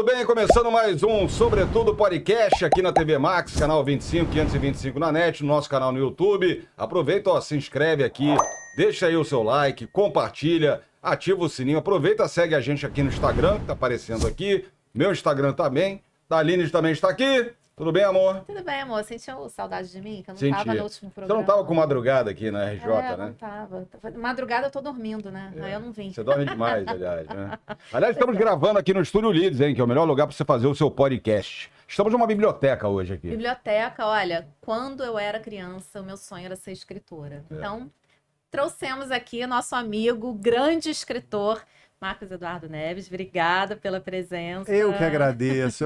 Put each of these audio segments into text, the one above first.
Tudo bem? Começando mais um Sobretudo Podcast aqui na TV Max, canal 25, 525 na net, no nosso canal no YouTube. Aproveita, ó, se inscreve aqui, deixa aí o seu like, compartilha, ativa o sininho. Aproveita, segue a gente aqui no Instagram, que tá aparecendo aqui. Meu Instagram também. Daline também está aqui. Tudo bem, amor? Tudo bem, amor. Sentiu saudade de mim? Que eu não Senti. tava no último programa. Você não tava com madrugada aqui na RJ, né? Não tava. Madrugada eu tô dormindo, né? Aí eu não vim. Você dorme demais, aliás, né? Aliás, estamos gravando aqui no Estúdio Leeds, hein? Que é o melhor lugar para você fazer o seu podcast. Estamos numa biblioteca hoje aqui. Biblioteca, olha, quando eu era criança, o meu sonho era ser escritora. Então, trouxemos aqui nosso amigo, grande escritor, Marcos Eduardo Neves. Obrigada pela presença. Eu que agradeço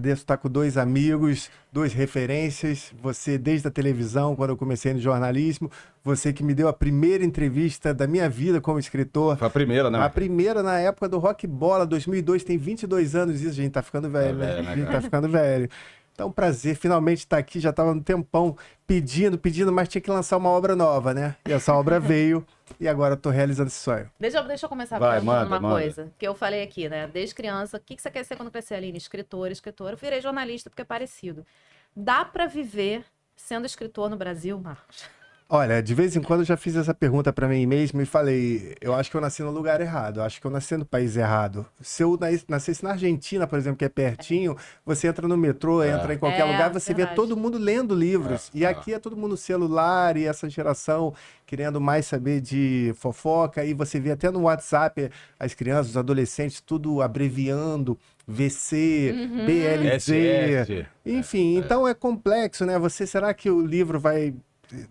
estar com dois amigos, duas referências. Você desde a televisão, quando eu comecei no jornalismo, você que me deu a primeira entrevista da minha vida como escritor. Foi a primeira, né? A primeira na época do Rock Bola, 2002, tem 22 anos isso, a gente tá ficando velho, né? A gente tá ficando velho. Então, prazer, finalmente estar aqui, já estava um tempão pedindo, mas tinha que lançar uma obra nova, né? E essa obra veio e agora eu tô realizando esse sonho. Deixa eu começar Vai, perguntando manda. uma coisa. Que eu falei aqui, né? Desde criança, o que você quer ser quando crescer, Aline? Escritora. Eu virei jornalista porque é parecido. Dá pra viver sendo escritor no Brasil, Marcos? Olha, de vez em quando eu já fiz essa pergunta pra mim mesmo e falei, eu acho que eu nasci no lugar errado, eu acho que eu nasci no país errado. Se eu nascesse na Argentina, por exemplo, que é pertinho, você entra no metrô, entra em qualquer lugar, você vê todo mundo lendo livros. E aqui é todo mundo celular e essa geração querendo mais saber de fofoca. E você vê até no WhatsApp as crianças, os adolescentes, tudo abreviando. VC, BLZ, SS. enfim, então é complexo, né? Será que o livro vai...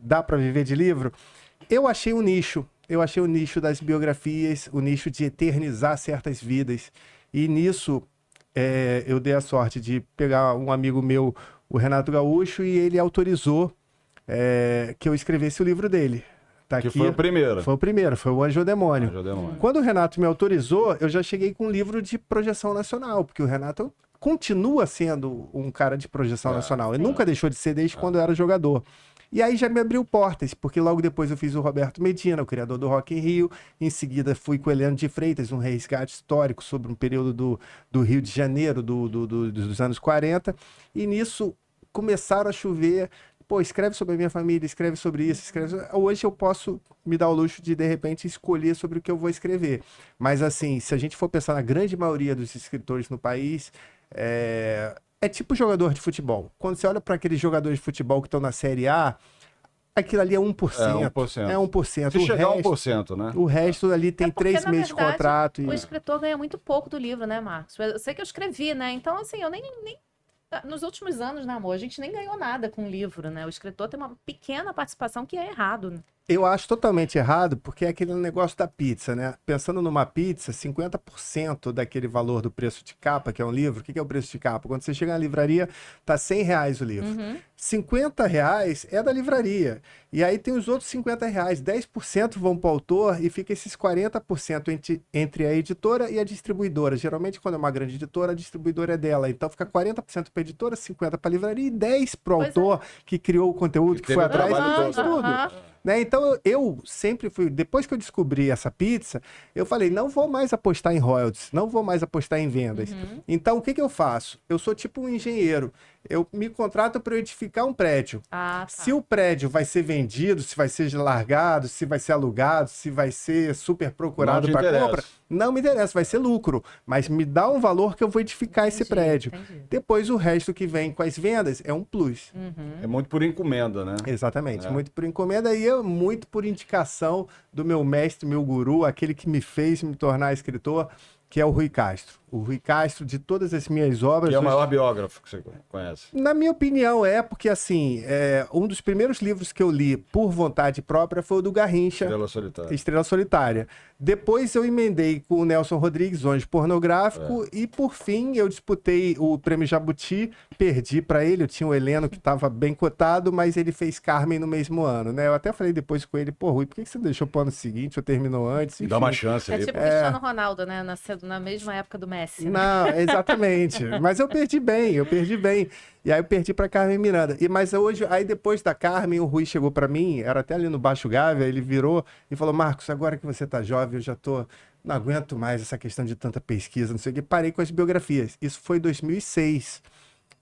Dá para viver de livro? Eu achei um nicho. Eu achei o nicho das biografias, o nicho de eternizar certas vidas. E nisso, eu dei a sorte de pegar um amigo meu, o Renato Gaúcho, e ele autorizou que eu escrevesse o livro dele. Tá Que aqui. foi o primeiro. Foi o primeiro, foi o Anjo ou Demônio. Anjo ou Demônio. Quando o Renato me autorizou, eu já cheguei com um livro de projeção nacional, porque o Renato continua sendo um cara de projeção nacional. Ele nunca deixou de ser desde quando eu era jogador. E aí já me abriu portas, porque logo depois eu fiz o Roberto Medina, o criador do Rock in Rio. Em seguida fui com o Heleno de Freitas, um resgate histórico sobre um período do Rio de Janeiro, dos anos 40. E nisso começaram a chover. Pô, escreve sobre a minha família, escreve sobre isso, Hoje eu posso me dar o luxo de repente, escolher sobre o que eu vou escrever. Mas, assim, se a gente for pensar na grande maioria dos escritores no país, é tipo jogador de futebol. Quando você olha para aqueles jogadores de futebol que estão na Série A, aquilo ali é 1%. É 1%. É 1%. Se chegar a 1%, né? O resto ali tem porque, 3 meses de verdade, contrato. O escritor ganha muito pouco do livro, né, Marcos? Eu sei que eu escrevi, né? Então, assim, eu nem... Nos últimos anos, né, amor? A gente nem ganhou nada com o livro, né? O escritor tem uma pequena participação que é errado, né? Eu acho totalmente errado, porque é aquele negócio da pizza, né? Pensando numa pizza, 50% daquele valor do preço de capa, que é um livro, o que é o preço de capa? Quando você chega na livraria, tá R$100 o livro. R$50 é da livraria. E aí tem os outros R$50, 10% vão para o autor e fica esses 40% entre a editora e a distribuidora. Geralmente, quando é uma grande editora, a distribuidora é dela. Então fica 40% para a editora, 50% para a livraria e 10% para o autor que criou o conteúdo, que foi atrás e fez tudo. Né? Então, eu sempre fui... Depois que eu descobri essa pizza, eu falei, não vou mais apostar em royalties, não vou mais apostar em vendas. Então, o que eu faço? Eu sou tipo um engenheiro. Eu me contrato para edificar um prédio. Se o prédio vai ser vendido, se vai ser largado, se vai ser alugado, se vai ser super procurado para compra, não me interessa, vai ser lucro. Mas me dá um valor que eu vou edificar esse prédio. Depois, o resto que vem com as vendas é um plus. É muito por encomenda, né? Exatamente, muito por encomenda e muito por indicação do meu mestre, meu guru, aquele que me fez me tornar escritor, que é o Rui Castro. O Rui Castro, de todas as minhas obras... Que é o maior biógrafo que você conhece. Na minha opinião, porque, assim, um dos primeiros livros que eu li por vontade própria foi o do Garrincha. Estrela Solitária. Depois eu emendei com o Nelson Rodrigues, Ônibus Pornográfico, e por fim eu disputei o Prêmio Jabuti, perdi para ele, eu tinha o Heleno que estava bem cotado, mas ele fez Carmen no mesmo ano, né? Eu até falei depois com ele, pô, Rui, por que você deixou pro ano seguinte ou terminou antes? Enfim. Dá uma chance aí. É tipo o Cristiano Ronaldo, né? Nascendo na mesma época do Messi. Né? Não, exatamente. Mas eu perdi bem. E aí eu perdi para Carmen Miranda. Mas hoje, aí depois da Carmen, o Rui chegou para mim, era até ali no Baixo Gávea, ele virou e falou, Marcos, agora que você tá jovem, eu já tô não aguento mais essa questão de tanta pesquisa, não sei o que, parei com as biografias. Isso foi em 2006.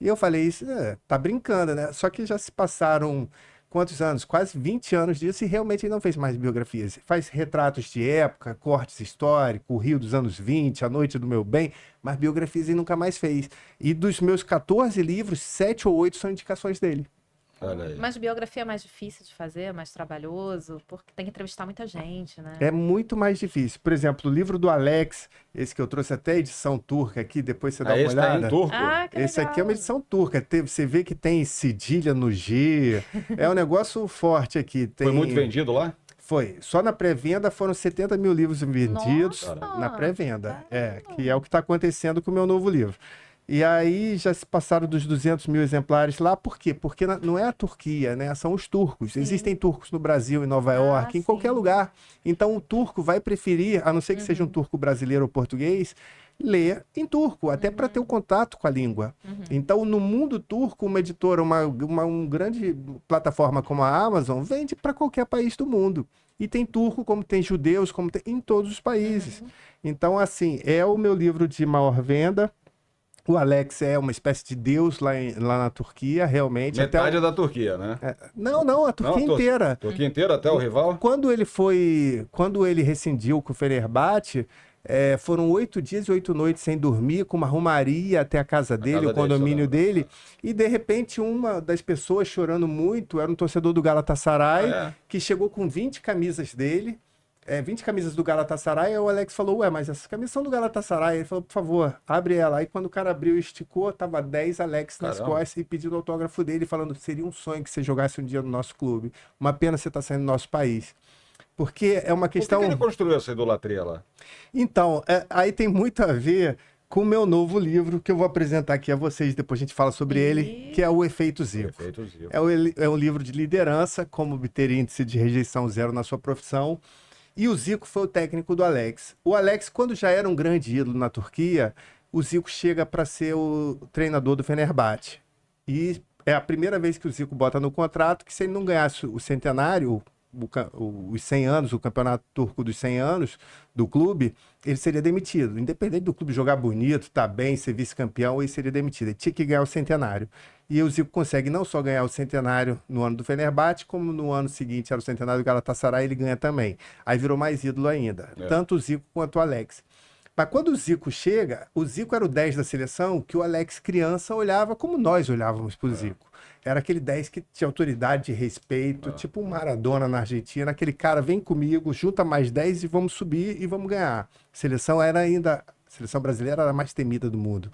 E eu falei, isso, tá brincando, né? Só que já se passaram quantos anos? Quase 20 anos disso e realmente ele não fez mais biografias. Faz retratos de época, cortes históricos, o Rio dos anos 20, A Noite do Meu Bem, mas biografias ele nunca mais fez. E dos meus 14 livros, 7 ou 8 são indicações dele. Olha aí. Mas biografia é mais difícil de fazer, é mais trabalhoso, porque tem que entrevistar muita gente, né? É muito mais difícil. Por exemplo, o livro do Alex, esse que eu trouxe até a edição turca aqui, depois você dá uma Esse tá olhada. em turco. Ah, que Esse aqui é uma legal. edição turca. Você vê que tem cedilha no G. É um negócio forte aqui. Foi muito vendido lá? Foi. Só na pré-venda foram 70 mil livros vendidos. Nossa! Na pré-venda. Que é o que está acontecendo com o meu novo livro. E aí já se passaram dos 200 mil exemplares lá. Por quê? Porque não é a Turquia, né? São os turcos. Sim. Existem turcos no Brasil, em Nova York, em qualquer sim. lugar. Então o turco vai preferir, a não ser que seja um turco brasileiro ou português, ler em turco, até para ter o contato com a língua. Então, no mundo turco, uma editora, uma grande plataforma como a Amazon, vende para qualquer país do mundo. E tem turco, como tem judeus, como tem em todos os países. Então, assim, é o meu livro de maior venda. O Alex é uma espécie de deus lá na Turquia, realmente. Metade da Turquia, né? Não, a Turquia inteira. Turquia inteira, até o rival? Quando ele rescindiu com o Fenerbahçe, foram 8 dias e 8 noites sem dormir, com uma romaria até a casa dele, casa o condomínio dele, dele. E, de repente, uma das pessoas chorando muito era um torcedor do Galatasaray, que chegou com 20 camisas dele, 20 camisas do Galatasaray. Aí o Alex falou, ué, mas essas camisas são do Galatasaray. Ele falou, por favor, abre ela. Aí quando o cara abriu e esticou, tava 10 Alex nas costas e pedindo o autógrafo dele, falando, seria um sonho que você jogasse um dia no nosso clube. Uma pena você estar saindo do nosso país. Porque é uma questão... Por que ele construiu essa idolatria lá? Então, aí tem muito a ver com o meu novo livro, que eu vou apresentar aqui a vocês, depois a gente fala sobre ele, que é o Efeito Zico. Efeito Zico. É um livro de liderança, como obter índice de rejeição zero na sua profissão. E o Zico foi o técnico do Alex. O Alex, quando já era um grande ídolo na Turquia, o Zico chega para ser o treinador do Fenerbahçe. E é a primeira vez que o Zico bota no contrato que se ele não ganhasse o centenário, os 100 anos, o campeonato turco dos 100 anos do clube, ele seria demitido. Independente do clube jogar bonito, tá bem, ser vice-campeão, ele seria demitido. Ele tinha que ganhar o centenário. E o Zico consegue não só ganhar o centenário no ano do Fenerbahçe, como no ano seguinte era o centenário do Galatasaray, ele ganha também. Aí virou mais ídolo ainda. Tanto o Zico quanto o Alex. Mas quando o Zico chega, o Zico era o 10 da seleção que o Alex, criança, olhava como nós olhávamos pro Zico. Era aquele 10 que tinha autoridade e respeito, tipo um Maradona na Argentina. Aquele cara, vem comigo, junta mais 10 e vamos subir e vamos ganhar. A seleção brasileira era a mais temida do mundo.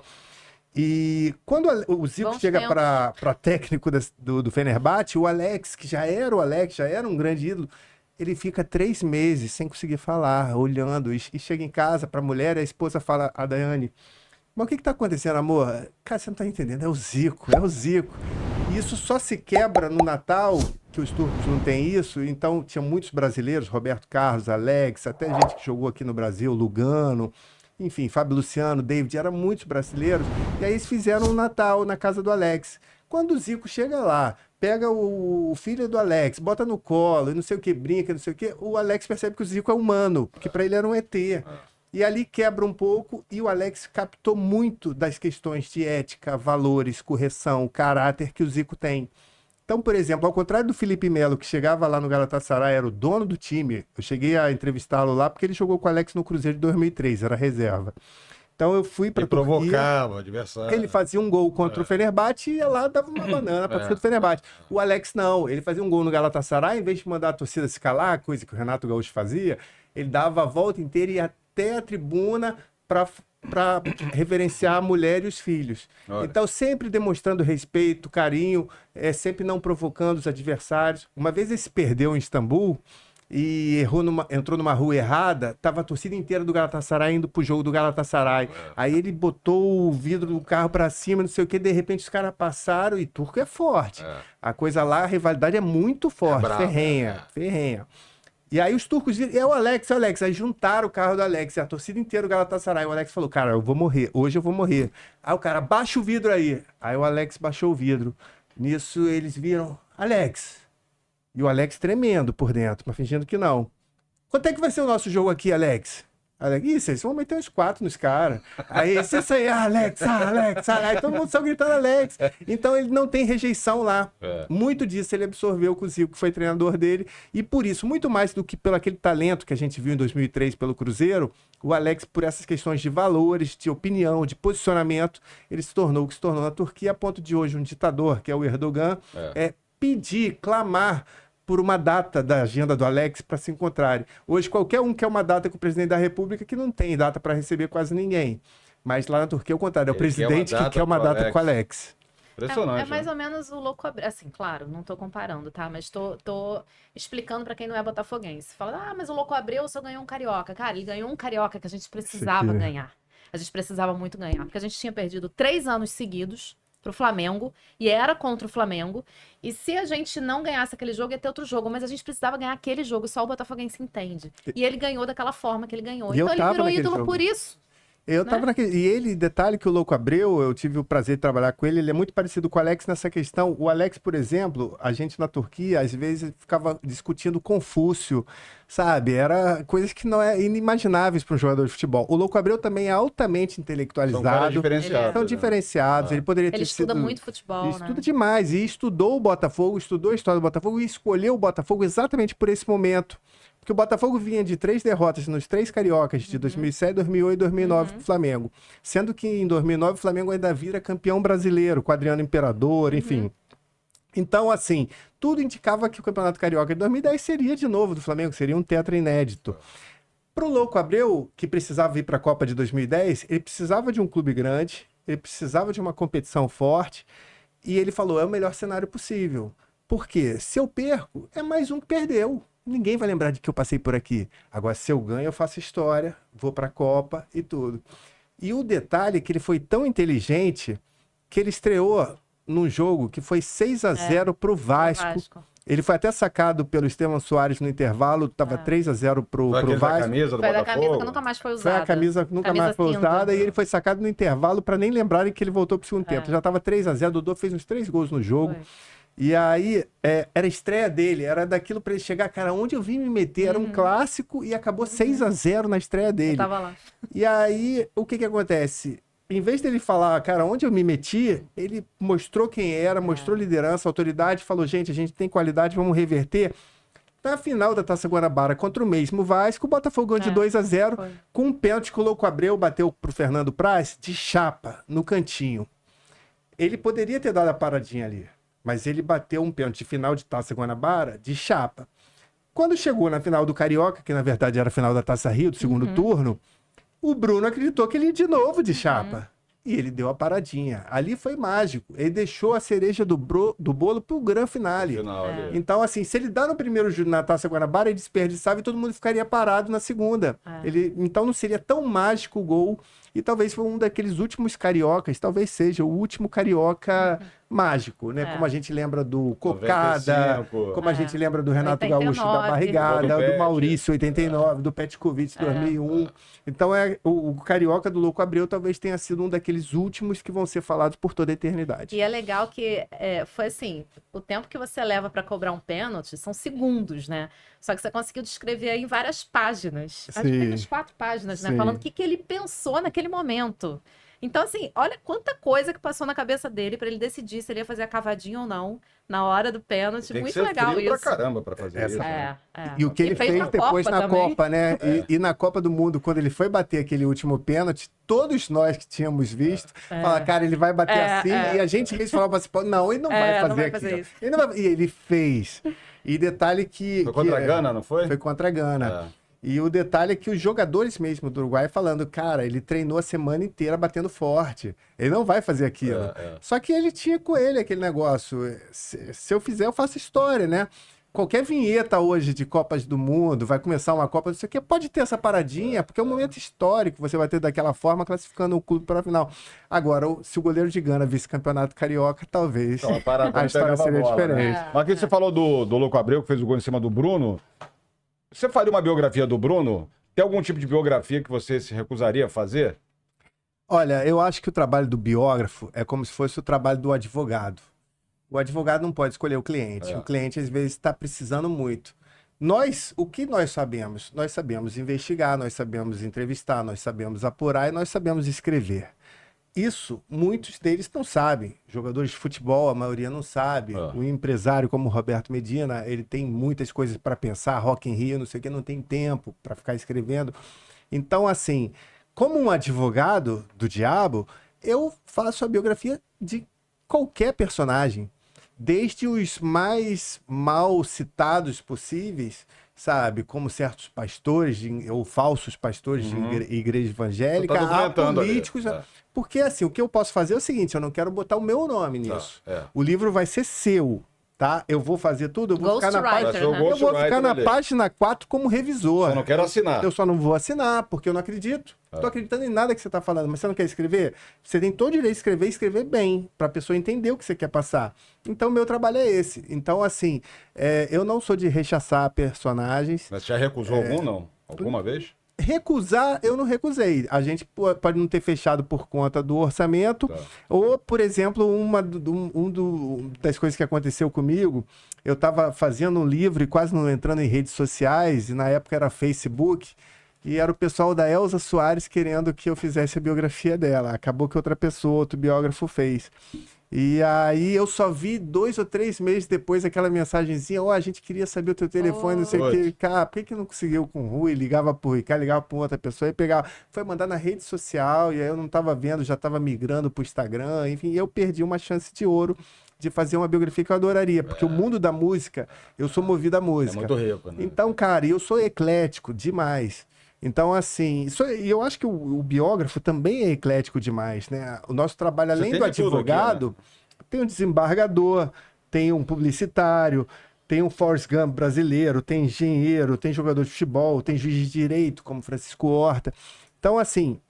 E quando o Zico chega para técnico do Fenerbahçe, o Alex, que já era o Alex, já era um grande ídolo, ele fica 3 meses sem conseguir falar, olhando, e chega em casa para a mulher, a esposa fala, a Daiane, mas o que está acontecendo, amor? Cara, você não está entendendo, é o Zico. E isso só se quebra no Natal, que os turcos não têm isso, então tinha muitos brasileiros, Roberto Carlos, Alex, até gente que jogou aqui no Brasil, Lugano, enfim, Fábio Luciano, David, eram muitos brasileiros, e aí eles fizeram um Natal na casa do Alex. Quando o Zico chega lá, pega o filho do Alex, bota no colo, e não sei o que, brinca, não sei o que, o Alex percebe que o Zico é humano, porque para ele era um ET. E ali quebra um pouco, e o Alex captou muito das questões de ética, valores, correção, caráter que o Zico tem. Então, por exemplo, ao contrário do Felipe Melo, que chegava lá no Galatasaray, era o dono do time, eu cheguei a entrevistá-lo lá porque ele jogou com o Alex no Cruzeiro de 2003, era reserva. Então eu fui para Turquia, provocava o adversário. ele fazia um gol contra o Fenerbahçe e ia lá, dava uma banana para torcida do Fenerbahçe. O Alex não, ele fazia um gol no Galatasaray, em vez de mandar a torcida se calar, coisa que o Renato Gaúcho fazia, ele dava a volta inteira e ia até a tribuna para reverenciar a mulher e os filhos. Olha. Então, sempre demonstrando respeito, carinho, sempre não provocando os adversários. Uma vez ele se perdeu em Istambul e entrou numa rua errada, tava a torcida inteira do Galatasaray indo pro jogo do Galatasaray. Aí ele botou o vidro do carro para cima, não sei o que, de repente os caras passaram e turco é forte. A coisa lá, a rivalidade é muito forte, brava, ferrenha. E aí os turcos viram, é o Alex. Aí juntaram o carro do Alex, e a torcida inteira do Galatasaray. O Alex falou, cara, eu vou morrer, hoje eu vou morrer. Aí o cara, baixa o vidro aí. Aí o Alex baixou o vidro. Nisso eles viram, Alex. E o Alex tremendo por dentro, mas fingindo que não. Quanto é que vai ser o nosso jogo aqui, Alex? Alex, isso, eles vão meter uns 4 nos caras. Aí esse aí, Alex, Alex, Alex, todo mundo só gritando Alex. Então ele não tem rejeição lá. Muito disso ele absorveu com o Zico, que foi treinador dele. E por isso, muito mais do que pelo aquele talento que a gente viu em 2003 pelo Cruzeiro, o Alex, por essas questões de valores, de opinião, de posicionamento, ele se tornou o que se tornou na Turquia, a ponto de hoje um ditador, que é o Erdogan, pedir, clamar por uma data da agenda do Alex para se encontrarem. Hoje, qualquer um quer uma data com o presidente da República que não tem data para receber quase ninguém. Mas lá na Turquia, é o contrário, é o presidente que quer uma data com o Alex. Impressionante. É mais ou menos o Louco Abreu. Assim, claro, não tô comparando, tá? Mas tô explicando pra quem não é botafoguense. Fala, mas o Louco Abreu só ganhou um carioca. Cara, ele ganhou um carioca que a gente precisava ganhar. A gente precisava muito ganhar. Porque a gente tinha perdido 3 anos seguidos pro Flamengo, e era contra o Flamengo, e se a gente não ganhasse aquele jogo, ia ter outro jogo, mas a gente precisava ganhar aquele jogo, só o botafoguense entende. E ele ganhou daquela forma que ele ganhou. Então ele virou ídolo por isso. Eu tava naquele... E ele, detalhe que o Louco Abreu, eu tive o prazer de trabalhar com ele, ele é muito parecido com o Alex nessa questão. O Alex, por exemplo, a gente na Turquia, às vezes, ficava discutindo Confúcio, sabe? Era coisas que não é inimagináveis para um jogador de futebol. O Louco Abreu também é altamente intelectualizado. São diferenciados. Ele poderia ter sido... Ele estuda muito futebol, ele estuda demais. E estudou o Botafogo, estudou a história do Botafogo e escolheu o Botafogo exatamente por esse momento. Porque o Botafogo vinha de 3 derrotas nos 3 cariocas de 2007, 2008 e 2009 pro Flamengo. Sendo que em 2009 o Flamengo ainda vira campeão brasileiro, com Adriano Imperador, enfim. Então, assim, tudo indicava que o Campeonato Carioca de 2010 seria de novo do Flamengo, seria um tetra inédito. Pro Louco Abreu, que precisava ir para a Copa de 2010, ele precisava de um clube grande, ele precisava de uma competição forte, e ele falou, é o melhor cenário possível. Por quê? Se eu perco, é mais um que perdeu. Ninguém vai lembrar de que eu passei por aqui. Agora, se eu ganho, eu faço história, vou para a Copa e tudo. E o detalhe é que ele foi tão inteligente que ele estreou num jogo que foi 6-0 pro Vasco. Ele foi até sacado pelo Esteban Soares no intervalo, estava 3-0 pro Vasco. Foi a camisa do Foi Botafogo? a camisa que nunca mais foi usada. Foi a camisa que nunca mais foi usada, e ele foi sacado no intervalo para nem lembrarem que ele voltou pro segundo tempo. Já estava 3-0, o Dodô fez uns 3 gols no jogo. E aí, era a estreia dele, era daquilo pra ele chegar, cara, onde eu vim me meter? Era um clássico e acabou 6-0 na estreia dele. Eu tava lá. E aí, o que acontece? Em vez dele falar, cara, onde eu me meti, ele mostrou quem era, mostrou liderança, autoridade, falou, gente, a gente tem qualidade, vamos reverter. Na final da Taça Guanabara contra o mesmo Vasco, o Botafogo ganhou de 2-0, com um pênalti que o Louco Abreu bateu pro Fernando Praz de chapa, no cantinho. Ele poderia ter dado a paradinha ali. Mas ele bateu um pênalti de final de Taça Guanabara de chapa. Quando chegou na final do Carioca, que na verdade era a final da Taça Rio, do segundo turno, o Bruno acreditou que ele ia de novo de chapa. E ele deu a paradinha. Ali foi mágico. Ele deixou a cereja do bolo pro grande finale. Então, assim, se ele dá no primeiro na Taça Guanabara, ele desperdiçava e todo mundo ficaria parado na segunda. Então não seria tão mágico o gol. E talvez foi um daqueles últimos cariocas, talvez seja o último carioca mágico, né? Como a gente lembra do Cocada, 95. Como a gente lembra do Renato 89, Gaúcho da Barrigada, do Maurício 89, do Petkovic 2001. Então o carioca do Louco Abreu talvez tenha sido um daqueles últimos que vão ser falados por toda a eternidade. E é legal que foi assim, o tempo que você leva para cobrar um pênalti são segundos, né? Só que você conseguiu descrever aí em várias páginas. Acho que tem umas 4 páginas, né? Falando o que ele pensou naquele momento. Então, assim, olha quanta coisa que passou na cabeça dele para ele decidir se ele ia fazer a cavadinha ou não na hora do pênalti. Tem muito que ser legal frio isso. pra caramba pra fazer isso. E o que ele fez depois na Copa, né? E na Copa do Mundo, quando ele foi bater aquele último pênalti, todos nós que tínhamos visto, falaram, cara, ele vai bater assim. E a gente mesmo falava assim, não, ele não vai fazer aquilo. E ele fez. E detalhe que... Foi contra a Gana, não foi? Foi contra a Gana. E o detalhe é que os jogadores mesmo do Uruguai falando, cara, ele treinou a semana inteira batendo forte. Ele não vai fazer aquilo. Só que ele tinha com ele aquele negócio. Se eu fizer, eu faço história, né? Qualquer vinheta hoje de Copas do Mundo, vai começar uma Copa, não sei o que, pode ter essa paradinha, porque é um momento histórico, você vai ter daquela forma, classificando o clube para a final. Agora, se o goleiro de Gana visse campeonato carioca, talvez a história seria diferente. Mas aqui você falou do Louco Abreu, que fez o gol em cima do Bruno. Você faria uma biografia do Bruno? Tem algum tipo de biografia que você se recusaria a fazer? Olha, eu acho que o trabalho do biógrafo é como se fosse o trabalho do advogado. O advogado não pode escolher o cliente. O cliente, às vezes, está precisando muito. O que nós sabemos? Nós sabemos investigar, nós sabemos entrevistar, nós sabemos apurar e nós sabemos escrever. Isso, muitos deles não sabem. Jogadores de futebol, a maioria não sabe. Um empresário como o Roberto Medina, ele tem muitas coisas para pensar, Rock in Rio, não sei o que, não tem tempo para ficar escrevendo. Então, assim, como um advogado do diabo, eu faço a biografia de qualquer personagem, desde os mais mal citados possíveis, sabe? Como certos pastores ou falsos pastores de igreja evangélica, a políticos. Porque, assim, o que eu posso fazer é o seguinte, eu não quero botar o meu nome nisso. O livro vai ser seu, tá? Eu vou fazer tudo, eu vou ficar na página 4 como revisor. Só não quero assinar. Eu só não vou assinar, porque eu não acredito. Tô acreditando em nada que você tá falando, mas você não quer escrever? Você tem todo o direito de escrever e escrever bem, pra pessoa entender o que você quer passar. Então, meu trabalho é esse. Então, assim, eu não sou de rechaçar personagens. Mas você já recusou algum, não? Alguma vez? Recusar, eu não recusei. A gente pode não ter fechado por conta do orçamento, ou, por exemplo, das coisas que aconteceu comigo, eu estava fazendo um livro e quase não entrando em redes sociais, e na época era Facebook, e era o pessoal da Elza Soares querendo que eu fizesse a biografia dela. Acabou que outra pessoa, outro biógrafo fez. E aí eu só vi 2 ou 3 meses depois aquela mensagenzinha, a gente queria saber o teu telefone, não sei o que. Cara, por que não conseguiu com o Rui? Ligava pro Ricardo, ligava pra outra pessoa e pegava. Foi mandar na rede social, e aí eu não tava vendo, já tava migrando pro Instagram, enfim, eu perdi uma chance de ouro de fazer uma biografia que eu adoraria, porque o mundo da música, eu sou movido à música. É muito rico, né? Então, cara, eu sou eclético demais. Então, assim, e eu acho que o biógrafo também é eclético demais, né? O nosso trabalho, além do advogado, aqui, né? Tem um desembargador, tem um publicitário, tem um Forrest Gump brasileiro, tem engenheiro, tem jogador de futebol, tem juiz de direito, como Francisco Horta. Então, assim,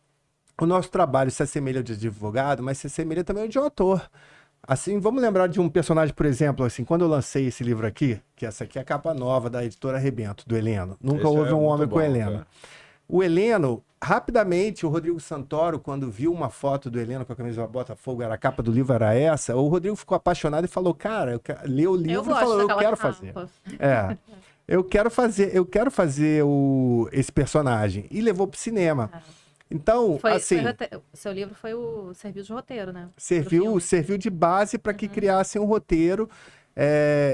o nosso trabalho se assemelha ao de advogado, mas se assemelha também ao de autor. Assim, vamos lembrar de um personagem, por exemplo, assim, quando eu lancei esse livro aqui, que essa aqui é a capa nova da editora Rebento, do Heleno. Nunca houve um homem com Heleno. Cara. O Heleno, rapidamente, o Rodrigo Santoro, quando viu uma foto do Heleno com a camisa do Botafogo, a capa do livro era essa, o Rodrigo ficou apaixonado e falou, cara, leu o livro e falou, eu quero fazer. Eu quero fazer esse personagem. E levou pro cinema. Então, seu livro serviu de roteiro, né? Serviu de base para que criassem um roteiro.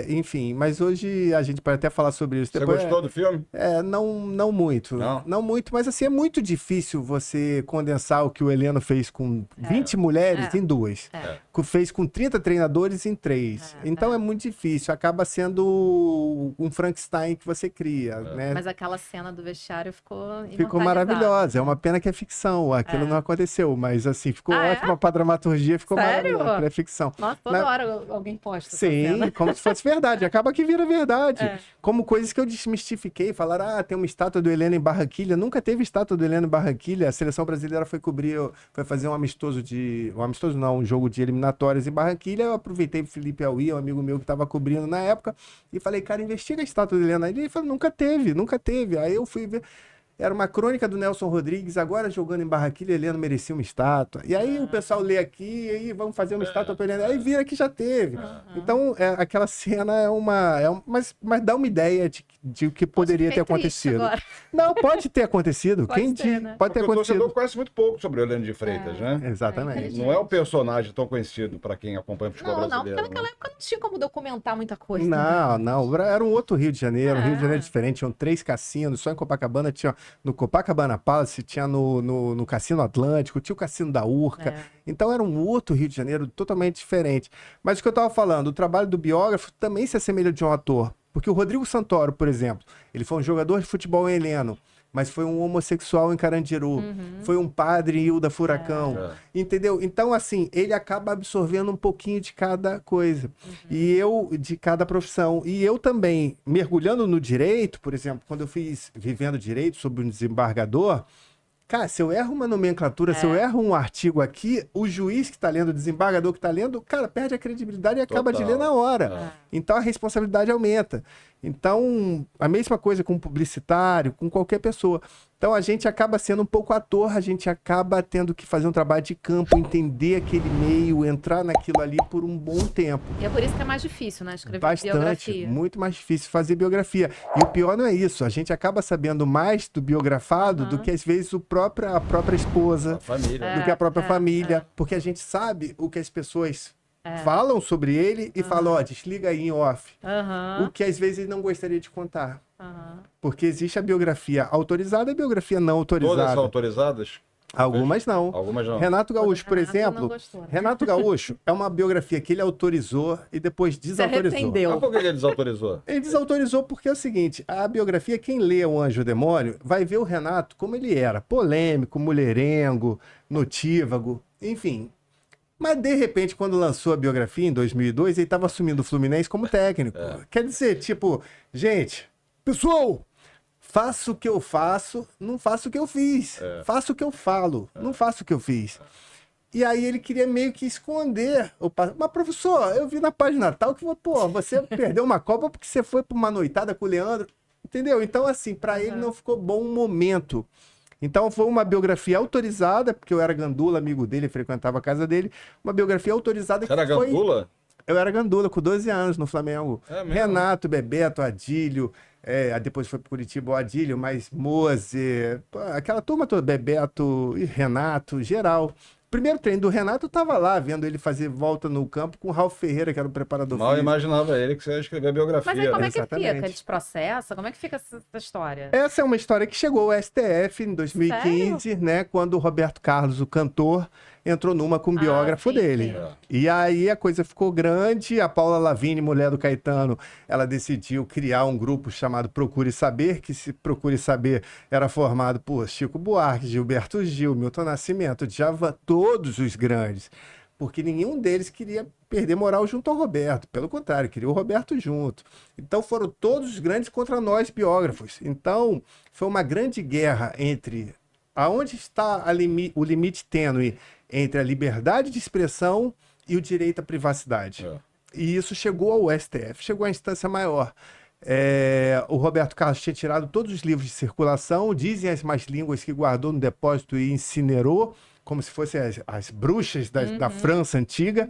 Enfim, mas hoje a gente pode até falar sobre isso. Você gostou do filme? Não muito. Não muito, mas assim, é muito difícil você condensar o que o Heleno fez com 20 mulheres em 2. Fez com 30 treinadores em 3. Então é muito difícil. Acaba sendo um Frankenstein que você cria, né? Mas aquela cena do vestiário ficou maravilhosa. É uma pena que é ficção. Aquilo não aconteceu, mas assim, ficou ótima pra dramaturgia, ficou maravilhosa. É ficção. Nossa, toda hora alguém posta. Sim, como se fosse verdade. Acaba que vira verdade. Como coisas que eu desmistifiquei. Falaram, tem uma estátua do Heleno em Barranquilha. Nunca teve estátua do Heleno em Barranquilha. A seleção brasileira foi fazer um jogo de eliminatórias em Barranquilha. Eu aproveitei o Felipe Aui, um amigo meu que estava cobrindo na época, e falei, cara, investiga a estátua do Heleno. Aí ele falou, nunca teve. Aí eu fui ver. Era uma crônica do Nelson Rodrigues, agora jogando em Barranquilla, Heleno merecia uma estátua. E aí o pessoal lê aqui, e aí vamos fazer uma estátua para Heleno. Aí vira que já teve. Então, aquela cena mas dá uma ideia de o que poderia ter acontecido. Não, pode ter acontecido. Quem diz? Né? Pode ter acontecido. O torcedor conhece muito pouco sobre o Heleno de Freitas, né? Exatamente. Não é um personagem tão conhecido para quem acompanha o futebol brasileiro. Não, porque naquela época não tinha como documentar muita coisa. Não. Era um outro Rio de Janeiro, um Rio de Janeiro diferente. Tinham 3 cassinos, só em Copacabana tinha... No Copacabana Palace, tinha no Cassino Atlântico, tinha o Cassino da Urca. Então era um outro Rio de Janeiro totalmente diferente. Mas o que eu estava falando, o trabalho do biógrafo também se assemelha de um ator. Porque o Rodrigo Santoro, por exemplo, ele foi um jogador de futebol em Heleno, mas foi um homossexual em Carandiru, foi um padre em Ilda Furacão, entendeu? Então, assim, ele acaba absorvendo um pouquinho de cada coisa, de cada profissão. E eu também, mergulhando no direito, por exemplo, quando eu fiz Vivendo Direito sobre um desembargador, cara, se eu erro uma nomenclatura, se eu erro um artigo aqui, o juiz que está lendo, o desembargador que está lendo, cara, perde a credibilidade e acaba de ler na hora. Então a responsabilidade aumenta. Então, a mesma coisa com um publicitário, com qualquer pessoa. Então, a gente acaba sendo um pouco ator, a gente acaba tendo que fazer um trabalho de campo, entender aquele meio, entrar naquilo ali por um bom tempo. E é por isso que é mais difícil, né? Escrever Bastante, biografia. muito mais difícil fazer biografia. E o pior não é isso, a gente acaba sabendo mais do biografado do que, às vezes, a própria esposa, A família. do que a própria família, porque a gente sabe o que as pessoas falam sobre ele e falam, ó, desliga aí em off. O que às vezes ele não gostaria de contar. Porque existe a biografia autorizada e a biografia não autorizada. Todas são autorizadas? Algumas não. Algumas não. Renato Gaúcho, por Renato não exemplo, gostou, né? Renato Gaúcho é uma biografia que ele autorizou e depois desautorizou. arrependeu. Mas por que ele desautorizou? Ele desautorizou porque é o seguinte, a biografia, quem lê O Anjo e o Demônio, vai ver o Renato como ele era, polêmico, mulherengo, notívago, enfim. Mas, de repente, quando lançou a biografia, em 2002, ele estava assumindo o Fluminense como técnico. Quer dizer, tipo, gente, pessoal, faço o que eu faço, não faço o que eu fiz. Faço o que eu falo, não faço o que eu fiz. E aí ele queria meio que esconder o passado. Mas, professor, eu vi na página tal que, pô, você perdeu uma Copa porque você foi para uma noitada com o Leandro. Entendeu? Então, assim, para ele não ficou bom o momento. Então foi uma biografia autorizada, porque eu era gandula, amigo dele, frequentava a casa dele. Uma biografia autorizada Você era gandula? Eu era gandula, com 12 anos no Flamengo. É mesmo? Renato, Bebeto, Adílio, depois foi pro Curitiba o Adílio, mas Moze, pô, aquela turma toda, Bebeto e Renato, geral. Primeiro treino do Renato, eu tava lá, vendo ele fazer volta no campo com o Ralf Ferreira, que era o preparador Mal físico. imaginava ele que você ia escrever a biografia. Mas aí como né? é que Exatamente. fica? Eles processam? Como é que fica essa história? Essa é uma história que chegou ao STF em 2015, né? Quando o Roberto Carlos, o cantor, entrou numa com o biógrafo sim, dele. sim. E aí a coisa ficou grande. A Paula Lavigne, mulher do Caetano, ela decidiu criar um grupo chamado Procure Saber, que se Procure Saber era formado por Chico Buarque, Gilberto Gil, Milton Nascimento, Djavan, todos os grandes. Porque nenhum deles queria perder moral junto ao Roberto. Pelo contrário, queria o Roberto junto. Então foram todos os grandes contra nós, biógrafos. Então foi uma grande guerra entre aonde está o limite tênue entre a liberdade de expressão e o direito à privacidade. E isso chegou ao STF, chegou à instância maior. O Roberto Carlos tinha tirado todos os livros de circulação, dizem as más línguas que guardou no depósito e incinerou, como se fossem as bruxas da França antiga.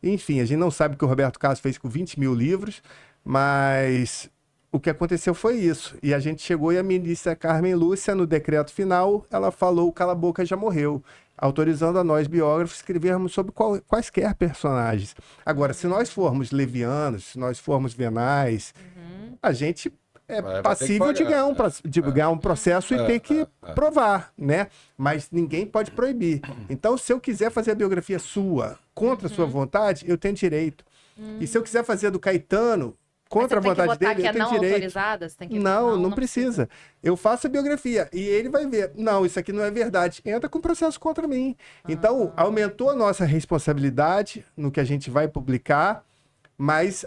Enfim, a gente não sabe o que o Roberto Carlos fez com 20 mil livros, mas o que aconteceu foi isso. E a gente chegou e a ministra Carmen Lúcia, no decreto final, ela falou: cala a boca, já morreu, autorizando a nós, biógrafos, escrevermos sobre quaisquer personagens. Agora, se nós formos levianos, se nós formos venais, a gente Vai passível ter que pagar. de ganhar um processo e ter que provar, né? Mas ninguém pode proibir. Então, se eu quiser fazer a biografia sua contra a sua vontade, eu tenho direito. E se eu quiser fazer do Caetano contra a vontade dele, eu tenho direito. Autorizada? Você tem que... Não precisa. Eu faço a biografia e ele vai ver. Não, isso aqui não é verdade. Entra com processo contra mim. Então, aumentou a nossa responsabilidade no que a gente vai publicar, mas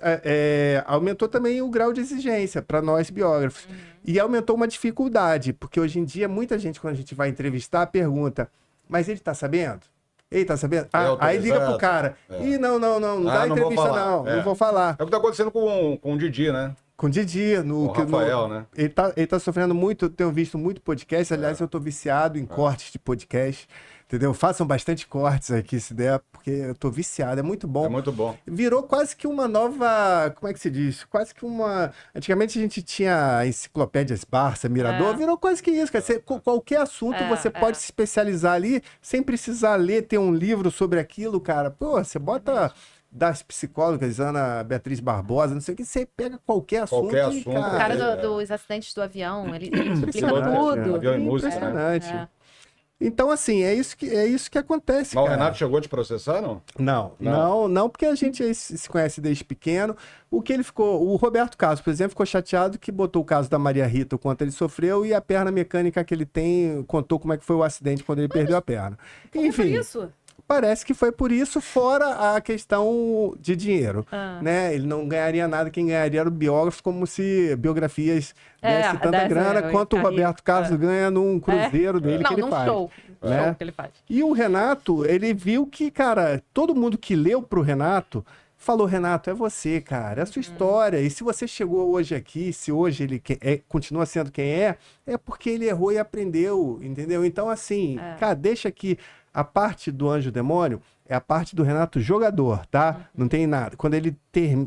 aumentou também o grau de exigência para nós, biógrafos. E aumentou uma dificuldade, porque hoje em dia muita gente, quando a gente vai entrevistar, pergunta: mas ele está sabendo? Ele tá sabendo? Aí liga pro cara. Ih, não dá entrevista não vou falar. É o que tá acontecendo com o Didi, né? Com o Didi, Com o Rafael, né? Ele tá sofrendo muito, eu tenho visto muito podcast, aliás, eu tô viciado em cortes de podcast, entendeu? Façam bastante cortes aqui, se der, porque eu tô viciado, é muito bom. É muito bom. Virou quase que uma nova, como é que se diz? Quase que uma... Antigamente a gente tinha enciclopédias Barça, Mirador, virou quase que isso. Qualquer assunto você pode se especializar ali, sem precisar ler, ter um livro sobre aquilo, cara. Pô, você bota das psicólogas, Ana Beatriz Barbosa, não sei o que, você pega qualquer assunto. Qualquer assunto. O cara dos acidentes do avião, ele explica tudo. Avião e música, né? Impressionante. Então, assim, é isso que acontece, Mas o cara. Renato chegou a te processar, não? Não, porque a gente se conhece desde pequeno. O Roberto Carlos, por exemplo, ficou chateado que botou o caso da Maria Rita, o quanto ele sofreu, e a perna mecânica que ele tem, contou como é que foi o acidente quando ele perdeu a perna. Enfim, Isso? parece que foi por isso, fora a questão de dinheiro, né? Ele não ganharia nada, quem ganharia era o biógrafo, como se biografias desse tanta grana quanto o Roberto Carlos ganha num cruzeiro dele que ele num faz. show. Né? Que ele faz. E o Renato, ele viu que, cara, todo mundo que leu pro Renato Falou, Renato, é você, cara, é a sua história. E se você chegou hoje aqui, se hoje ele continua sendo quem é porque ele errou e aprendeu, entendeu? Então, assim, cara, deixa aqui a parte do anjo-demônio é a parte do Renato jogador, tá? Não tem nada.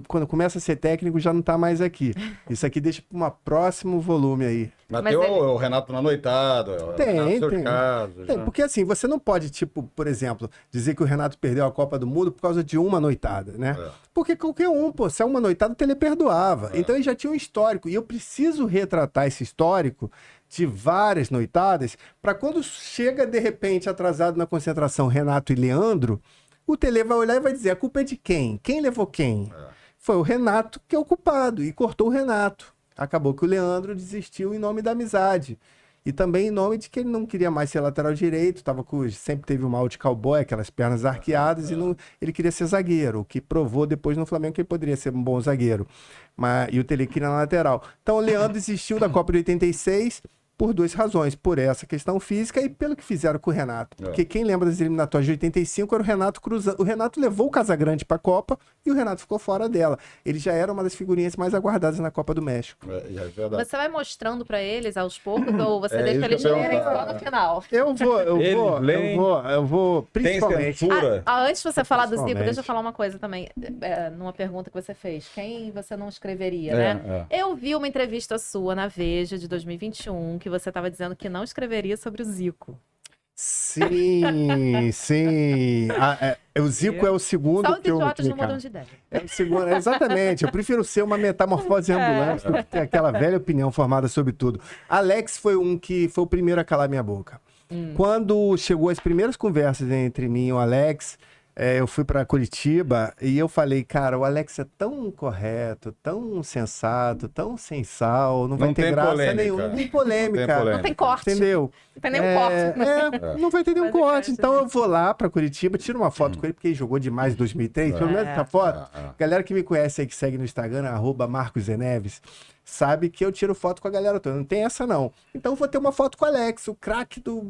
Quando começa a ser técnico, já não tá mais aqui. Isso aqui deixa para um próximo volume aí. Mas Mas tem ele- o Renato na noitada, o Tem, Renato nos seus tem. casos. É, né? porque assim, você não pode, tipo, por exemplo, dizer que o Renato perdeu a Copa do Mundo por causa de uma noitada, né? É. Porque qualquer um, pô, se é uma noitada, ele perdoava. Então ele já tinha um histórico. E eu preciso retratar esse histórico de várias noitadas, para quando chega, de repente, atrasado na concentração, Renato e Leandro, o Tele vai olhar e vai dizer, a culpa é de quem? Quem levou quem? Foi o Renato que é o culpado, e cortou o Renato. Acabou que o Leandro desistiu em nome da amizade. E também em nome de que ele não queria mais ser lateral direito, sempre teve o mal de cowboy, aquelas pernas arqueadas, e ele queria ser zagueiro, o que provou depois no Flamengo que ele poderia ser um bom zagueiro. E o Tele queria na lateral. Então o Leandro desistiu da Copa de 86 por duas razões, por essa questão física e pelo que fizeram com o Renato. Porque quem lembra das eliminatórias de 85 era o Renato cruzando. O Renato levou o Casagrande para a Copa e o Renato ficou fora dela. Ele já era uma das figurinhas mais aguardadas na Copa do México. É verdade. Você vai mostrando pra eles aos poucos ou você É deixa isso eles que eu ia lerem perguntar. só no final? Eu vou, Tem principalmente. censura? Antes de você falar do Zico, Pessoalmente. deixa eu falar uma coisa também. Numa pergunta que você fez. Quem você não escreveria, É, né? Eu vi uma entrevista sua na Veja de 2021 que você estava dizendo que não escreveria sobre o Zico. Sim, sim. O Zico é o segundo Só os que eu idiotas não cara, mudam de ideia. É o segundo, exatamente. Eu prefiro ser uma metamorfose ambulante do que ter aquela velha opinião formada sobre tudo. Alex foi o primeiro a calar minha boca. Quando chegou as primeiras conversas entre mim e o Alex, eu fui para Curitiba e eu falei, cara, o Alex é tão correto, tão sensato, tão sem sal, não vai Não ter tem graça polêmica. nenhuma, não tem polêmica. Não tem polêmica. Não tem corte. Entendeu? Não tem nenhum corte. Não vai ter nenhum Basicamente, corte. Então eu vou lá pra Curitiba, tiro uma foto com ele, porque ele jogou demais em 2003. Pelo menos essa foto. Galera que me conhece aí, que segue no Instagram, @MarcosZeneves, sabe que eu tiro foto com a galera toda. Não tem essa, não. Então eu vou ter uma foto com o Alex, o craque do...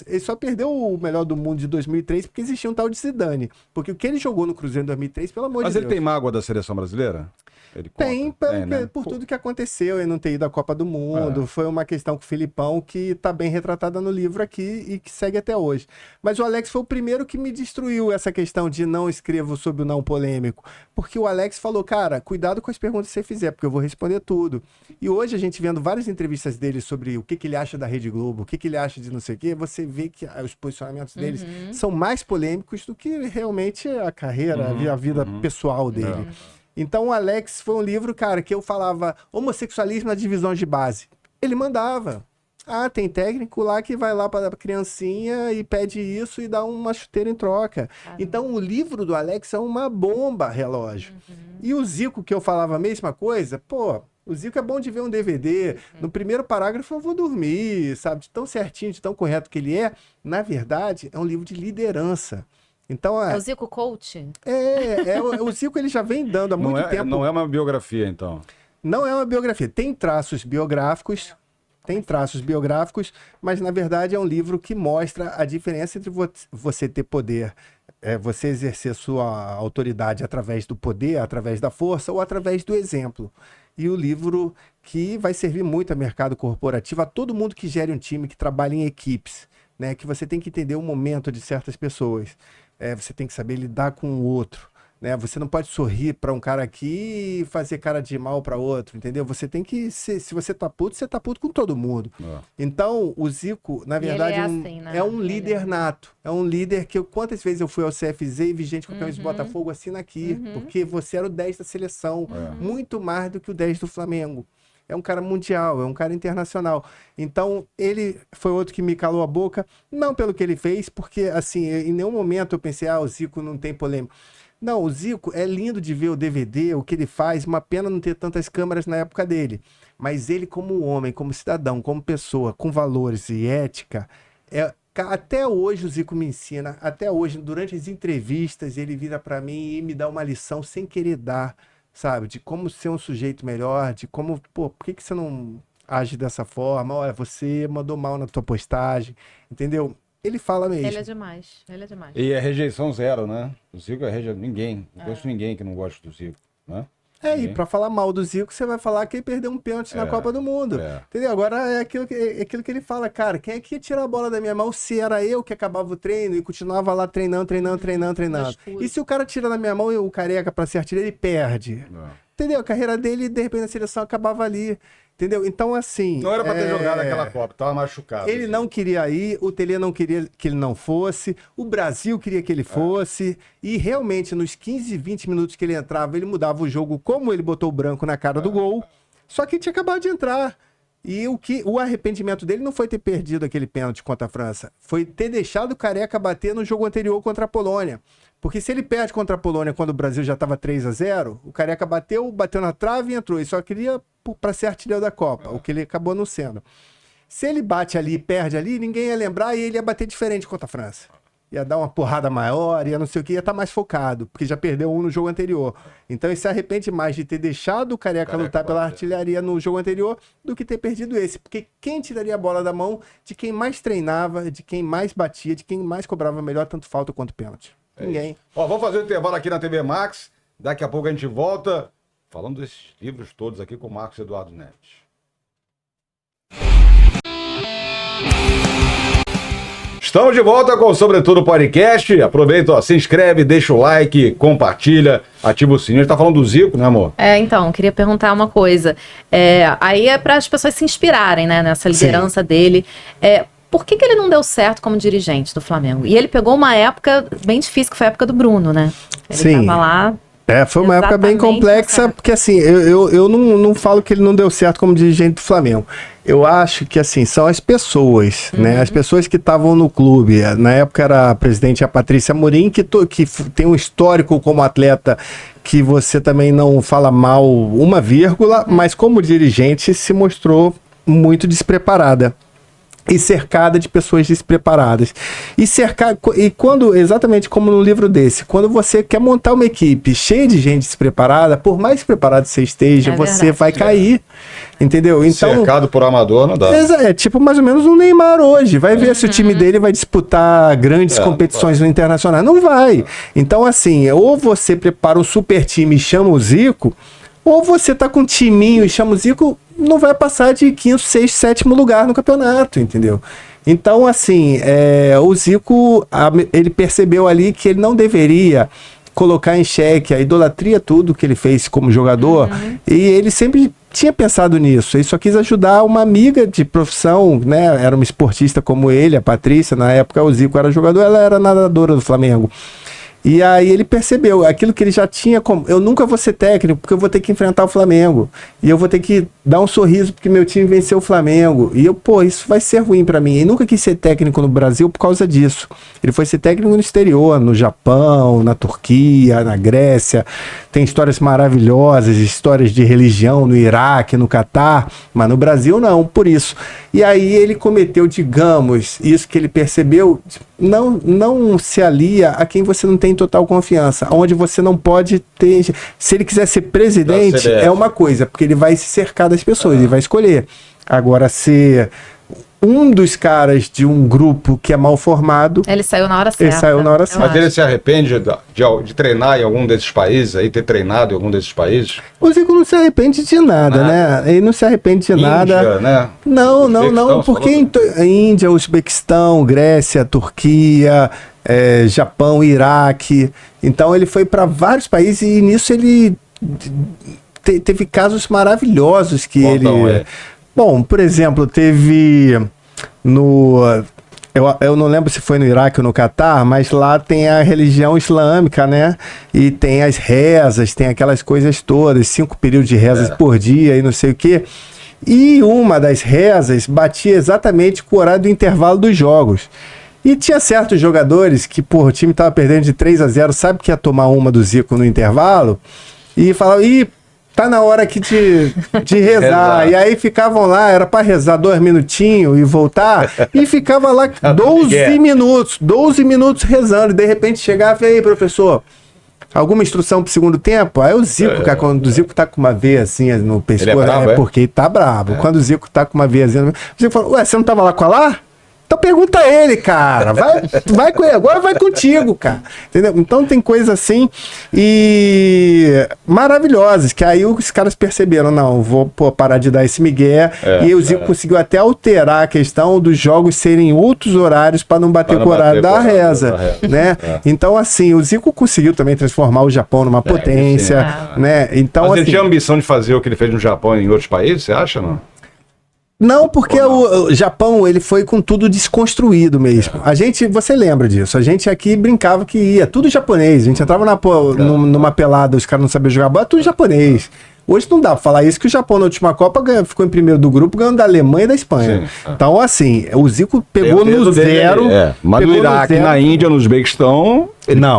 Ele só perdeu o melhor do mundo de 2003 porque existia um tal de Zidane. Porque o que ele jogou no Cruzeiro em 2003, pelo amor Mas de ele Deus. tem mágoa da seleção brasileira? Ele conta? Tem, né? por tudo que aconteceu, ele não ter ido à Copa do Mundo, foi uma questão com o Filipão que tá bem retratada no livro aqui e que segue até hoje. Mas o Alex foi o primeiro que me destruiu essa questão de não escrevo sobre o não polêmico, porque o Alex falou, cara, cuidado com as perguntas que você fizer, porque eu vou responder tudo. E hoje a gente vendo várias entrevistas dele sobre o que ele acha da Rede Globo, o que ele acha de não sei o quê, você vê que os posicionamentos deles são mais polêmicos do que realmente a carreira, a vida pessoal dele. Então o Alex foi um livro, cara, que eu falava homossexualismo na divisão de base. Ele mandava. Ah, tem técnico lá que vai lá para a criancinha e pede isso e dá uma chuteira em troca. Então o livro do Alex é uma bomba relógio. E o Zico, que eu falava a mesma coisa, pô, o Zico é bom de ver um DVD. No primeiro parágrafo eu vou dormir, sabe? De tão certinho, de tão correto que ele é. Na verdade, é um livro de liderança. Então, É o Zico Coach? o Zico ele já vem dando há muito tempo. Não é uma biografia, então. Não é uma biografia. Tem traços biográficos, mas na verdade é um livro que mostra a diferença entre você ter poder, você exercer sua autoridade através do poder, através da força ou através do exemplo. E o livro que vai servir muito a mercado corporativo, a todo mundo que gere um time, que trabalha em equipes, né? Que você tem que entender o momento de certas pessoas. Você tem que saber lidar com o outro, né? Você não pode sorrir para um cara aqui e fazer cara de mal para outro, entendeu? Você tem que se você tá puto com todo mundo. Então, o Zico, na verdade, ele é assim, né? é um Ele líder nato. É um líder que quantas vezes eu fui ao CFZ e vi gente com camisa de Botafogo assina aqui, porque você era o 10 da seleção, muito mais do que o 10 do Flamengo. É um cara mundial, é um cara internacional. Então, ele foi outro que me calou a boca, não pelo que ele fez, porque, assim, em nenhum momento eu pensei, o Zico não tem polêmica. Não, o Zico é lindo de ver o DVD, o que ele faz, uma pena não ter tantas câmeras na época dele. Mas ele como homem, como cidadão, como pessoa, com valores e ética, até hoje o Zico me ensina, até hoje, durante as entrevistas, ele vira para mim e me dá uma lição sem querer dar, sabe? De como ser um sujeito melhor, de como, por que você não age dessa forma? Olha, você mandou mal na tua postagem, entendeu? ele fala mesmo. Ele é demais, ele é demais. E é rejeição zero, né? O Zico é rejeição. Ninguém. Não conheço ninguém que não gosta do Zico, né? E pra falar mal do Zico, você vai falar que ele perdeu um pênalti na Copa do Mundo. Entendeu? Agora é aquilo que ele fala, cara, quem é que ia tirar a bola da minha mão se era eu que acabava o treino e continuava lá treinando. E se o cara tira da minha mão e o Careca pra ser artilheiro, ele perde. Entendeu? A carreira dele, de repente, na seleção acabava ali. Entendeu? Então, assim... Não era pra ter jogado aquela Copa, tava machucado. Ele não queria ir, o Tele não queria que ele não fosse, o Brasil queria que ele fosse, e realmente, nos 15, 20 minutos que ele entrava, ele mudava o jogo, como ele botou o branco na cara do gol, só que ele tinha acabado de entrar. E o arrependimento dele não foi ter perdido aquele pênalti contra a França, foi ter deixado o Careca bater no jogo anterior contra a Polônia. Porque se ele perde contra a Polônia quando o Brasil já estava 3-0, o Careca bateu na trave e entrou. Ele só queria para ser artilheiro da Copa, o que ele acabou não sendo. Se ele bate ali e perde ali, ninguém ia lembrar e ele ia bater diferente contra a França. Ia dar uma porrada maior, ia não sei o que, ia estar mais focado, porque já perdeu um no jogo anterior. Então ele se arrepende mais de ter deixado o Careca lutar pela artilharia no jogo anterior do que ter perdido esse. Porque quem tiraria a bola da mão de quem mais treinava, de quem mais batia, de quem mais cobrava melhor tanto falta quanto pênalti? Ninguém. Ó, vamos fazer um intervalo aqui na TV Max. Daqui a pouco a gente volta falando desses livros todos aqui com o Marcos Eduardo Neves. Estamos de volta com o Sobretudo Podcast. Aproveita, ó, se inscreve, deixa o like, compartilha, ativa o sininho. A gente tá falando do Zico, né, amor? Então, queria perguntar uma coisa. Aí é para as pessoas se inspirarem, né, nessa liderança dele. Por que ele não deu certo como dirigente do Flamengo? E ele pegou uma época bem difícil, que foi a época do Bruno, né? Ele tava lá... foi uma época bem complexa, porque assim, eu não falo que ele não deu certo como dirigente do Flamengo. Eu acho que assim, são as pessoas, né? As pessoas que estavam no clube. Na época era a presidente a Patrícia Amorim, que tem um histórico como atleta que você também não fala mal uma vírgula, mas como dirigente se mostrou muito despreparada. E cercada de pessoas despreparadas. E quando, exatamente como no livro desse, quando você quer montar uma equipe cheia de gente despreparada, por mais preparado você esteja, você vai cair. Entendeu? Então, cercado por amador não dá. É tipo mais ou menos um Neymar hoje. Vai ver se o time dele vai disputar grandes competições no internacional. Não vai. Então, assim, ou você prepara um super time e chama o Zico, ou você tá com um timinho e chama o Zico, não vai passar de 5º, 6º, 7º lugar no campeonato, entendeu? Então, assim, o Zico, ele percebeu ali que ele não deveria colocar em xeque a idolatria, tudo que ele fez como jogador, e ele sempre tinha pensado nisso. Ele só quis ajudar uma amiga de profissão, né? Era uma esportista como ele, a Patrícia, na época o Zico era jogador, ela era nadadora do Flamengo. E aí ele percebeu aquilo que ele já tinha como... Eu nunca vou ser técnico porque eu vou ter que enfrentar o Flamengo. E eu vou ter que dar um sorriso porque meu time venceu o Flamengo. E isso vai ser ruim pra mim. Ele nunca quis ser técnico no Brasil por causa disso. Ele foi ser técnico no exterior, no Japão, na Turquia, na Grécia. Tem histórias maravilhosas, histórias de religião no Iraque, no Catar. Mas no Brasil não, por isso. E aí ele cometeu, digamos, isso que ele percebeu... Não se alia a quem você não tem total confiança, onde você não pode ter... Se ele quiser ser presidente, é uma coisa, porque ele vai se cercar das pessoas, ele vai escolher. Agora, ser um dos caras de um grupo que é mal formado... Ele saiu na hora certa. Mas ele se arrepende de treinar em algum desses países, aí ter treinado em algum desses países? O Zico não se arrepende de nada, né? Ele não se arrepende de nada. Né? Não, porque Índia, Uzbequistão, Grécia, Turquia, Japão, Iraque. Então ele foi para vários países e nisso ele teve casos maravilhosos que Bom, por exemplo, teve eu não lembro se foi no Iraque ou no Catar, mas lá tem a religião islâmica, né? E tem as rezas, tem aquelas coisas todas, 5 períodos de rezas por dia e não sei o quê. E uma das rezas batia exatamente com o horário do intervalo dos jogos. E tinha certos jogadores que, o time tava perdendo de 3-0, sabe que ia tomar uma do Zico no intervalo? E falava, tá na hora aqui de rezar. E aí ficavam lá, era para rezar 2 minutinhos e voltar, e ficava lá 12 minutos rezando, e de repente chegava e aí, professor, alguma instrução pro segundo tempo? Aí o Zico, cara, quando o Zico tá com uma veia assim no pescoço, porque ele tá bravo. Quando o Zico tá com uma veiazinha, o Zico falou, ué, você não tava lá com a lá? Então pergunta a ele, cara. Vai com ele, agora vai contigo, cara. Entendeu? Então tem coisas assim e maravilhosas, que aí os caras perceberam, não, vou parar de dar esse migué. E aí o Zico conseguiu até alterar a questão dos jogos serem outros horários para não bater com o horário da reza, né? Então assim, o Zico conseguiu também transformar o Japão numa potência, né? Então, mas assim, ele tinha a ambição de fazer o que ele fez no Japão e em outros países, você acha, não? Não, porque o Japão, ele foi com tudo desconstruído mesmo. A gente, você lembra disso, a gente aqui brincava que ia tudo japonês, a gente entrava numa pelada, os caras não sabiam jogar bola, tudo japonês. Hoje não dá pra falar isso, que o Japão na última Copa ficou em primeiro do grupo, ganhando da Alemanha e da Espanha. Sim. Então, assim, o Zico pegou no zero. Mas no Iraque, na Índia, no Uzbequistão,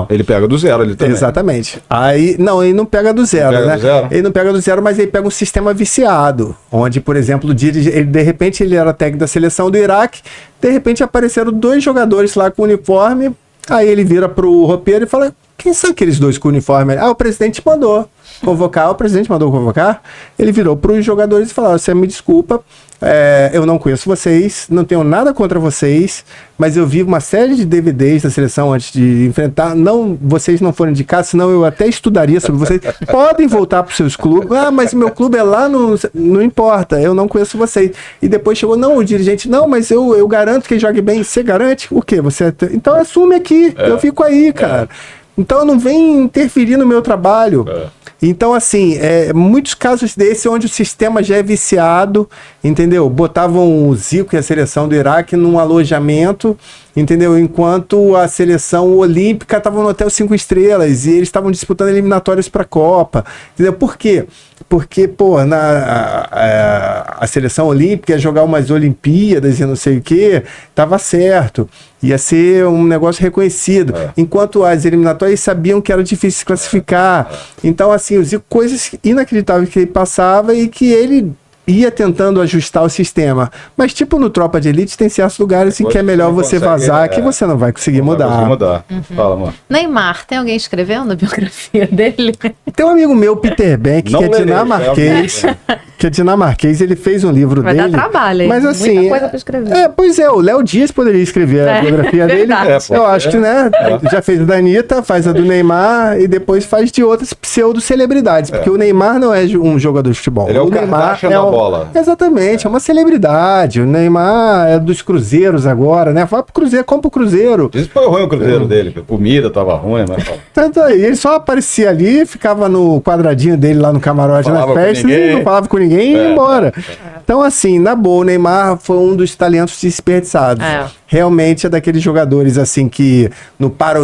ele pega do zero ali também. Exatamente. Aí, não, ele não pega do zero, né? Ele não pega do zero, mas ele pega um sistema viciado, onde, por exemplo, ele, de repente ele era técnico da seleção do Iraque, de repente apareceram 2 jogadores lá com uniforme, aí ele vira pro roupeiro e fala, quem são aqueles 2 com uniforme? O presidente mandou convocar, o presidente mandou convocar, ele virou para os jogadores e falou, você me desculpa, eu não conheço vocês, não tenho nada contra vocês, mas eu vi uma série de DVDs da seleção antes de enfrentar, vocês não foram indicados, senão eu até estudaria sobre vocês, podem voltar para os seus clubes, mas meu clube é lá, não importa, eu não conheço vocês. E depois chegou, o dirigente, mas eu garanto que jogue bem. Você garante? O quê? Então assume aqui, eu fico aí, cara. Então não vem interferir no meu trabalho. Então, assim, muitos casos desse onde o sistema já é viciado, entendeu? Botavam o Zico e a seleção do Iraque num alojamento, entendeu? Enquanto a seleção olímpica estava no hotel 5 estrelas e eles estavam disputando eliminatórias para a Copa, entendeu? Por quê? Porque, a seleção olímpica ia jogar umas Olimpíadas e não sei o quê, tava certo. Ia ser um negócio reconhecido. Enquanto as eliminatórias sabiam que era difícil se classificar. Então, assim, coisas inacreditáveis que ele passava e que ele ia tentando ajustar o sistema. Mas, tipo, no Tropa de Elite, tem certos lugares em que é melhor você vazar, que você não vai conseguir mudar. Fala, amor. Neymar, tem alguém escrevendo a biografia dele? Tem um amigo meu, Peter Beck, que é dinamarquês. Que é dinamarquês, ele fez um livro dele. Vai dar trabalho, hein? Mas assim, muita coisa pra escrever. Pois é, o Léo Dias poderia escrever a biografia dele. Eu acho que, né? Já fez a da Anitta, faz a do Neymar e depois faz de outras pseudo-celebridades. Porque o Neymar não é um jogador de futebol. Ele é o Neymar da bola. Exatamente, é uma celebridade. O Neymar é dos cruzeiros agora, né? Vai pro Cruzeiro, compra o Cruzeiro. Diz que foi ruim o Cruzeiro dele, a comida tava ruim, mas... Tanto aí, ele só aparecia ali, ficava no quadradinho dele lá no camarote na festa e não falava com ninguém e ia embora. Então, assim, na boa, o Neymar foi um dos talentos desperdiçados. Realmente é daqueles jogadores, assim, que no para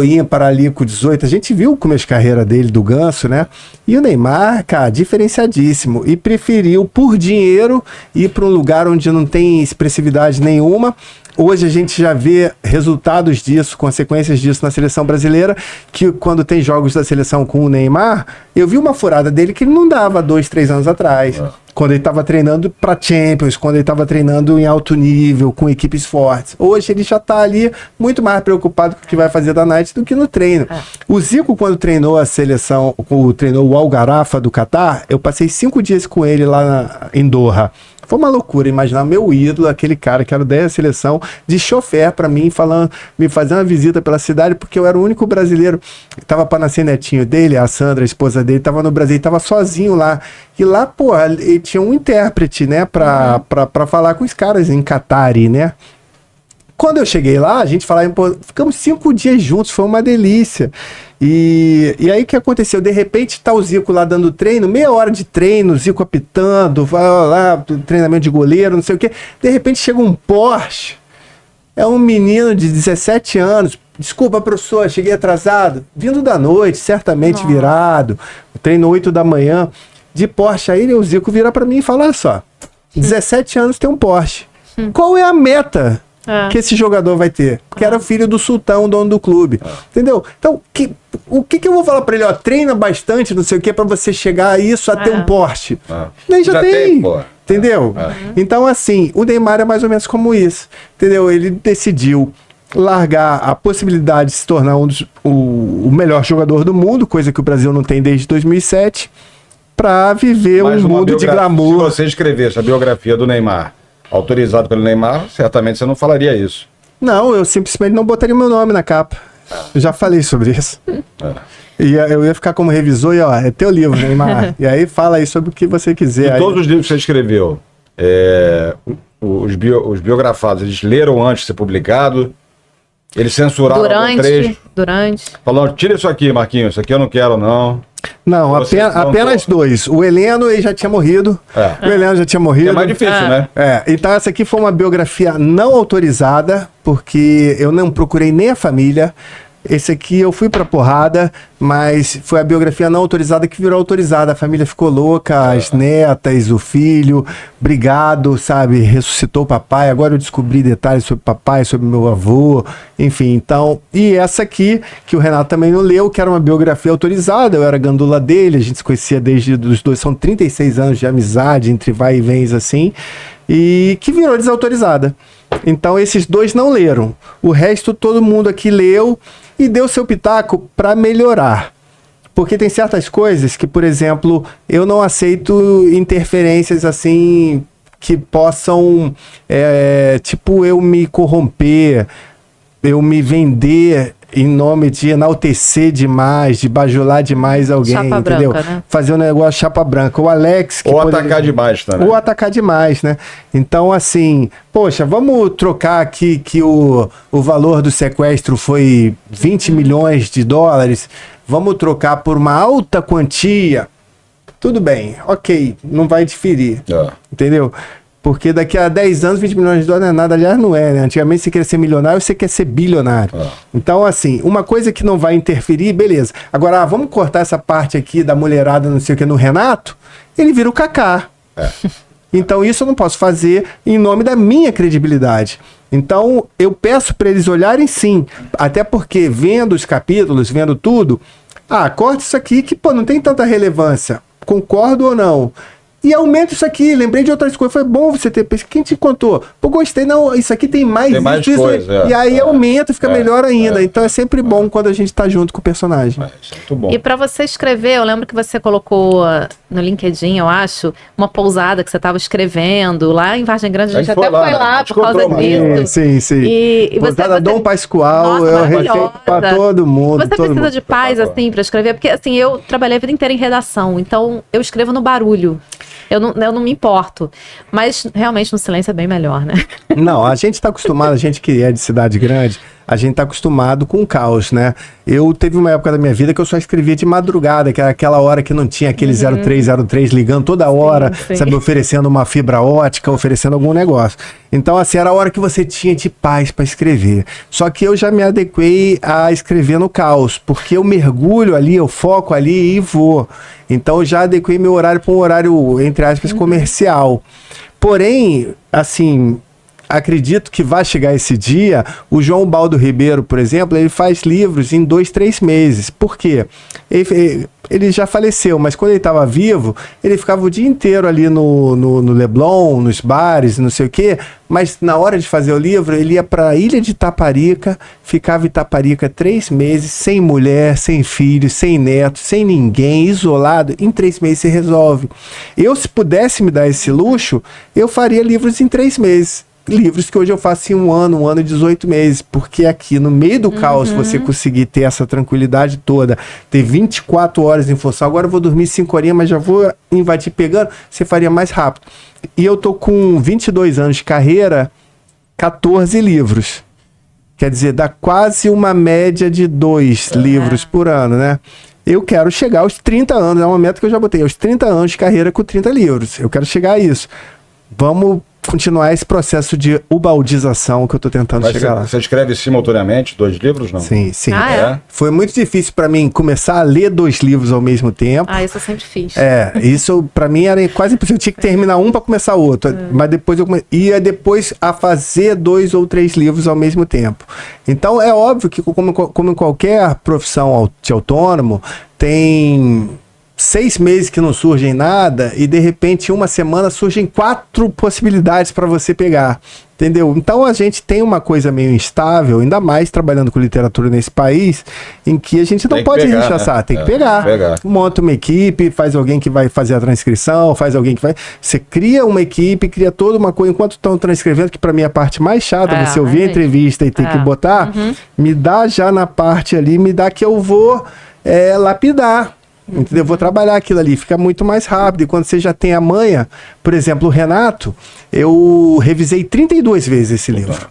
ali com 18, a gente viu o começo de carreira dele, do Ganso, né? E o Neymar, cara, diferenciadíssimo. E preferiu, por dinheiro, ir para um lugar onde não tem expressividade nenhuma. Hoje a gente já vê resultados disso, consequências disso na seleção brasileira, que quando tem jogos da seleção com o Neymar, eu vi uma furada dele que ele não dava 2, 3 anos atrás. Quando ele estava treinando para Champions, quando ele estava treinando em alto nível, com equipes fortes. Hoje ele já está ali muito mais preocupado com o que vai fazer da Night do que no treino. O Zico, quando treinou a seleção, treinou o Al Gharafa do Catar, eu passei 5 dias com ele lá em Doha. Foi uma loucura imaginar meu ídolo, aquele cara que era da seleção, de chofer para mim, me fazendo uma visita pela cidade, porque eu era o único brasileiro que tava para nascer netinho dele, a Sandra, a esposa dele, tava no Brasil, tava sozinho lá. E lá, ele tinha um intérprete, né, pra falar com os caras em Qatari, né? Quando eu cheguei lá, a gente falava, ficamos 5 dias juntos, foi uma delícia. E aí o que aconteceu? De repente tá o Zico lá dando treino, meia hora de treino, o Zico apitando, vai lá, treinamento de goleiro, não sei o quê. De repente chega um Porsche, é um menino de 17 anos, desculpa, professor, cheguei atrasado, vindo da noite, certamente virado, treino 8 da manhã, de Porsche. Aí o Zico vira pra mim e fala, olha só, 17 anos tem um Porsche. Qual é a meta que esse jogador vai ter? Porque era o filho do sultão, dono do clube. Entendeu? Então, o que eu vou falar pra ele? Ó, treina bastante, não sei o que, pra você chegar a isso, a ter um Porsche. Nem já tem. Entendeu? Então, assim, o Neymar é mais ou menos como isso. Entendeu? Ele decidiu largar a possibilidade de se tornar o melhor jogador do mundo, coisa que o Brasil não tem desde 2007, pra viver um mundo de glamour. Se você escrevesse a biografia do Neymar, autorizado pelo Neymar, certamente você não falaria isso. Não, eu simplesmente não botaria meu nome na capa. Eu já falei sobre isso. E eu ia ficar como revisor e, ó, é teu livro, Neymar. E aí fala aí sobre o que você quiser. E todos os livros que você escreveu, os biografados, eles leram antes de ser publicado? Eles censuraram algum trecho? Durante. Falando, tira isso aqui, Marquinhos, isso aqui eu não quero, não. Não, apenas dois. O Heleno, ele já tinha morrido. O Heleno já tinha morrido. É mais difícil, né? Então essa aqui foi uma biografia não autorizada, porque eu não procurei nem a família. Esse aqui eu fui pra porrada, mas foi a biografia não autorizada que virou autorizada. A família ficou louca, as netas, o filho, brigado, sabe? Ressuscitou o papai. Agora eu descobri detalhes sobre o papai, sobre meu avô, enfim. Então, e essa aqui, que o Renato também não leu, que era uma biografia autorizada. Eu era gandula dele, a gente se conhecia desde os dois, são 36 anos de amizade, entre vai e vens assim, e que virou desautorizada. Então esses dois não leram. O resto todo mundo aqui leu e deu seu pitaco para melhorar. Porque tem certas coisas que, por exemplo, eu não aceito interferências assim que possam, tipo, eu me corromper, eu me vender em nome de enaltecer demais, de bajular demais alguém, chapa entendeu? Branca, né? Fazer um negócio chapa branca. O Alex... Ou atacar demais também. Ou atacar demais, né? Então, assim, poxa, vamos trocar aqui que o valor do sequestro foi 20 milhões de dólares, vamos trocar por uma alta quantia. Tudo bem, ok, não vai diferir, entendeu? Porque daqui a 10 anos, 20 milhões de dólares não é nada, aliás, não é, né? Antigamente você queria ser milionário, você quer ser bilionário. Então, assim, uma coisa que não vai interferir, beleza. Agora, vamos cortar essa parte aqui da mulherada, não sei o que, no Renato, ele vira o Kaká. Então, isso eu não posso fazer em nome da minha credibilidade. Então, eu peço para eles olharem sim, até porque vendo os capítulos, vendo tudo, corta isso aqui que, pô, não tem tanta relevância. Concordo ou não? E aumenta isso aqui, lembrei de outras coisas. Foi bom você ter pesquisado. Quem te contou? Pô, gostei, não, isso aqui tem mais isso, coisa, e aí aumenta, fica melhor ainda. Então é sempre bom quando a gente tá junto com o personagem. Isso é muito bom. E para você escrever, eu lembro que você colocou no LinkedIn, eu acho, uma pousada que você estava escrevendo lá em Vargem Grande. A gente até foi lá por causa disso. Sim. E pousada Dom Pascoal, nossa, eu recebo para todo mundo. Você precisa de paz, assim, para escrever? Porque, assim, eu trabalhei a vida inteira em redação, então eu escrevo no barulho. Eu não me importo. Mas, realmente, no silêncio é bem melhor, né? Não, a gente está acostumado, a gente que é de cidade grande, a gente está acostumado com o caos, né? Eu teve uma época da minha vida que eu só escrevia de madrugada, que era aquela hora que não tinha aquele 0303 ligando toda hora, sabe, oferecendo uma fibra ótica, oferecendo algum negócio. Então, assim, era a hora que você tinha de paz para escrever. Só que eu já me adequei a escrever no caos, porque eu mergulho ali, eu foco ali e vou. Então, eu já adequei meu horário para um horário, entre aspas, comercial. Porém, assim, acredito que vai chegar esse dia. O João Baldo Ribeiro, por exemplo, ele faz livros em 2, 3 meses. Por quê? Ele já faleceu, mas quando ele estava vivo, ele ficava o dia inteiro ali no Leblon, nos bares, não sei o quê. Mas na hora de fazer o livro, ele ia para a ilha de Itaparica, ficava em Itaparica 3 meses, sem mulher, sem filhos, sem netos, sem ninguém, isolado. Em 3 meses se resolve. Eu, se pudesse me dar esse luxo, eu faria livros em 3 meses. Livros que hoje eu faço em 1 ano e 18 meses, porque aqui no meio do caos você conseguir ter essa tranquilidade toda, ter 24 horas em função, agora eu vou dormir 5 horinhas, mas já vou invadir pegando, você faria mais rápido. E eu tô com 22 anos de carreira, 14 livros. Quer dizer, dá quase uma média de 2 livros por ano, né? Eu quero chegar aos 30 anos, é uma meta que eu já botei, aos 30 anos de carreira com 30 livros. Eu quero chegar a isso. Vamos continuar esse processo de ubaldização que eu tô tentando chegar lá. Você escreve simultaneamente 2 livros, não? Sim. É? Foi muito difícil para mim começar a ler 2 livros ao mesmo tempo. Isso eu sempre fiz. Isso para mim era quase impossível. Eu tinha que terminar um para começar outro. Mas depois eu ia depois a fazer 2 ou 3 livros ao mesmo tempo. Então é óbvio que como em qualquer profissão de autônomo, tem 6 meses que não surgem nada e de repente uma semana surgem 4 possibilidades para você pegar. Entendeu? Então a gente tem uma coisa meio instável, ainda mais trabalhando com literatura nesse país, em que a gente não pode rechaçar, tem que pegar. Monta uma equipe, faz alguém que vai fazer a transcrição, faz alguém que vai... Você cria uma equipe, cria toda uma coisa, enquanto estão transcrevendo, que para mim é a parte mais chata, você ouvir a entrevista e ter que botar, me dá já na parte ali, me dá que eu vou lapidar. Entendeu? Eu vou trabalhar aquilo ali, fica muito mais rápido. E quando você já tem a manha, por exemplo, o Renato, eu revisei 32 vezes esse livro.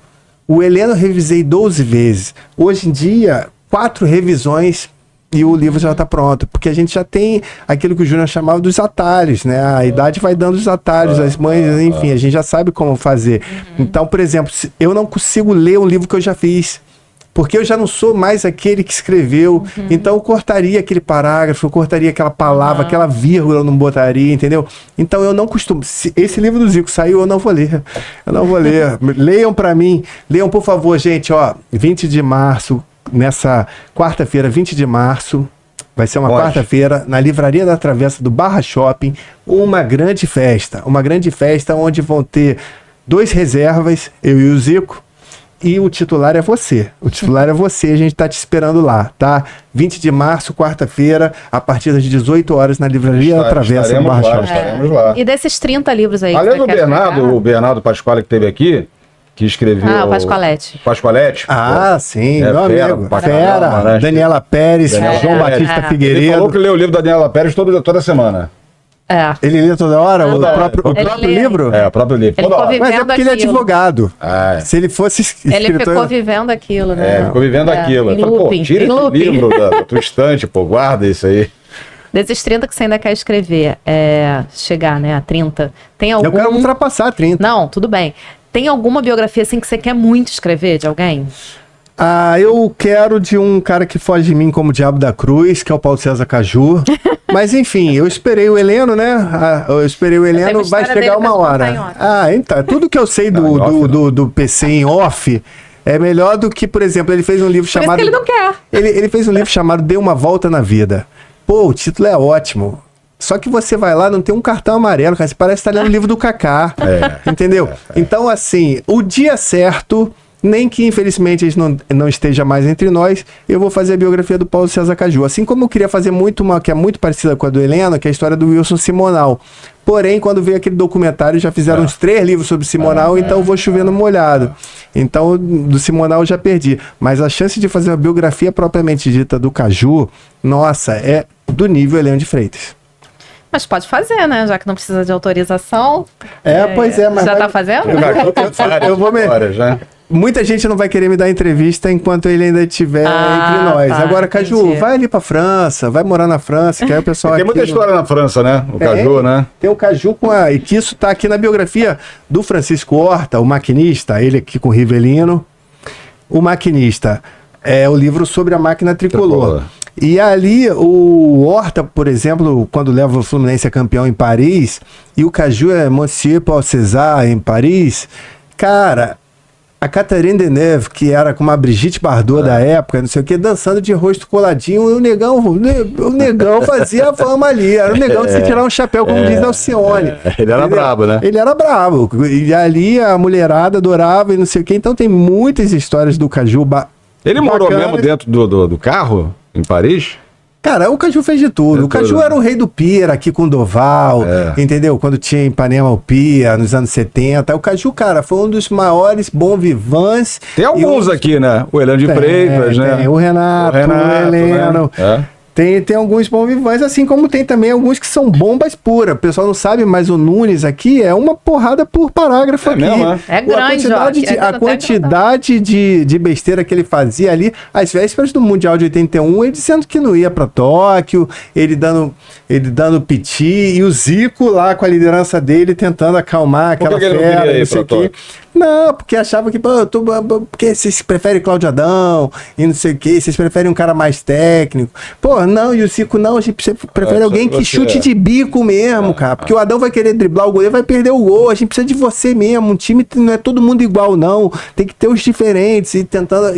O Heleno eu revisei 12 vezes. Hoje em dia, 4 revisões e o livro já está pronto. Porque a gente já tem aquilo que o Júnior chamava dos atalhos, né? A idade vai dando os atalhos, as mães, enfim, a gente já sabe como fazer. Então, por exemplo, eu não consigo ler um livro que eu já fiz. Porque eu já não sou mais aquele que escreveu. Então eu cortaria aquele parágrafo, eu cortaria aquela palavra, aquela vírgula eu não botaria, entendeu? Então eu não costumo. Se esse livro do Zico saiu, eu não vou ler. Eu não vou ler. Leiam para mim. Leiam, por favor, gente, ó. 20 de março, nessa quarta-feira, 20 de março, vai ser uma quarta-feira, na Livraria da Travessa do Barra Shopping, uma grande festa. Uma grande festa onde vão ter 2 reservas, eu e o Zico. E o titular é você. O titular é você, a gente tá te esperando lá, tá? 20 de março, quarta-feira, a partir das 18 horas, na Livraria da Travessa do Barra Shopping. Estaremos lá. E desses 30 livros aí. Além do Bernardo, o Bernardo Pasquale que esteve aqui, que escreveu... o Pasqualetti. Pasqualetti. Sim, meu amigo. Fera, Fera, Daniela Pérez, João Batista Figueiredo. Ele falou que lê o livro da Daniela Pérez toda semana. Ele lê toda hora o próprio livro? O próprio livro. Ele ficou Mas é porque ele é advogado. Se ele fosse escritor... Ele ficou vivendo aquilo, né? Ficou vivendo aquilo. Em Falei, looping, tira esse livro da tua estante, guarda isso aí. Desses 30 que você ainda quer escrever, chegar, né, a 30, tem algum... Eu quero ultrapassar 30. Não, tudo bem. Tem alguma biografia, assim, que você quer muito escrever de alguém? Eu quero de um cara que foge de mim como o Diabo da Cruz, que é o Paulo César Caju. Mas enfim, eu esperei o Heleno, né? Vai chegar uma hora. Então, tudo que eu sei do PC em off é melhor do que, por exemplo, ele fez um livro chamado... Por isso que ele não quer. Ele fez um livro chamado Dê uma Volta na Vida. Pô, o título é ótimo. Só que você vai lá, não tem um cartão amarelo, cara. Você parece estar lendo o livro do Kaká. Entendeu? Então, assim, o dia certo... Nem que, infelizmente, a gente não esteja mais entre nós, eu vou fazer a biografia do Paulo César Caju. Assim como eu queria fazer uma que é muito parecida com a do Heleno, que é a história do Wilson Simonal. Porém, quando veio aquele documentário, já fizeram uns 3 livros sobre Simonal, então eu vou chover no molhado. Então, do Simonal eu já perdi. Mas a chance de fazer uma biografia propriamente dita do Caju, nossa, é do nível Heleno de Freitas. Mas pode fazer, né? Já que não precisa de autorização. Pois é, mas... Já tá fazendo? Eu vou já. Muita gente não vai querer me dar entrevista enquanto ele ainda estiver entre nós. Agora, Caju, vai ali pra França, vai morar na França, que aí o pessoal Tem muita história na França, né? O Caju, né? Tem o Caju e que isso tá aqui na biografia do Francisco Horta, o maquinista, ele aqui com o Rivelino. O Maquinista é o livro sobre a máquina tricolor. E ali, o Horta, por exemplo, quando leva o Fluminense a campeão em Paris, e o Caju é Monsieur Paul César em Paris, cara... A Catherine Deneuve, que era como a Brigitte Bardot da época, não sei o que, dançando de rosto coladinho, e o negão fazia a fama ali. Era o negão de se tirar um chapéu, como diz Alcione. Ele era brabo, né? Ele era brabo. E ali a mulherada adorava e não sei o que. Então tem muitas histórias do Caju. Ele morou mesmo dentro do carro, em Paris? Cara, o Caju fez de tudo. O Caju era o rei do Pira aqui com o Doval, entendeu? Quando tinha em Ipanema o Pia, nos anos 70. O Caju, cara, foi um dos maiores bons vivants. Tem alguns aqui, né? O Heleno de Freitas, né? Tem o Renato, o Heleno. Né? Tem alguns bons vivants, assim como tem também alguns que são bombas puras. O pessoal não sabe, mas o Nunes aqui é uma porrada por parágrafo aqui. Mesmo, né? É grande, a quantidade de besteira que ele fazia ali, às vésperas do Mundial de 81, ele dizendo que não ia para Tóquio, ele dando piti, e o Zico lá com a liderança dele tentando acalmar aquela fera, não queria ir sei pra Tóquio? Não, porque achava que, porque vocês preferem Cláudio Adão e não sei o que, vocês preferem um cara mais técnico. Pô, não, e o Zico não, a gente prefere alguém que chute de bico mesmo, cara. Porque o Adão vai querer driblar o goleiro, vai perder o gol. A gente precisa de você mesmo. Um time não é todo mundo igual, não. Tem que ter os diferentes. E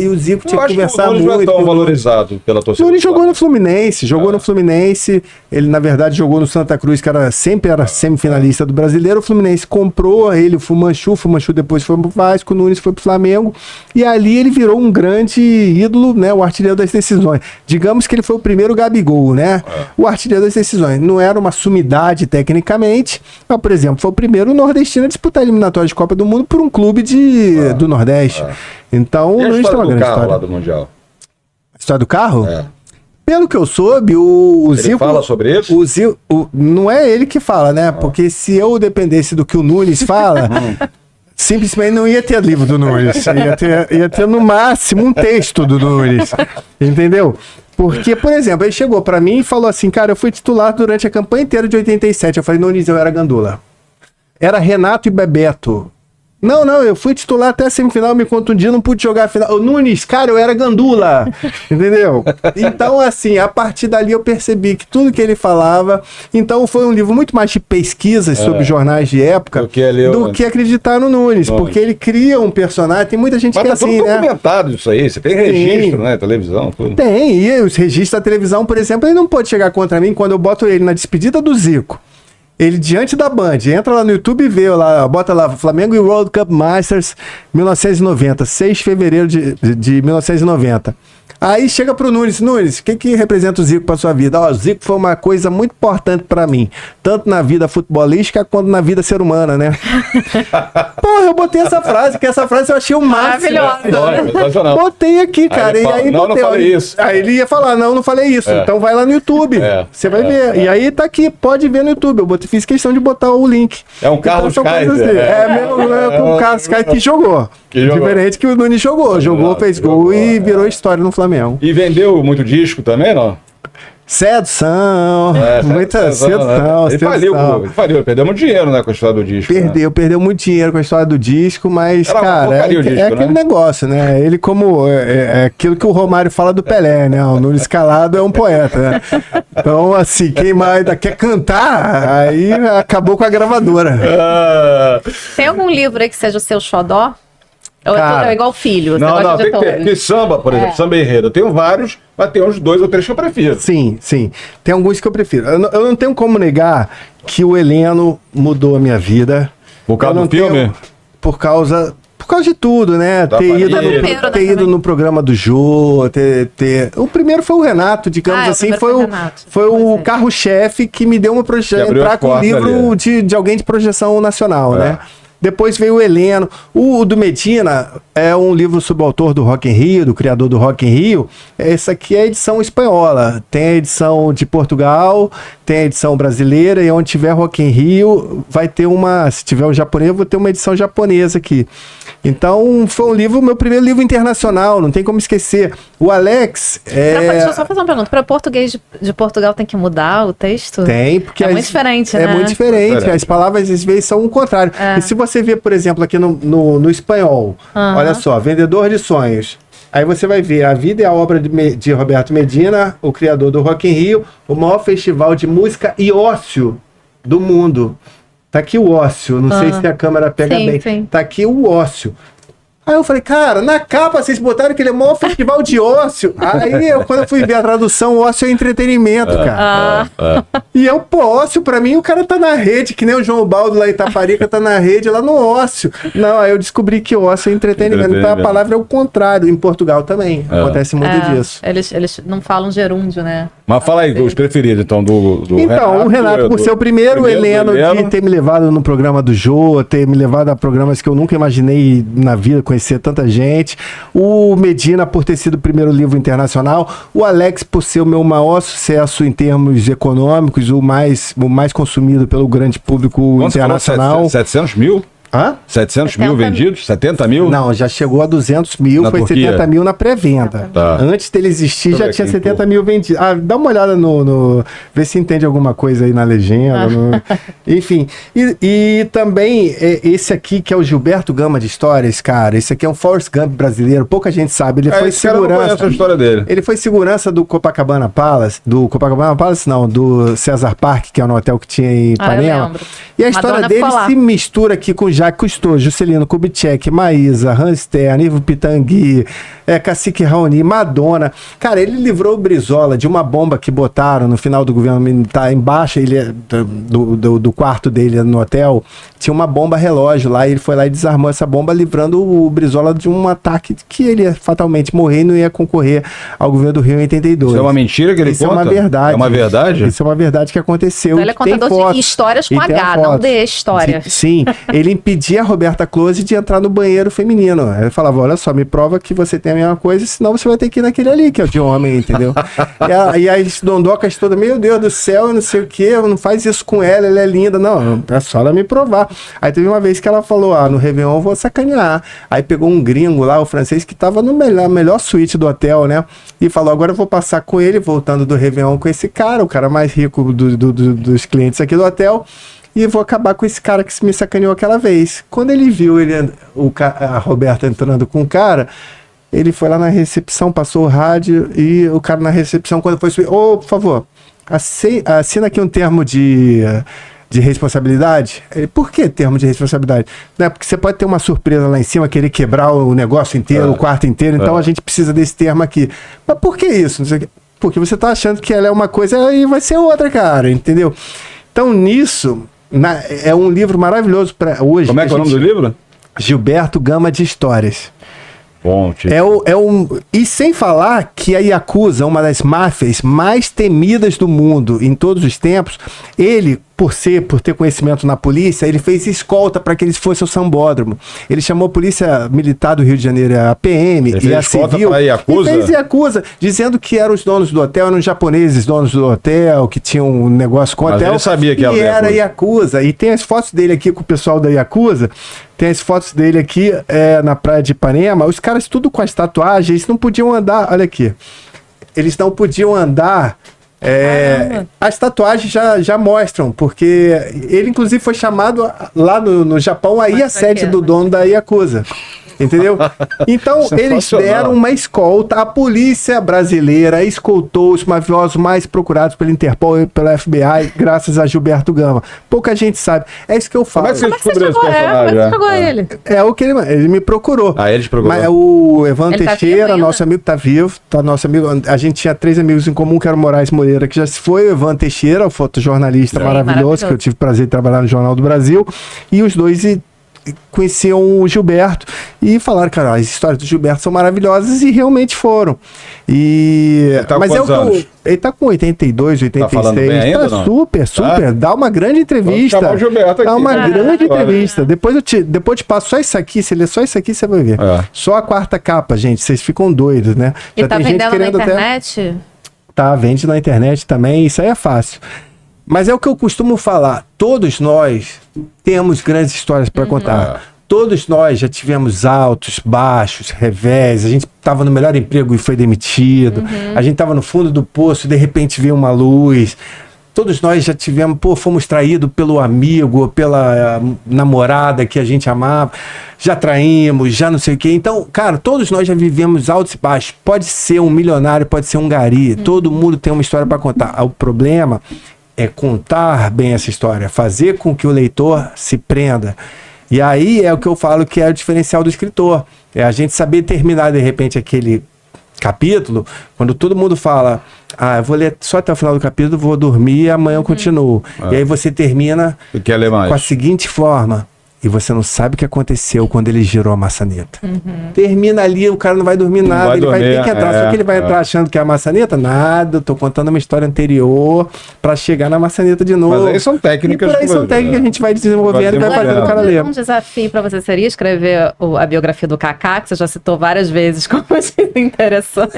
o Zico tinha que conversar muito. Não é tão valorizado pela torcida. Ele jogou no Fluminense, na verdade jogou no Santa Cruz, que sempre era semifinalista do Brasileiro. O Fluminense comprou ele, o Fumanchu depois foi pro Vasco, o Nunes foi pro Flamengo, e ali ele virou um grande ídolo, né, o artilheiro das decisões. Digamos que ele foi o primeiro Gabigol, né, o artilheiro das decisões. Não era uma sumidade tecnicamente, mas, por exemplo, foi o primeiro nordestino a disputar a eliminatória de Copa do Mundo por um clube do Nordeste. Então, E a não história tem uma do grande carro história. lá do Mundial? A história do carro? É. Pelo que eu soube, o Ele Zico... fala sobre isso? O Zico, não é ele que fala, né? Porque se eu dependesse do que o Nunes fala, simplesmente não ia ter livro do Nunes. Ia ter no máximo um texto do Nunes. Entendeu? Porque, por exemplo, ele chegou pra mim e falou assim, cara, eu fui titular durante a campanha inteira de 87. Eu falei, Nunes, eu era gandula. Era Renato e Bebeto. Não, eu fui titular até a semifinal, me contundi, não pude jogar a final. Ô, Nunes, cara, eu era gandula, entendeu? Então, assim, a partir dali eu percebi que tudo que ele falava... Então, foi um livro muito mais de pesquisas sobre jornais de época do que acreditar no Nunes, porque ele cria um personagem, tem muita gente Mas que tá assim, tudo né? documentado isso aí, você tem registro, né, televisão, tudo. Tem, e os registros da televisão, por exemplo, ele não pode chegar contra mim quando eu boto ele na despedida do Zico. Ele diante da Band, entra lá no YouTube e vê lá, bota lá Flamengo e World Cup Masters 1990, 6 de fevereiro de 1990. Aí chega pro Nunes, o que representa o Zico pra sua vida? Ó, o Zico foi uma coisa muito importante pra mim, tanto na vida futebolística quanto na vida ser humana, né? Porra, eu botei essa frase, que essa frase eu achei o máximo. Maravilhosa. Botei aqui, cara. Não falei isso. Aí ele ia falar, não falei isso. Então vai lá no YouTube. Você vai ver. E aí tá aqui, pode ver no YouTube. Fiz questão de botar o link. É um Carlos Kaiser. O Carlos Kaiser que jogou. Diferente que o Nunes jogou, fez gol e virou história no Flamengo. E vendeu muito disco também, não? Sedução, muita sedução. Ele faliu, perdeu muito dinheiro, né, com a história do disco. Perdeu muito dinheiro com a história do disco, mas, cara, é aquele negócio, né? Ele é aquilo que o Romário fala do Pelé, né? O Nunes Calado é um poeta, né? Então, assim, quem mais ainda quer cantar, aí acabou com a gravadora. Tem algum livro aí que seja o seu xodó? Ou é igual filho? Não, tem que ter. Porque samba, por exemplo, samba enredo. Eu tenho vários, mas tem uns 2 ou 3 que eu prefiro. Sim. Tem alguns que eu prefiro. Eu não tenho como negar que o Heleno mudou a minha vida. Por causa do filme? Por causa de tudo, né? Ter ido no programa do Jô, O primeiro foi o Renato, digamos assim, foi o carro-chefe que me deu uma projeção, entrar com o livro de alguém de projeção nacional, né? Depois veio o Heleno. O do Medina é um livro subaltor do Rock in Rio, do criador do Rock in Rio. Essa aqui é a edição espanhola. Tem a edição de Portugal, tem a edição brasileira, e onde tiver Rock in Rio, vai ter uma... Se tiver o japonês, eu vou ter uma edição japonesa aqui. Então, foi meu primeiro livro internacional, não tem como esquecer. O Alex... Deixa eu só fazer uma pergunta. Para português de Portugal tem que mudar o texto? Tem, porque... É muito diferente, né? É muito diferente. As palavras, às vezes, são o contrário. E se você ver, por exemplo, aqui no espanhol, olha só, Vendedor de Sonhos. Aí você vai ver A Vida e a Obra de Roberto Medina, o criador do Rock in Rio, o maior festival de música e ócio do mundo. Tá aqui o ócio, não sei se a câmera pega bem. Sim. Tá aqui o ócio. Aí eu falei, cara, na capa vocês botaram que ele é o maior festival de ócio. Aí quando eu fui ver a tradução, ócio é entretenimento, cara. E ócio pra mim, o cara tá na rede, que nem o João Baldo lá em Itaparica tá na rede, lá no ócio. Não, aí eu descobri que ócio é entretenimento. Então a palavra é o contrário. Em Portugal também acontece muito disso. Eles não falam gerúndio, né? Mas fala aí, os preferidos, então, do Renato. O Renato, por ser o primeiro, o Heleno, de ter me levado no programa do Jô, ter me levado a programas que eu nunca imaginei na vida, conhecer tanta gente. O Medina, por ter sido o primeiro livro internacional. O Alex, por ser o meu maior sucesso em termos econômicos, o mais consumido pelo grande público internacional. 700 mil? Hã? 700 mil vendidos? 70 mil? Não, já chegou a 200 mil, foi Turquia. 70 mil na pré-venda. Antes dele existir, já tinha 70 mil vendidos. Dá uma olhada vê se entende alguma coisa aí na legenda. Enfim. E também, esse aqui, que é o Gilberto Gama de Histórias, cara, esse aqui é um Forrest Gump brasileiro, pouca gente sabe. Ele foi segurança. A história dele. Ele foi segurança do Copacabana Palace, do César Park, que é um hotel que tinha em Ipanema. E a história dele se mistura aqui com Jacques Cousteau, Juscelino Kubitschek, Maísa, Hans Stern, Ivo Pitangui, Cacique Raoni, Madonna. Cara, ele livrou o Brizola de uma bomba que botaram no final do governo militar, embaixo do quarto dele no hotel, tinha uma bomba relógio lá, e ele foi lá e desarmou essa bomba, livrando o Brizola de um ataque que ele ia fatalmente morrer e não ia concorrer ao governo do Rio em 82. Isso é uma mentira que ele Isso conta? é uma verdade. É uma verdade? Isso é uma verdade que aconteceu. Então ele é contador de histórias com H, não de histórias. Sim, ele impedia a Roberta Close de entrar no banheiro feminino. Ele falava, olha só, me prova que você tem a mesma coisa, senão você vai ter que ir naquele ali, que é o de homem, entendeu? E as dondocas todas, meu Deus do céu, não sei o que, não faz isso com ela é linda. Não, é só ela me provar. Aí teve uma vez que ela falou, no Réveillon eu vou sacanear. Aí pegou um gringo lá, o francês, que tava no melhor suíte do hotel, né? E falou, agora eu vou passar com ele, voltando do Réveillon com esse cara, o cara mais rico dos clientes aqui do hotel, e vou acabar com esse cara que me sacaneou aquela vez. Quando ele viu a Roberta entrando com o cara, ele foi lá na recepção, passou o rádio, e o cara na recepção, quando foi subir, por favor, assina aqui um termo de responsabilidade. Ele, por que termo de responsabilidade? Não é porque você pode ter uma surpresa lá em cima, querer quebrar o negócio inteiro, o quarto inteiro, então a gente precisa desse termo aqui. Mas por que isso? Não sei o quê. Porque você tá achando que ela é uma coisa e vai ser outra, cara, entendeu? Então, nisso, é um livro maravilhoso para hoje. Como é que é o nome do livro? Gilberto Gama de Histórias. Bom, E sem falar que a Yakuza, uma das máfias mais temidas do mundo em todos os tempos, ele, por ter conhecimento na polícia, ele fez escolta para que eles fossem ao Sambódromo. Ele chamou a Polícia Militar do Rio de Janeiro, a PM, ele e a Civil. E fez Yakuza, dizendo que eram os donos do hotel, eram os japoneses donos do hotel, que tinham um negócio com o hotel. Ele sabia que era Yakuza. E tem as fotos dele aqui com o pessoal da Yakuza. Tem as fotos dele aqui na praia de Ipanema. Os caras tudo com as tatuagens, eles não podiam andar. Olha aqui. Eles não podiam andar. As tatuagens já mostram, porque ele inclusive foi chamado lá no Japão a ir à sede do dono da Yakuza. Entendeu? Então, eles deram uma escolta. A polícia brasileira escoltou os mafiosos mais procurados pelo Interpol e pela FBI, graças a Gilberto Gama. Pouca gente sabe. É isso que eu falo. Como é que você descobriu esse personagem? Como é que chegou ele? É o que ele me procurou. Ele te procurou? Mas o Evan Ele Teixeira, tá nosso amigo, tá vivo. Nosso amigo, a gente tinha 3 amigos em comum, que era o Moraes Moreira, que já se foi, o Evan Teixeira, o fotojornalista maravilhoso, que eu tive o prazer de trabalhar no Jornal do Brasil. E os dois conheciam o Gilberto e falaram, cara, as histórias do Gilberto são maravilhosas, e realmente foram. Ele tá com quantos anos? Ele tá com 82, 86. Tá falando bem ainda, não? Super. Dá uma grande entrevista. Vamos chamar o Gilberto aqui. Dá uma grande Olha. entrevista. Depois eu te passo só isso aqui. Se ler só isso aqui, você vai ver. Só a 4ª capa, gente. Vocês ficam doidos, né? E tá vendendo na internet? Tá, vende na internet também. Isso aí é fácil. Mas é o que eu costumo falar. Todos nós temos grandes histórias para contar. Todos nós já tivemos altos, baixos, revés. A gente estava no melhor emprego e foi demitido. A gente estava no fundo do poço e de repente veio uma luz. Todos nós já tivemos, fomos traídos pelo amigo, pela namorada que a gente amava. Já traímos, já não sei o quê. Então, cara, todos nós já vivemos altos e baixos. Pode ser um milionário, pode ser um gari. Todo mundo tem uma história para contar. O problema é contar bem essa história, fazer com que o leitor se prenda. E aí é o que eu falo que é o diferencial do escritor. É a gente saber terminar, de repente, aquele capítulo, quando todo mundo fala, eu vou ler só até o final do capítulo, vou dormir e amanhã eu continuo. E aí você termina quer ler mais? Com a seguinte forma: e você não sabe o que aconteceu quando ele girou a maçaneta. Termina ali, o cara não vai dormir nada, ele vai ter que entrar. Só que ele vai entrar achando que é a maçaneta? Nada, eu tô contando uma história anterior pra chegar na maçaneta de novo. Mas aí são técnicas. E por aí são técnicas que a gente vai desenvolvendo e vai fazendo o cara ler. Um desafio pra você seria escrever a biografia do Kaká, que você já citou várias vezes como interessante.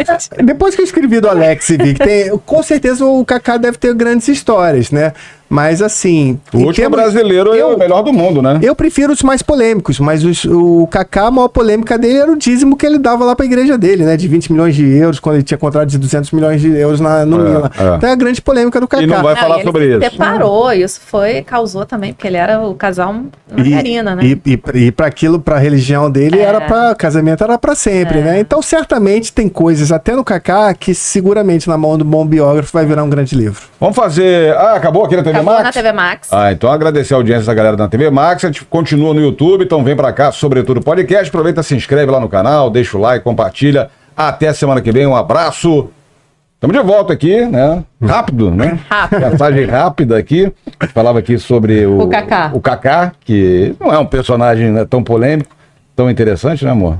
Depois que eu escrevi do Alex e vi que com certeza o Kaká deve ter grandes histórias, né? Mas assim... O último brasileiro é o melhor do mundo, né? Eu prefiro os mais polêmicos, mas o Kaká, a maior polêmica dele era o dízimo que ele dava lá pra igreja dele, né? De 20 milhões de euros, quando ele tinha contrato de 200 milhões de euros no Milan. Então é a grande polêmica do Kaká. E não vai falar sobre isso. Separou, isso causou também, porque ele era o casal margarina, né? E para aquilo, pra religião dele, casamento era pra sempre, né? Então certamente tem coisas, até no Kaká, que seguramente na mão do bom biógrafo vai virar um grande livro. Vamos fazer... acabou aqui na TV Acabou Max? na TV Max. Então agradecer a audiência da galera da TV Max. A gente continua no YouTube, então vem pra cá, sobretudo podcast. Aproveita, se inscreve lá no canal, deixa o like, compartilha. Até semana que vem, um abraço. Estamos de volta aqui, né? Rápido, né? Rápido. Mensagem rápida aqui. A gente falava aqui sobre O Kaká. O Kaká, que não é um personagem, né, tão polêmico, tão interessante, né, amor?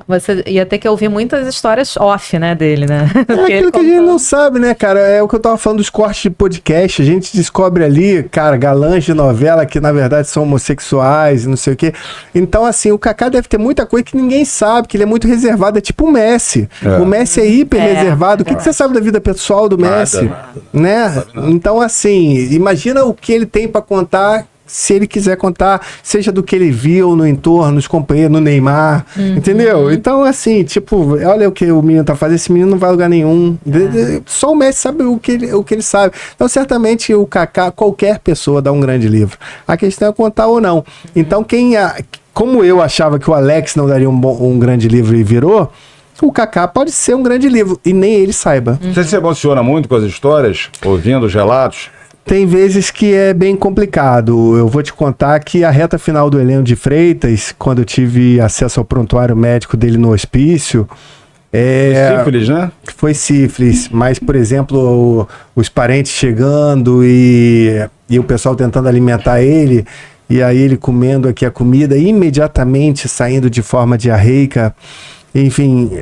Você ia ter que ouvir muitas histórias off, né, dele, né? É aquilo que a gente não sabe, né, cara? É o que eu tava falando dos cortes de podcast. A gente descobre ali, cara, galãs de novela que na verdade são homossexuais e não sei o quê. Então, assim, o Kaká deve ter muita coisa que ninguém sabe, que ele é muito reservado. É tipo o Messi. O Messi é hiper reservado. O que você sabe da vida pessoal do Messi? Né? Então, assim, imagina o que ele tem pra contar. Se ele quiser contar, seja do que ele viu no entorno, nos companheiros, no Neymar, entendeu? Então, assim, tipo, olha o que o menino tá fazendo, esse menino não vai a lugar nenhum. Só o Messi sabe o que ele sabe. Então, certamente, o Kaká, qualquer pessoa dá um grande livro. A questão é contar ou não. Então, como eu achava que o Alex não daria um grande livro e virou, o Kaká pode ser um grande livro, e nem ele saiba. Você se emociona muito com as histórias, ouvindo os relatos? Tem vezes que é bem complicado. Eu vou te contar que a reta final do Heleno de Freitas, quando eu tive acesso ao prontuário médico dele no hospício... Sífilis, né? Foi sífilis, mas, por exemplo, os parentes chegando e o pessoal tentando alimentar ele, e aí ele comendo aqui a comida, imediatamente saindo de forma diarreica. Enfim,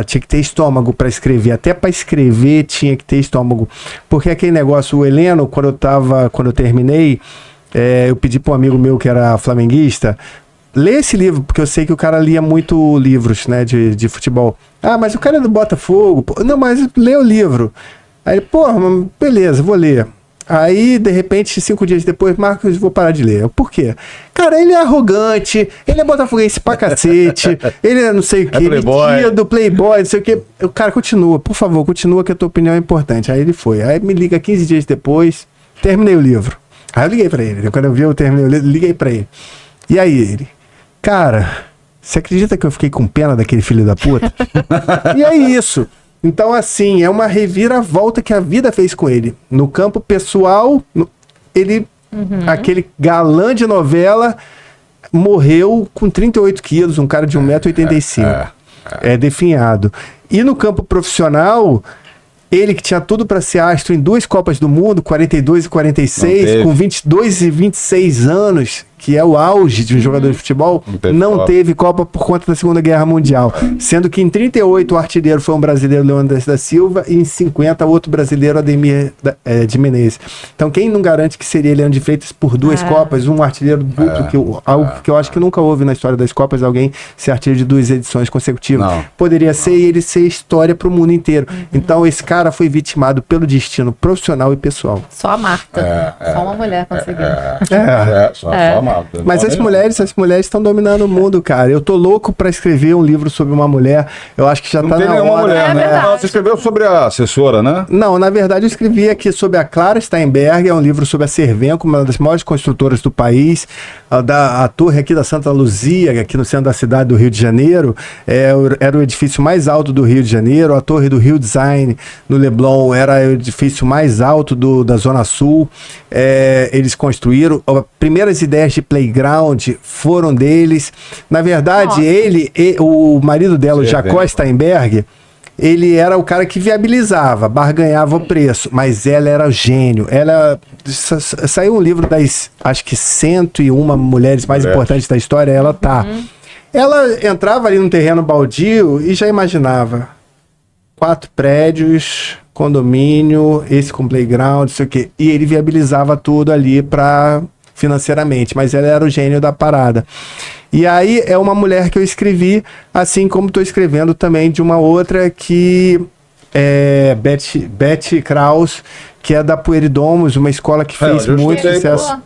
tinha que ter estômago para escrever. Até para escrever tinha que ter estômago. Porque aquele negócio, o Heleno, quando eu terminei, eu pedi para um amigo meu que era flamenguista, ler esse livro, porque eu sei que o cara lia muito livros, né, de futebol. Ah, mas o cara é do Botafogo. Pô. Não, mas lê o livro. Aí, beleza, vou ler. Aí, de repente, 5 dias depois, Marcos, vou parar de ler. Por quê? Cara, ele é arrogante, ele é botafoguense pra cacete, ele é não sei o quê, metido, playboy, não sei o quê. O cara continua, por favor, continua que a tua opinião é importante. Aí ele foi. Aí me liga 15 dias depois, terminei o livro. Aí eu liguei pra ele. Quando eu terminei o livro, liguei pra ele. E aí ele, cara, você acredita que eu fiquei com pena daquele filho da puta? E é isso. Então, assim, é uma reviravolta que a vida fez com ele. No campo pessoal, ele, aquele galã de novela, morreu com 38 quilos, um cara de 1,85 m. Definhado. E no campo profissional, ele que tinha tudo para ser astro em 2 Copas do Mundo, 42 e 46, com 22 e 26 anos, que é o auge de um jogador de futebol, não teve Copa por conta da Segunda Guerra Mundial. Sendo que em 38 o artilheiro foi um brasileiro, Leônidas da Silva, e em 50 outro brasileiro, Ademir de Menezes. Então quem não garante que seria Heleno de Freitas por 2 Copas, um artilheiro duplo, algo que eu acho que nunca houve na história das Copas, alguém ser artilheiro de 2 edições consecutivas. Não. Poderia ser e ele ser história para o mundo inteiro. Então esse cara foi vitimado pelo destino profissional e pessoal. Só a Marta. Só uma mulher conseguiu. Só a Marta. Mas as mulheres estão dominando o mundo, cara. Eu tô louco pra escrever um livro sobre uma mulher. Eu acho que já Não tá tem na nenhuma hora. mulher, né? Não, você escreveu sobre a assessora, né? Não, na verdade eu escrevi aqui sobre a Clara Steinberg, é um livro sobre a Cervenco, uma das maiores construtoras do país, a torre aqui da Santa Luzia, aqui no centro da cidade do Rio de Janeiro, era o edifício mais alto do Rio de Janeiro, a torre do Rio Design, no Leblon, era o edifício mais alto da Zona Sul. Eles construíram, as primeiras ideias de playground foram deles. Na verdade, o marido dela, o Jacó Steinberg, ele era o cara que viabilizava, barganhava o preço, mas ela era o gênio. Saiu um livro das, acho que 101 mulheres mais importantes da história, ela tá. Ela entrava ali no terreno baldio e já imaginava 4 prédios, condomínio, esse com playground, não sei o quê. E ele viabilizava tudo ali financeiramente, mas ela era o gênio da parada. E aí é uma mulher que eu escrevi, assim como estou escrevendo também de uma outra que é Betty Kraus, que é da Pueridomus, uma escola que fez muito sucesso.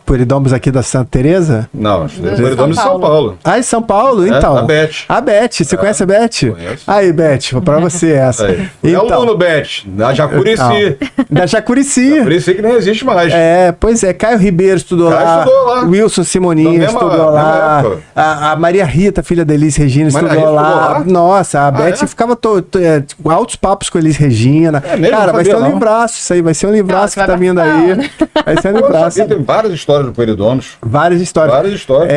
Pueridomus aqui da Santa Teresa? Não, De Pueridomus de São São Paulo. Ah, em São Paulo? Então. A Beth. A Beth. Você conhece a Beth? Conheço. Aí, Beth, pra você essa. Aí. Então, É aluno, Beth, da Jacurici. da Jacurici. Jacurici que nem existe mais. Pois é, Caio Ribeiro estudou lá. Wilson Simoninha Na estudou mesma lá. época. A Maria Rita, filha da Elis Regina, Maria estudou Rita lá. estudou lá? Nossa, a Beth é? ficava altos papos com a Elis Regina. É mesmo? Cara, Não vai ser sabia, um não. livraço isso aí, vai ser um livraço Não, que tá vindo aí. Vai ser um livraço. Tem várias histórias do Pueridomus. Várias histórias. Várias histórias.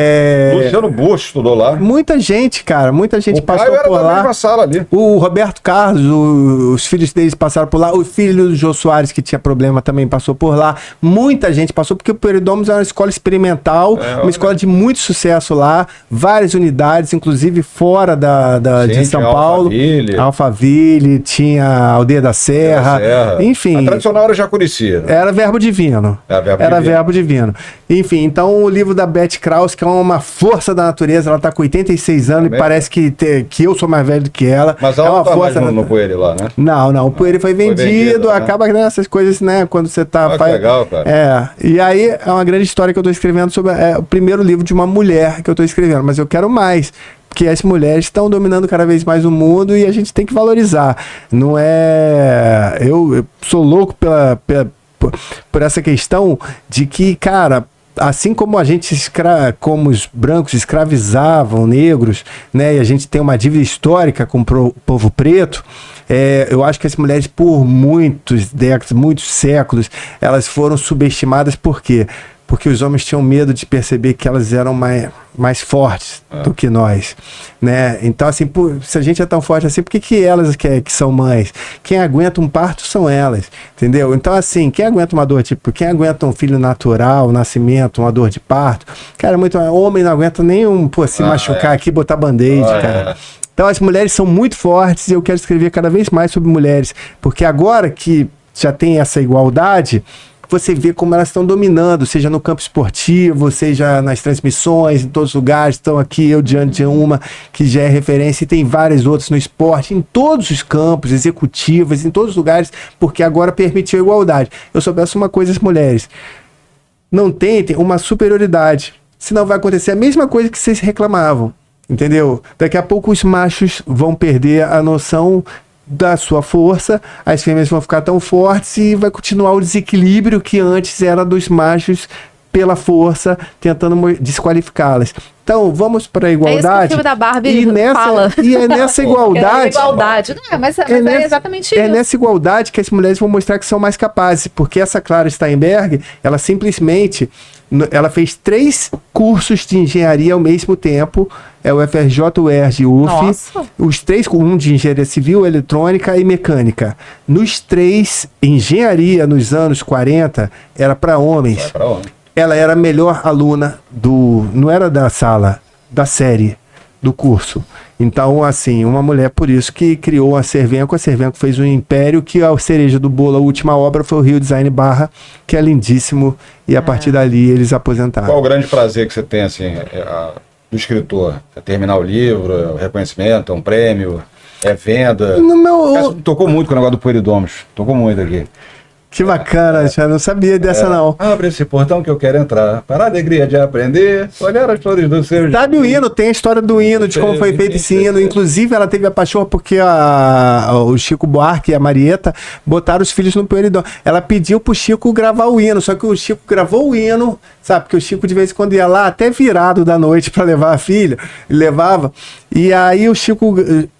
Luciano Bush estudou lá. Muita gente, cara, muita gente O passou Caio era por da lá. mesma sala ali. O Roberto Carlos, os filhos deles passaram por lá. O filho do Jô Soares, que tinha problema, também passou por lá. Muita gente passou, porque o Pueridomus é uma escola experimental, uma olha. escola de muito sucesso lá. Várias unidades, inclusive fora de Sim, São tinha Paulo. Alphaville. Alphaville, tinha a Aldeia da Serra. A Enfim, tradicional era Jacurici. Né? era verbo divino. Era verbo divino. Enfim, então o livro da Beth Krause, que é uma força da natureza, ela tá com 86 anos Também. e parece que eu sou mais velho do que ela. Mas é ela uma não tá mais força no Poeira lá, né? Não, o Poeira foi vendido, né? acaba nessas coisas, né, quando você tá... Ah, que legal, cara. E aí é uma grande história que eu tô escrevendo sobre o primeiro livro de uma mulher que eu tô escrevendo, mas eu quero mais, porque as mulheres estão dominando cada vez mais o mundo e a gente tem que valorizar. Não é... Eu sou louco por essa questão de que, cara... Assim como a gente, como os brancos escravizavam negros, né, e a gente tem uma dívida histórica com o povo preto, eu acho que as mulheres, por muitos décadas, muitos séculos, elas foram subestimadas. Por quê? Porque os homens tinham medo de perceber que elas eram mais fortes do que nós, né? Então, assim, se a gente é tão forte assim, por que elas que são mães? Quem aguenta um parto são elas, entendeu? Então, assim, quem aguenta uma dor, quem aguenta um filho natural, um nascimento, uma dor de parto, cara, homem não aguenta nem se machucar aqui, botar band-aid, cara. Então, as mulheres são muito fortes e eu quero escrever cada vez mais sobre mulheres, porque agora que já tem essa igualdade, você vê como elas estão dominando, seja no campo esportivo, seja nas transmissões, em todos os lugares. Estão aqui, eu diante de uma que já é referência, e tem várias outras no esporte, em todos os campos, executivas, em todos os lugares, porque agora permitiu a igualdade. Eu só peço uma coisa às mulheres: não tentem uma superioridade, senão vai acontecer a mesma coisa que vocês reclamavam, entendeu? Daqui a pouco os machos vão perder a noção da sua força, as fêmeas vão ficar tão fortes e vai continuar o desequilíbrio que antes era dos machos pela força, tentando desqualificá-las. Então, vamos para a igualdade. É isso que o filme da Barbie fala. E é nessa igualdade... igualdade. Não, mas é exatamente isso. É nessa igualdade que as mulheres vão mostrar que são mais capazes, porque essa Clara Steinberg, ela simplesmente... Ela fez 3 cursos de engenharia ao mesmo tempo, o FRJ, o UERJ e o UF. Nossa. Os 3, um de engenharia civil, eletrônica e mecânica. Nos 3, engenharia nos anos 40 era para homens. É pra homem. Ela era a melhor aluna não era da sala, da série, do curso. Então, assim, uma mulher, por isso que criou a Cervenco. A Cervenco fez um império que a cereja do bolo, a última obra, foi o Rio Design Barra, que é lindíssimo, e a partir dali eles aposentaram. Qual o grande prazer que você tem, assim, do escritor? É terminar o livro, é o reconhecimento, é um prêmio, é venda? No meu... Cara, tocou muito com o negócio do Pueridomus, tocou muito aqui. Que bacana, já não sabia dessa não. Abre esse portão que eu quero entrar, para a alegria de aprender, olhar as flores do seu... Sabe o hino, tem a história do hino, de como foi feito esse hino. Inclusive, ela teve a paixão porque o Chico Buarque e a Marieta botaram os filhos no Pueridomus. Ela pediu pro Chico gravar o hino, só que o Chico gravou o hino, sabe? Porque o Chico de vez em quando ia lá, até virado da noite para levar a filha, levava. E aí o Chico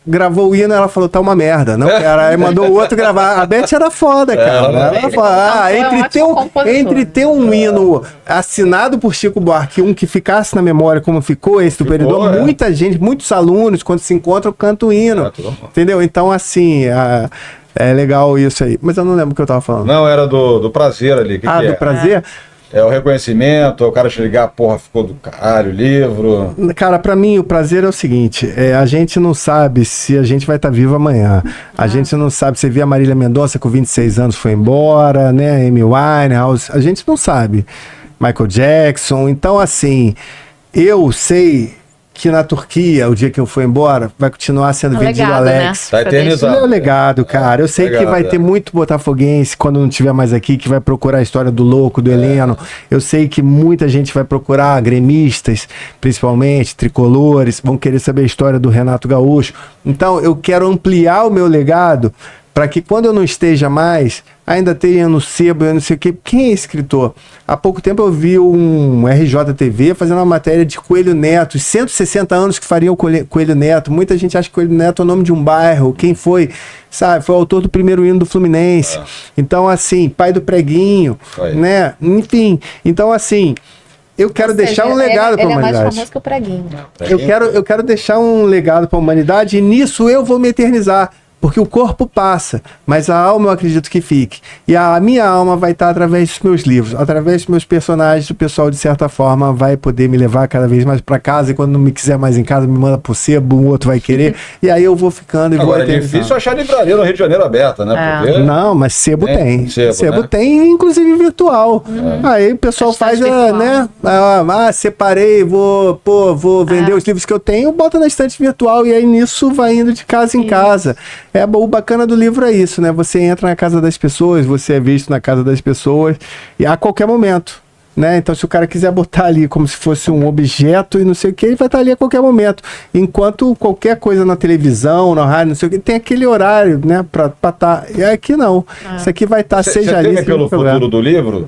gravou o hino, ela falou, tá uma merda, não, cara. Aí mandou o outro gravar. A Beth era foda, cara. Ela falou, entre ter um hino assinado por Chico Buarque, um que ficasse na memória como ficou esse do Pueridomus, muita gente, muitos alunos, quando se encontram, cantam o hino. Entendeu? Então, assim, é legal isso aí. Mas eu não lembro o que eu tava falando. Não, era do prazer ali. Que do prazer? É o reconhecimento, o cara te ligar, porra, ficou do caralho o livro. Cara, pra mim o prazer é o seguinte, a gente não sabe se a gente vai estar vivo amanhã. A gente não sabe, você vê a Marília Mendonça com 26 anos foi embora, né, Amy Winehouse, a gente não sabe. Michael Jackson, então assim, eu sei que na Turquia, o dia que eu for embora, vai continuar sendo vendido legado, Alex. né? Tá eternizado. Isso é o legado, cara. Eu sei que Legado, vai ter muito botafoguense quando não estiver mais aqui, que vai procurar a história do Louco, do Heleno. Eu sei que muita gente vai procurar, gremistas, principalmente, tricolores, vão querer saber a história do Renato Gaúcho. Então, eu quero ampliar o meu legado para que quando eu não esteja mais, ainda tenha no sebo, eu não sei o quê. Quem é escritor? Há pouco tempo eu vi um RJTV fazendo uma matéria de Coelho Neto, os 160 anos que faria o Coelho Neto. Muita gente acha que Coelho Neto é o nome de um bairro. Quem foi? Sabe, foi o autor do primeiro hino do Fluminense. Então, assim, pai do Preguinho, né? Enfim, então, assim, eu quero deixar um legado para a humanidade. Ele é mais famoso que o Preguinho. Eu quero deixar um legado para a humanidade e nisso eu vou me eternizar. Porque o corpo passa, mas a alma eu acredito que fique. E a minha alma vai estar através dos meus livros, através dos meus personagens, o pessoal, de certa forma, vai poder me levar cada vez mais para casa. E quando não me quiser mais em casa, me manda pro sebo, um outro vai querer. E aí eu vou ficando e Agora, vou é difícil achar livraria no Rio de Janeiro aberta, né? Porque... Não, mas sebo tem. Sebo né? tem, inclusive virtual. Aí o pessoal faz, né? Separei, vou vender os livros que eu tenho, bota na estante virtual e aí nisso vai indo de casa em casa. O bacana do livro é isso, né? Você entra na casa das pessoas, você é visto na casa das pessoas e a qualquer momento, né? Então, se o cara quiser botar ali como se fosse um objeto e não sei o que, ele vai estar ali a qualquer momento. Enquanto qualquer coisa na televisão, na rádio, não sei o que, tem aquele horário, né? Pra estar. E aqui não. Isso aqui vai estar, seja ali. Você teme pelo futuro do livro?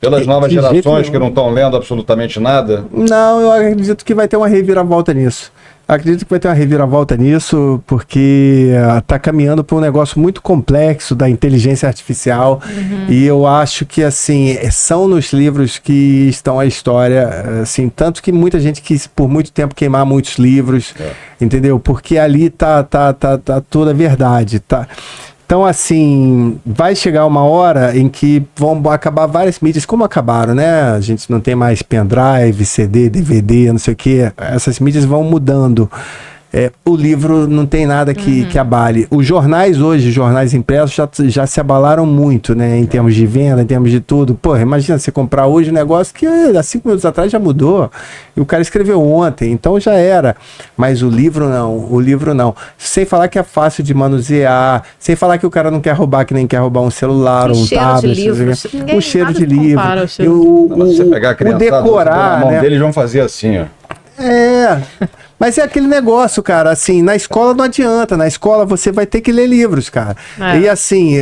Pelas novas gerações que não estão lendo absolutamente nada? Não, eu acredito que vai ter uma reviravolta nisso. Acredito que vai ter uma reviravolta nisso, porque está caminhando para um negócio muito complexo da inteligência artificial. E eu acho que, assim, são nos livros que estão a história, assim, tanto que muita gente quis, por muito tempo, queimar muitos livros, entendeu? Porque ali tá toda a verdade, tá? Então, assim, vai chegar uma hora em que vão acabar várias mídias, como acabaram, né? A gente não tem mais pendrive, CD, DVD, não sei o quê. Essas mídias vão mudando. O livro não tem nada que abale. Os jornais hoje, jornais impressos, já se abalaram muito, né? Em termos de venda, em termos de tudo. Pô, imagina você comprar hoje um negócio que há 5 minutos atrás já mudou. E o cara escreveu ontem, então já era. Mas o livro não. Sem falar que é fácil de manusear, sem falar que o cara não quer roubar, que nem quer roubar um celular, um tablet. O cheiro de livro. Se você pegar a criançada, decorar, na mão né? deles vão fazer assim, ó. Mas é aquele negócio, cara, assim, na escola não adianta, na escola você vai ter que ler livros, cara. E assim,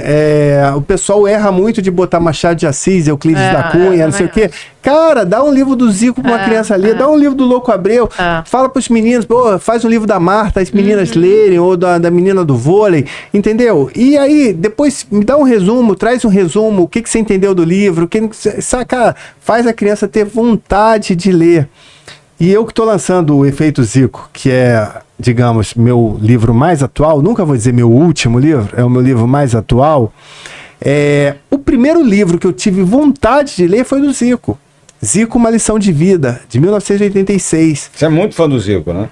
o pessoal erra muito de botar Machado de Assis, Euclides da Cunha, não sei o quê. Cara, dá um livro do Zico pra uma criança ler, dá um livro do Louco Abreu, fala pros meninos, pô, faz um livro da Marta, as meninas lerem, ou da menina do vôlei, entendeu? E aí, depois me dá um resumo, traz um resumo, o que você entendeu do livro, saca, faz a criança ter vontade de ler. E eu que estou lançando o Efeito Zico, que é, digamos, meu livro mais atual, nunca vou dizer meu último livro, é o meu livro mais atual. O primeiro livro que eu tive vontade de ler foi do Zico. Zico, Uma Lição de Vida, de 1986. Você é muito fã do Zico, né?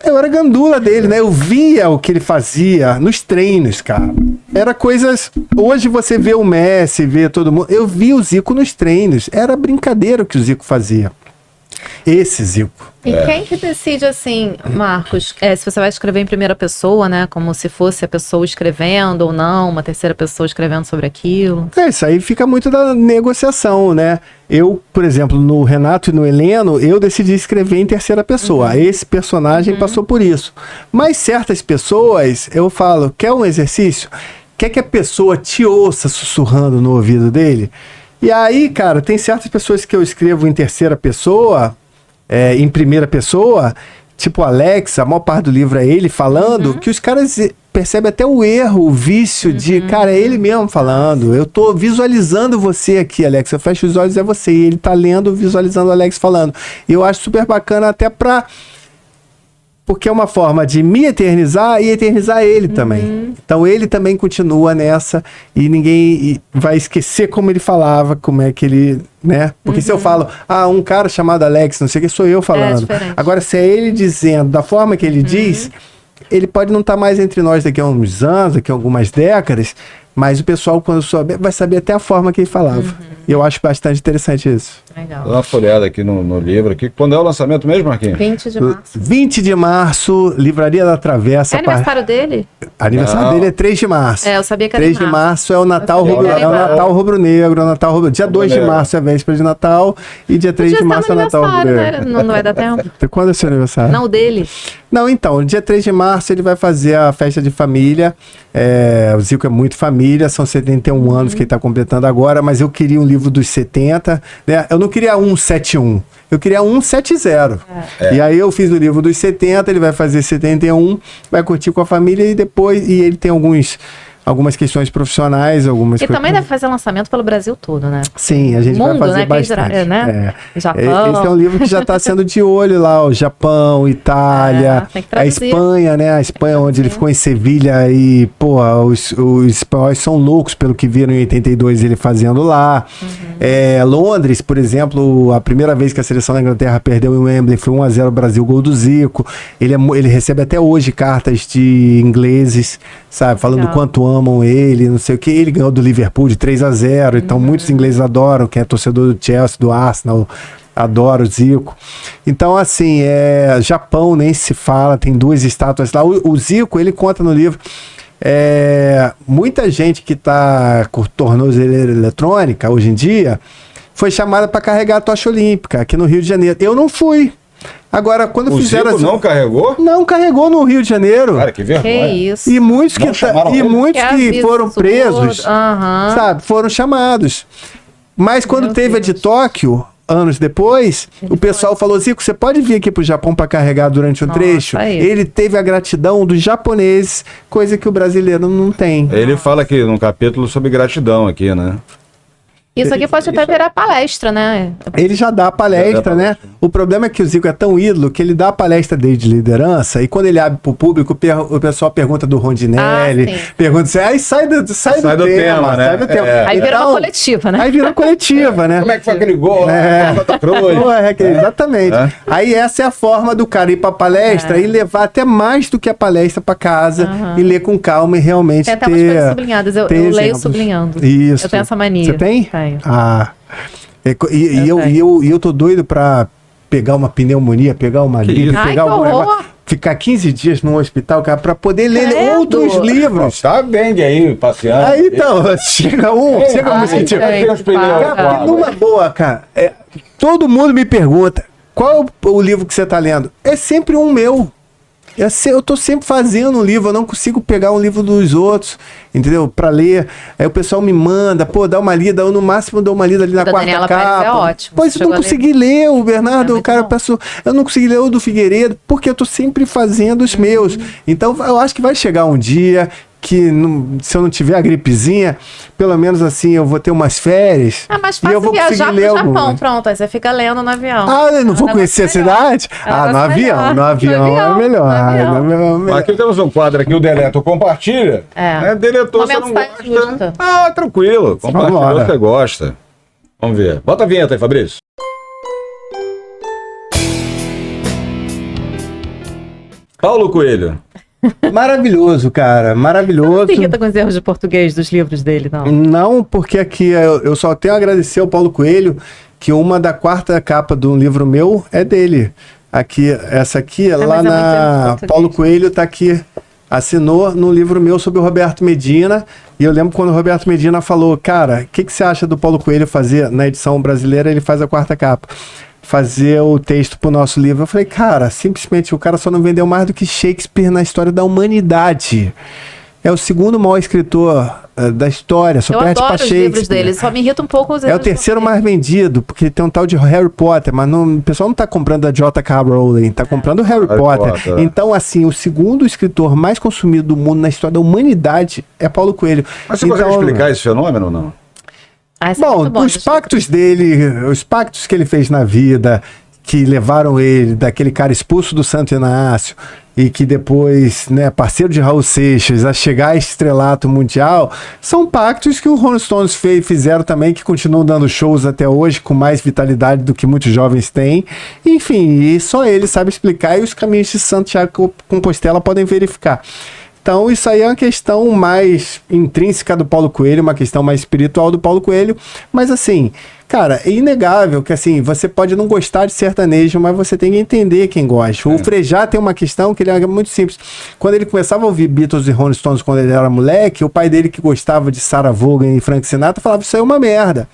Eu era gandula dele, né? Eu via o que ele fazia nos treinos, cara. Era coisas... Hoje você vê o Messi, vê todo mundo... Eu vi o Zico nos treinos. Era brincadeira o que o Zico fazia. Esse Zico. E quem que decide, assim, Marcos, se você vai escrever em primeira pessoa, né? Como se fosse a pessoa escrevendo ou não, uma terceira pessoa escrevendo sobre aquilo? Isso aí fica muito da negociação, né? Eu, por exemplo, no Renato e no Heleno, eu decidi escrever em terceira pessoa. Esse personagem passou por isso. Mas certas pessoas, eu falo, quer um exercício? Quer que a pessoa te ouça sussurrando no ouvido dele? E aí, cara, tem certas pessoas que eu escrevo em terceira pessoa, em primeira pessoa, tipo Alex, a maior parte do livro é ele falando, que os caras percebem até o erro, o vício de, cara, é ele mesmo falando. Eu tô visualizando você aqui, Alex. Eu fecho os olhos, é você. E ele tá lendo, visualizando o Alex falando. E eu acho super bacana até porque é uma forma de me eternizar e eternizar ele também. Então ele também continua nessa e ninguém vai esquecer como ele falava, como é que ele, né? Porque se eu falo, um cara chamado Alex, não sei o que, sou eu falando. Agora, se é ele dizendo da forma que ele diz, ele pode não estar mais entre nós daqui a uns anos, daqui a algumas décadas, Mas o pessoal, quando souber, vai saber até a forma que ele falava. E eu acho bastante interessante isso. Legal. Dá uma folhada aqui no livro. Aqui. Quando é o lançamento mesmo, Marquinhos? 20 de março. 20 de março, Livraria da Travessa. É aniversário dele? Aniversário Não. dele é 3 de março. É, eu sabia que era 3 de março é o Natal, Eu sabia. é o Natal rubro-negro, é o Natal rubro. Dia 2 de Rubro-negro. março é a véspera de Natal e dia 3 de março é o Natal rubro-negro. Né? Não vai dar tempo. Quando é seu aniversário? Não, o dele. Não, então, dia 3 de março ele vai fazer a festa de família. O Zico é muito família, são 71 anos que ele está completando agora, mas eu queria um livro dos 70, né? Eu não queria 171, eu queria 170. E aí eu fiz o livro dos 70, ele vai fazer 71, vai curtir com a família e depois, e ele tem algumas questões profissionais, algumas E coisas. também deve fazer lançamento pelo Brasil todo, né? Sim, a gente Mundo, vai fazer né? Quem dirá, bastante. né? Japão. Esse é um livro que já está sendo de olho lá, o Japão, Itália, tem que a traduzir. Espanha, né? A Espanha, onde ele ficou em Sevilha e, pô, os espanhóis são loucos pelo que viram em 82 ele fazendo lá. Londres, por exemplo, a primeira vez que a seleção da Inglaterra perdeu em Wembley foi 1-0 Brasil, gol do Zico. Ele recebe até hoje cartas de ingleses, sabe? Falando Legal. quanto amam ele, não sei o que. Ele ganhou do Liverpool de 3-0, então muitos ingleses adoram, quem é torcedor do Chelsea, do Arsenal, adora o Zico. Então, assim, Japão nem se fala, tem 2 estátuas lá. O Zico, ele conta no livro, muita gente que está com tornozeleira eletrônica hoje em dia foi chamada para carregar a tocha olímpica aqui no Rio de Janeiro. Eu não fui. Agora, quando O fizeram Zico não carregou? não carregou no Rio de Janeiro. Cara, que Que vergonha. isso. E muitos Não chamaram ele? que foram absurdo. presos, Aham. sabe, foram chamados. Mas quando Meu teve a de Deus. Tóquio, anos depois, Ele o pessoal falou: Zico, você pode vir aqui pro Japão para carregar durante um Nossa, trecho? aí. Ele teve a gratidão dos japoneses, coisa que o brasileiro não tem. Ele fala aqui num capítulo sobre gratidão aqui, né? Isso aqui pode até virar palestra, né? Ele já dá palestra, né? O problema é que o Zico é tão ídolo que ele dá a palestra dele de liderança e quando ele abre pro público, o pessoal pergunta do Rondinelli, sim. pergunta assim, aí sai do tema, Sai do tema, né? sai do tema. É. Aí vira Então, uma coletiva, né? Aí vira coletiva, né? Como é que foi aquele gol lá? Santa Cruz? Exatamente. É. Aí essa é a forma do cara ir pra palestra e levar até mais do que a palestra pra casa e ler com calma e realmente Tem até umas coisas sublinhadas. Eu ter leio exemplos. sublinhando. Isso. Eu tenho essa mania. Você tem? Tenho. Ah. Eu tô doido pra pegar uma pneumonia, pegar uma gripe, Ai, pegar que algum horror. negócio, ficar 15 dias num hospital, cara, pra poder ler Credo. outros livros. Tá bem aí, passeando. Aí então, chega um Ai, mosquitinho. gente, Tem os pneus. para. Cara, numa boa, cara, todo mundo me pergunta qual é o livro que você tá lendo. É sempre um meu. Eu tô sempre fazendo um livro, eu não consigo pegar um livro dos outros, entendeu? Pra ler. Aí o pessoal me manda, pô, dá uma lida, eu no máximo dou uma lida ali na Da quarta Daniela Pérez capa. é ótimo. Pois Você eu não chegou a ler? consegui ler o Bernardo, É o muito cara bom. passou. Eu não consegui ler o do Figueiredo, porque eu tô sempre fazendo os meus. Então eu acho que vai chegar um dia que se eu não tiver a gripezinha, pelo menos assim eu vou ter umas férias. É mais e eu fácil vou viajar conseguir pro ler Japão. alguma. Pronto, aí você fica lendo no avião. Ah, eu não vou É um conhecer a negócio melhor. cidade? É um Ah, no negócio avião. melhor. No avião é melhor. No avião. No avião é melhor. Aqui temos um quadro aqui, o Deleta ou Compartilha. É. Né? Deletou, você Momento não saia gosta. justa. Ah, tranquilo. Compartilhou, Vambora. você gosta. Vamos ver. Bota a vinheta aí, Fabrício. Paulo Coelho. Maravilhoso, cara. Maravilhoso. Não se irrita com os erros de português dos livros dele, não. Não, porque aqui eu só tenho a agradecer ao Paulo Coelho que uma da quarta capa de um livro meu é dele. Aqui, essa aqui, lá mas é muito erro de na. português. Paulo Coelho tá aqui. Assinou no livro meu sobre o Roberto Medina. E eu lembro quando o Roberto Medina falou: cara, o que você acha do Paulo Coelho fazer na edição brasileira? Ele faz a quarta capa. Fazer o texto pro nosso livro. Eu falei, cara, simplesmente o cara só não vendeu mais do que Shakespeare na história da humanidade. É o segundo maior escritor da história, só Eu perde adoro pra os livros Shakespeare. dele, só me irrita um pouco os É o erros de terceiro português. mais vendido, porque tem um tal de Harry Potter, mas o pessoal não tá comprando a J.K. Rowling, tá comprando o Harry Potter. Potter. Então, assim, o segundo escritor mais consumido do mundo na história da humanidade é Paulo Coelho. Mas você então, consegue explicar esse fenômeno ou não? Ah, isso é Bom, muito bom, os gente. pactos dele, os pactos que ele fez na vida, que levaram ele daquele cara expulso do Santo Inácio e que depois, né, parceiro de Raul Seixas, a chegar a estrelato mundial, são pactos que o Rolling Stones fizeram também, que continuam dando shows até hoje com mais vitalidade do que muitos jovens têm. Enfim, e só ele sabe explicar e os caminhos de Santiago Compostela podem verificar. Então, isso aí é uma questão mais intrínseca do Paulo Coelho, uma questão mais espiritual do Paulo Coelho. Mas, assim, cara, é inegável que, assim, você pode não gostar de sertanejo, mas você tem que entender quem gosta. O Frejá tem uma questão que ele é muito simples. Quando ele começava a ouvir Beatles e Rolling Stones quando ele era moleque, o pai dele, que gostava de Sarah Vaughan e Frank Sinatra, falava, isso aí é uma merda.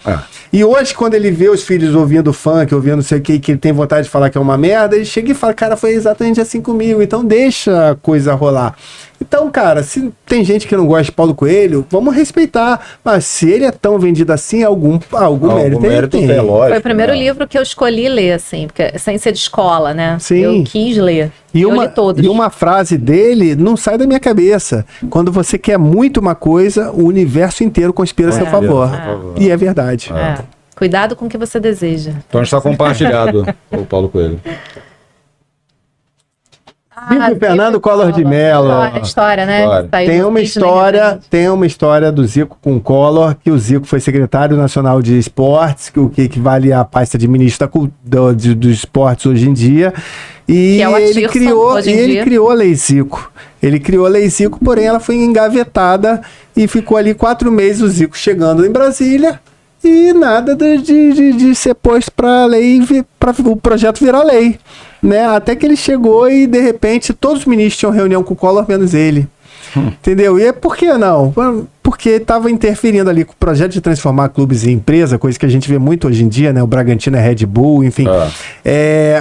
E hoje, quando ele vê os filhos ouvindo funk, ouvindo não sei o que ele tem vontade de falar que é uma merda, ele chega e fala, cara, foi exatamente assim comigo, então deixa a coisa rolar. Então, cara, se tem gente que não gosta de Paulo Coelho, vamos respeitar. Mas se ele é tão vendido assim, algum mérito ele tem. É lógico, Foi o primeiro livro que eu escolhi ler, assim, porque sem ser de escola, né? Sim. Eu quis ler. Eu li todos. E uma frase dele não sai da minha cabeça. Quando você quer muito uma coisa, o universo inteiro conspira a seu favor. E é verdade. Cuidado com o que você deseja. Então está compartilhado o Paulo Coelho. Zico Fernando Collor de Mello. História, né? Saiu Tem do uma Disney, história do Zico com o Collor, que o Zico foi secretário nacional de esportes, o que equivale à pasta de ministro dos esportes hoje em dia. E Que é o ele Atirson, hoje em dia. criou a Lei Zico. Ele criou a Lei Zico, porém ela foi engavetada e ficou ali 4 meses o Zico chegando em Brasília e nada de ser posto para lei, para o projeto virar lei. Né? Até que ele chegou e, de repente, todos os ministros tinham reunião com o Collor, menos ele. Entendeu? E por que não? Porque estava interferindo ali com o projeto de transformar clubes em empresa, coisa que a gente vê muito hoje em dia, né? O Bragantino é Red Bull, enfim.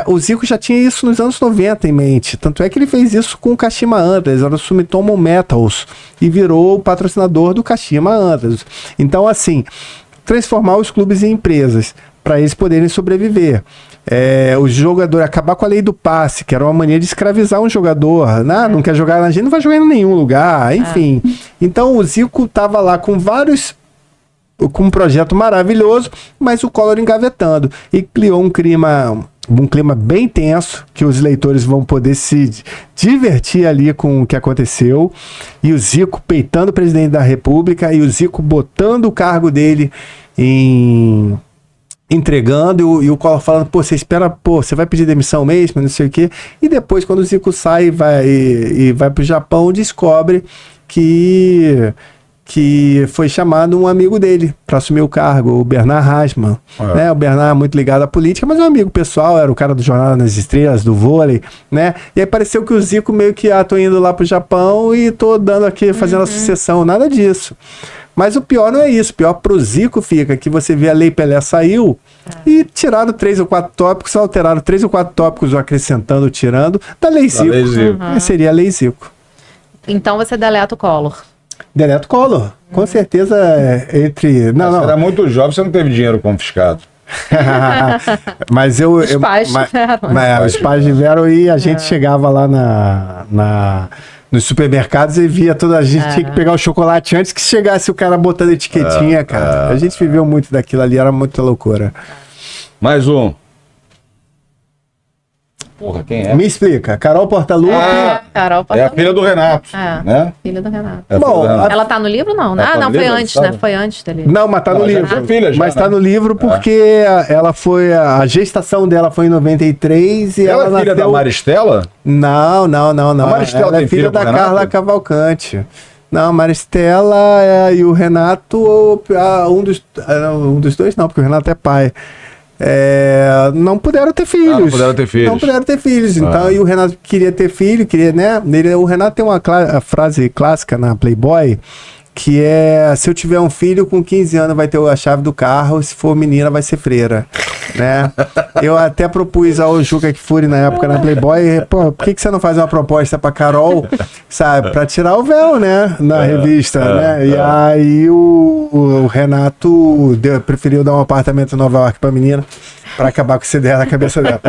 O Zico já tinha isso nos anos 90 em mente. Tanto é que ele fez isso com o Kashima Antlers, era o Sumitomo Metals, e virou o patrocinador do Kashima Antlers. Então, assim, transformar os clubes em empresas, para eles poderem sobreviver. O jogador acabar com a lei do passe, que era uma mania de escravizar um jogador. Não quer jogar na gente, não vai jogar em nenhum lugar, enfim. Então o Zico estava lá com um projeto maravilhoso, mas o Collor engavetando. E criou um clima bem tenso, que os leitores vão poder se divertir ali com o que aconteceu. E o Zico peitando o presidente da República, e o Zico botando o cargo dele entregando, e o Collor falando, você vai pedir demissão mesmo, não sei o quê. E depois, quando o Zico sai e vai pro Japão, descobre que foi chamado um amigo dele para assumir o cargo, o Bernard Hasman. Né? O Bernard é muito ligado à política, mas é um amigo pessoal, era o cara do Jornada nas Estrelas, do vôlei, né? E aí pareceu que o Zico meio que, tô indo lá pro Japão e tô dando aqui, fazendo a sucessão, nada disso. Mas o pior não é isso, o pior pro Zico fica que você vê a Lei Pelé saiu e tiraram 3 ou 4 tópicos, alteraram 3 ou 4 tópicos, acrescentando, tirando, da Lei Zico. Seria a Lei Zico. Então você deleta o Collor. Deleto Collor, com certeza entre... Não. Você era muito jovem, você não teve dinheiro confiscado. Mas Os pais tiveram. Os pais tiveram e a gente chegava lá nos supermercados e via toda a gente tinha que pegar o chocolate antes que chegasse o cara botando etiquetinha, cara. A gente viveu muito daquilo ali, era muita loucura. Mais um. Porra, quem é? Me explica, Carol Portalupi. Carol É a filha do Renato, né? Filha do Renato. Bom, ela tá no livro, não, né? Tá no foi livro, antes, sabe? né? Foi antes dele. Não, mas tá no livro. Já foi filha, já, mas né? tá no livro porque ela foi... A gestação dela foi em 93 e Ela ela é filha nasceu... da Maristela? Não. A Maristela Ela é tem filha filho da com o Renato? Carla Cavalcante. Não, a Maristela e o Renato, um dos dois não, porque o Renato é pai. Não puderam ter filhos. Não puderam ter filhos. Não puderam ter filhos. Então, e o Renato queria ter filho, né? O Renato tem uma frase clássica na Playboy, que é: se eu tiver um filho com 15 anos vai ter a chave do carro, se for menina vai ser freira, né? Eu até propus ao Juca Kfouri na época na Playboy, por que você não faz uma proposta pra Carol, sabe, pra tirar o véu, né, na revista, né? E aí o Renato preferiu dar um apartamento em Nova York pra menina, pra acabar com essa ideia na cabeça dela.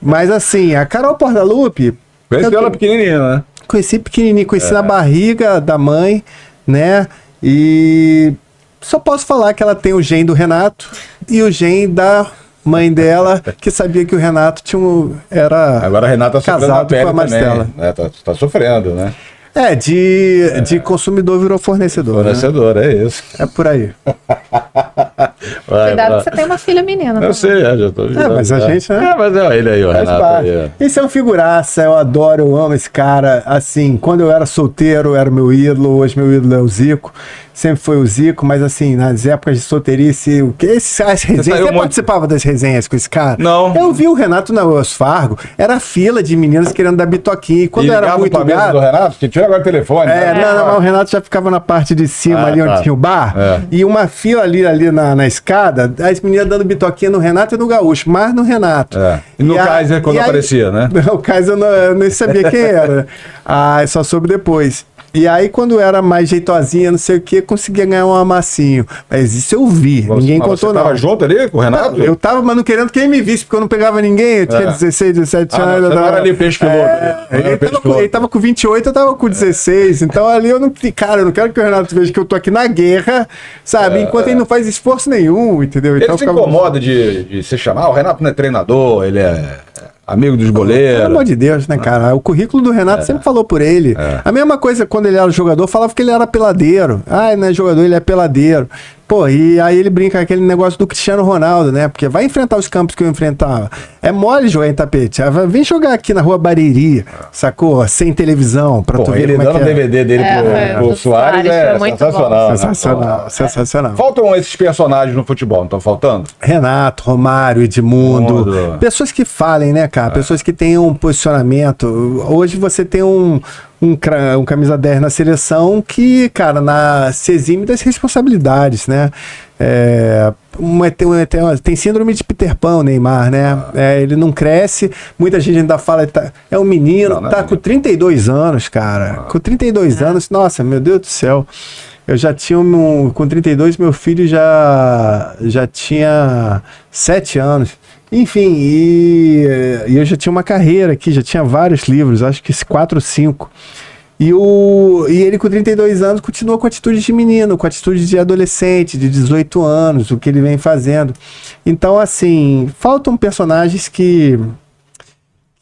Mas assim, a Carol Portalupi... Conheci ela pequenininha, né? Conheci pequenininho, conheci na barriga da mãe, né? E só posso falar que ela tem o gene do Renato e o gene da mãe dela, que sabia que o Renato era Agora a Renata tá sofrendo na casado pele com a Maristela. também, né? Tá sofrendo, né? De consumidor virou fornecedor. Fornecedor, né? é isso. É por aí. Cuidado que você tem uma filha menina. Eu sei, já tô avisando. Mas a gente, né? Mas ele aí, o Faz Renato. parte. Aí, Esse é um figuraça, eu adoro, eu amo esse cara. Assim, quando eu era solteiro, era meu ídolo, hoje meu ídolo é o Zico. Sempre foi o Zico, mas assim, nas épocas de solteirice, as resenhas, você participava das resenhas com esse cara? Não. Eu vi o Renato na Wells Fargo, era fila de meninas querendo dar bitoquinha. E quando era muito gato... do Renato, que tira agora o telefone. Não, mas o Renato já ficava na parte de cima, ali onde tinha o bar. E uma fila ali na escada, as meninas dando bitoquinha no Renato e no Gaúcho, mas no Renato. E no Kaiser, quando aparecia, né? O Kaiser eu nem sabia quem era. Só soube depois. E aí, quando era mais jeitosinha, não sei o que, conseguia ganhar um amassinho. Mas isso eu vi, ninguém contou, não. Você tava junto ali com o Renato? Eu tava, mas não querendo quem me visse, porque eu não pegava ninguém. Eu tinha 16, 17 anos. Você não era ali peixe piloto. Ele tava com 28, eu tava com 16. Então ali eu não... Cara, eu não quero que o Renato veja que eu tô aqui na guerra, sabe? Enquanto ele não faz esforço nenhum, entendeu? Ele se incomoda de se chamar. O Renato não é treinador, ele é... amigo dos goleiros. Pelo amor de Deus, né, cara? O currículo do Renato sempre falou por ele. A mesma coisa quando ele era jogador, falava que ele era peladeiro. Ele não é jogador, ele é peladeiro. Pô, e aí ele brinca com aquele negócio do Cristiano Ronaldo, né? Porque vai enfrentar os campos que eu enfrentava. É mole jogar em tapete. Vem jogar aqui na Rua Bariri, sacou? Sem televisão, pra tu ver ele como dando o DVD dele pro Soares é sensacional. Né? Sensacional, sensacional. Faltam esses personagens no futebol, não estão faltando? Renato, Romário, Edmundo. Pessoas que falem, né, cara? Pessoas que tenham um posicionamento. Hoje você tem um camisa 10 na seleção que, cara, se exime das responsabilidades, né? Tem síndrome de Peter Pan, o Neymar, né? Ele não cresce, muita gente ainda fala, é um menino, com 32 anos, cara. Com 32 anos, nossa, meu Deus do céu. Eu já tinha, com 32, meu filho já tinha 7 anos. Enfim, e eu já tinha uma carreira aqui, já tinha vários livros, acho que 4 ou 5. E ele com 32 anos continua com atitude de menino, com atitude de adolescente, de 18 anos, o que ele vem fazendo. Então, assim, faltam personagens que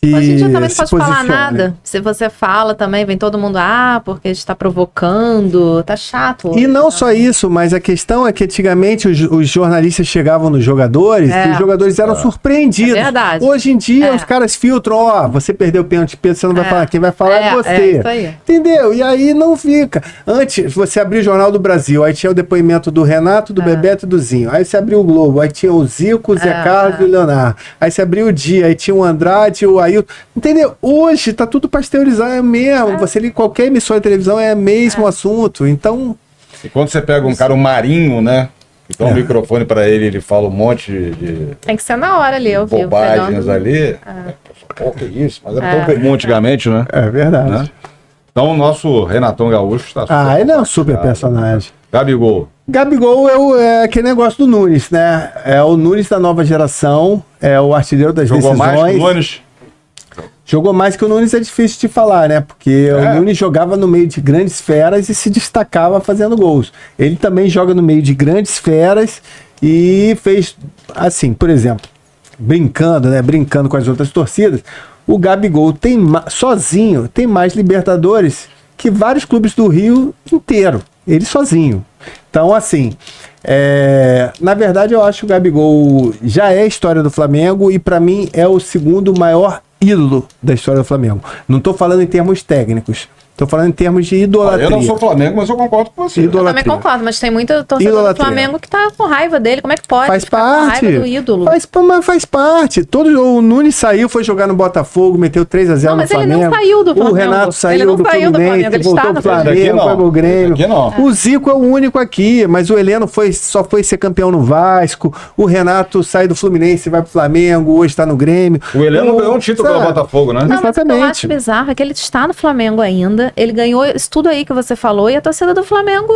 hoje em dia também não pode falar nada. Se você fala também, vem todo mundo, porque está provocando, tá chato. E não só isso, mas a questão é que antigamente os jornalistas chegavam nos jogadores e os jogadores eram surpreendidos. É verdade. Hoje em dia os caras filtram, você perdeu o pênalti, você não vai falar, quem vai falar é você. Isso aí. Entendeu? E aí não fica. Antes, você abriu o Jornal do Brasil, aí tinha o depoimento do Renato, do Bebeto e do Zinho. Aí você abriu o Globo, aí tinha o Zico, o Zé Carlos e o Leonardo. Aí você abriu o Dia, aí tinha o Andrade, o Ailton. Entendeu? Hoje tá tudo pasteurizado, é mesmo. Você liga qualquer emissora de televisão, é mesmo assunto. Então. E quando você pega um cara, um Marinho, né? Que dá um microfone pra ele fala um monte de. Tem que ser na hora ali, eu vi. Bobagens ali. Pô, que isso? Mas era tão comum antigamente, né? É verdade. Né? Então o nosso Renatão Gaúcho está super. Ele é um super personagem. Gabigol é aquele negócio do Nunes, né? É o Nunes da nova geração, é o artilheiro das decisões. Jogou mais que o Nunes? Jogou mais que o Nunes, é difícil de falar, né? Porque o Nunes jogava no meio de grandes feras e se destacava fazendo gols. Ele também joga no meio de grandes feras e fez, assim, por exemplo, brincando com as outras torcidas, o Gabigol sozinho tem mais Libertadores que vários clubes do Rio inteiro. Ele sozinho. Então, assim, na verdade eu acho que o Gabigol já é a história do Flamengo e para mim é o segundo maior ídolo da história do Flamengo. Não estou falando em termos técnicos, estou falando em termos de idolatria. Eu não sou Flamengo, mas eu concordo com você. Eu também concordo, mas tem muita torcedor do Flamengo que tá com raiva dele. Como é que pode? Faz parte. Com raiva do ídolo. Faz parte. O Nunes saiu, foi jogar no Botafogo, meteu 3-0 no Flamengo. Mas ele não saiu do Flamengo. O Renato saiu do Fluminense, voltou pro Flamengo, foi pro Grêmio. O Zico é o único aqui, mas o Heleno só foi ser campeão no Vasco. O Renato sai do Fluminense, vai pro Flamengo, hoje está no Grêmio. O Heleno ganhou um título pelo Botafogo, né? Não, mas o que eu acho bizarro é que ele está no Flamengo ainda. Ele ganhou isso tudo aí que você falou e a torcida do Flamengo...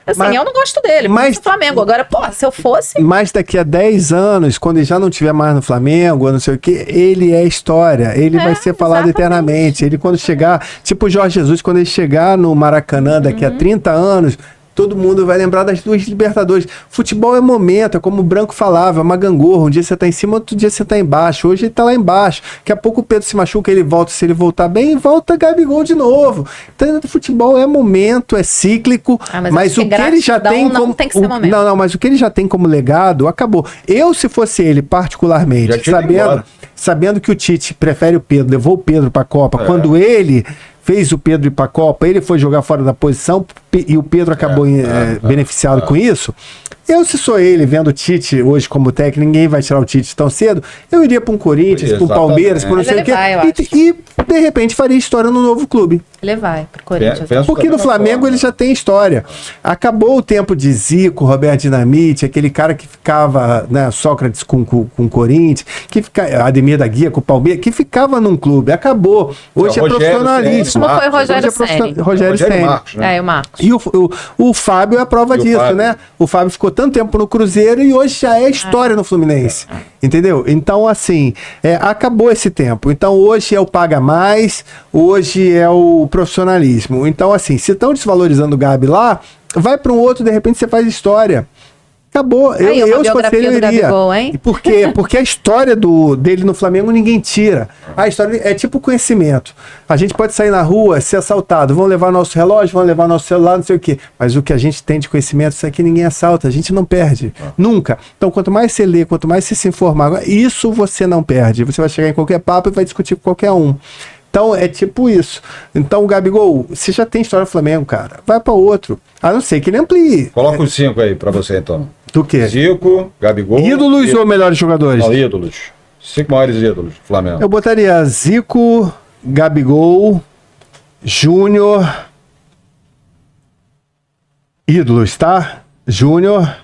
Assim, eu não gosto dele, mas o Flamengo. Agora, se eu fosse... Mas daqui a 10 anos, quando ele já não estiver mais no Flamengo, não sei o que, ele é história. Ele vai ser falado eternamente. Ele quando chegar... Tipo o Jorge Jesus, quando ele chegar no Maracanã daqui a 30 anos... todo mundo vai lembrar das 2 Libertadores. Futebol é momento, é como o Branco falava, é uma gangorra. Um dia você tá em cima, outro dia você tá embaixo. Hoje ele tá lá embaixo. Daqui a pouco o Pedro se machuca, ele volta. Se ele voltar bem, volta Gabigol de novo. Então, o futebol é momento, é cíclico. Mas o que ele já tem não como... tem que ser momento. Não, mas o que ele já tem como legado, acabou. Eu, se fosse ele, particularmente, sabendo que o Tite prefere o Pedro, levou o Pedro pra Copa, quando ele fez o Pedro ir pra Copa, ele foi jogar fora da posição e o Pedro acabou beneficiado com isso. Eu, se sou ele, vendo o Tite hoje como técnico, ninguém vai tirar o Tite tão cedo, eu iria para um Corinthians, para um Palmeiras, para não sei o quê, e de repente faria história no novo clube. Ele vai pro Corinthians. Porque no Flamengo ele já tem história. Acabou o tempo de Zico, Roberto Dinamite, aquele cara que ficava, né, Sócrates com o Corinthians, que ficava, Ademir da Guia com o Palmeiras, que ficava num clube. Acabou. Hoje é profissionalismo. Como foi o Rogério Ceni? Rogério Ceni. O Marcos. E o Fábio é a prova disso, né? O Fábio ficou tanto tempo no Cruzeiro e hoje já é história no Fluminense. Entendeu? Então, assim, acabou esse tempo. Então, hoje é o paga mais, hoje é o profissionalismo. Então, assim, se estão desvalorizando o Gabi lá, vai para um outro, de repente você faz história. Acabou. Aí, eu se fosse ele, eu iria. Gabigol, hein? Por quê? Porque a história dele no Flamengo ninguém tira. A história é tipo conhecimento. A gente pode sair na rua, ser assaltado, vão levar nosso relógio, vão levar nosso celular, não sei o quê. Mas o que a gente tem de conhecimento, isso aqui ninguém assalta, a gente não perde. Nunca. Então, quanto mais você lê, quanto mais você se informar, isso você não perde. Você vai chegar em qualquer papo e vai discutir com qualquer um. Então, é tipo isso. Então, o Gabigol, você já tem história do Flamengo, cara. Vai para outro. A não ser que ele amplie. Coloca os 5 aí para você, então. Do quê? Zico, Gabigol... Ídolos ou melhores jogadores? Não, ídolos. 5 maiores ídolos do Flamengo. Eu botaria Zico, Gabigol, Júnior... Ídolos, tá? Júnior...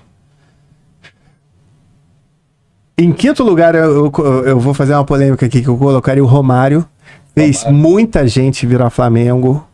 Em quinto lugar, eu vou fazer uma polêmica aqui, que eu colocaria o Romário. Fez muita gente virar Flamengo.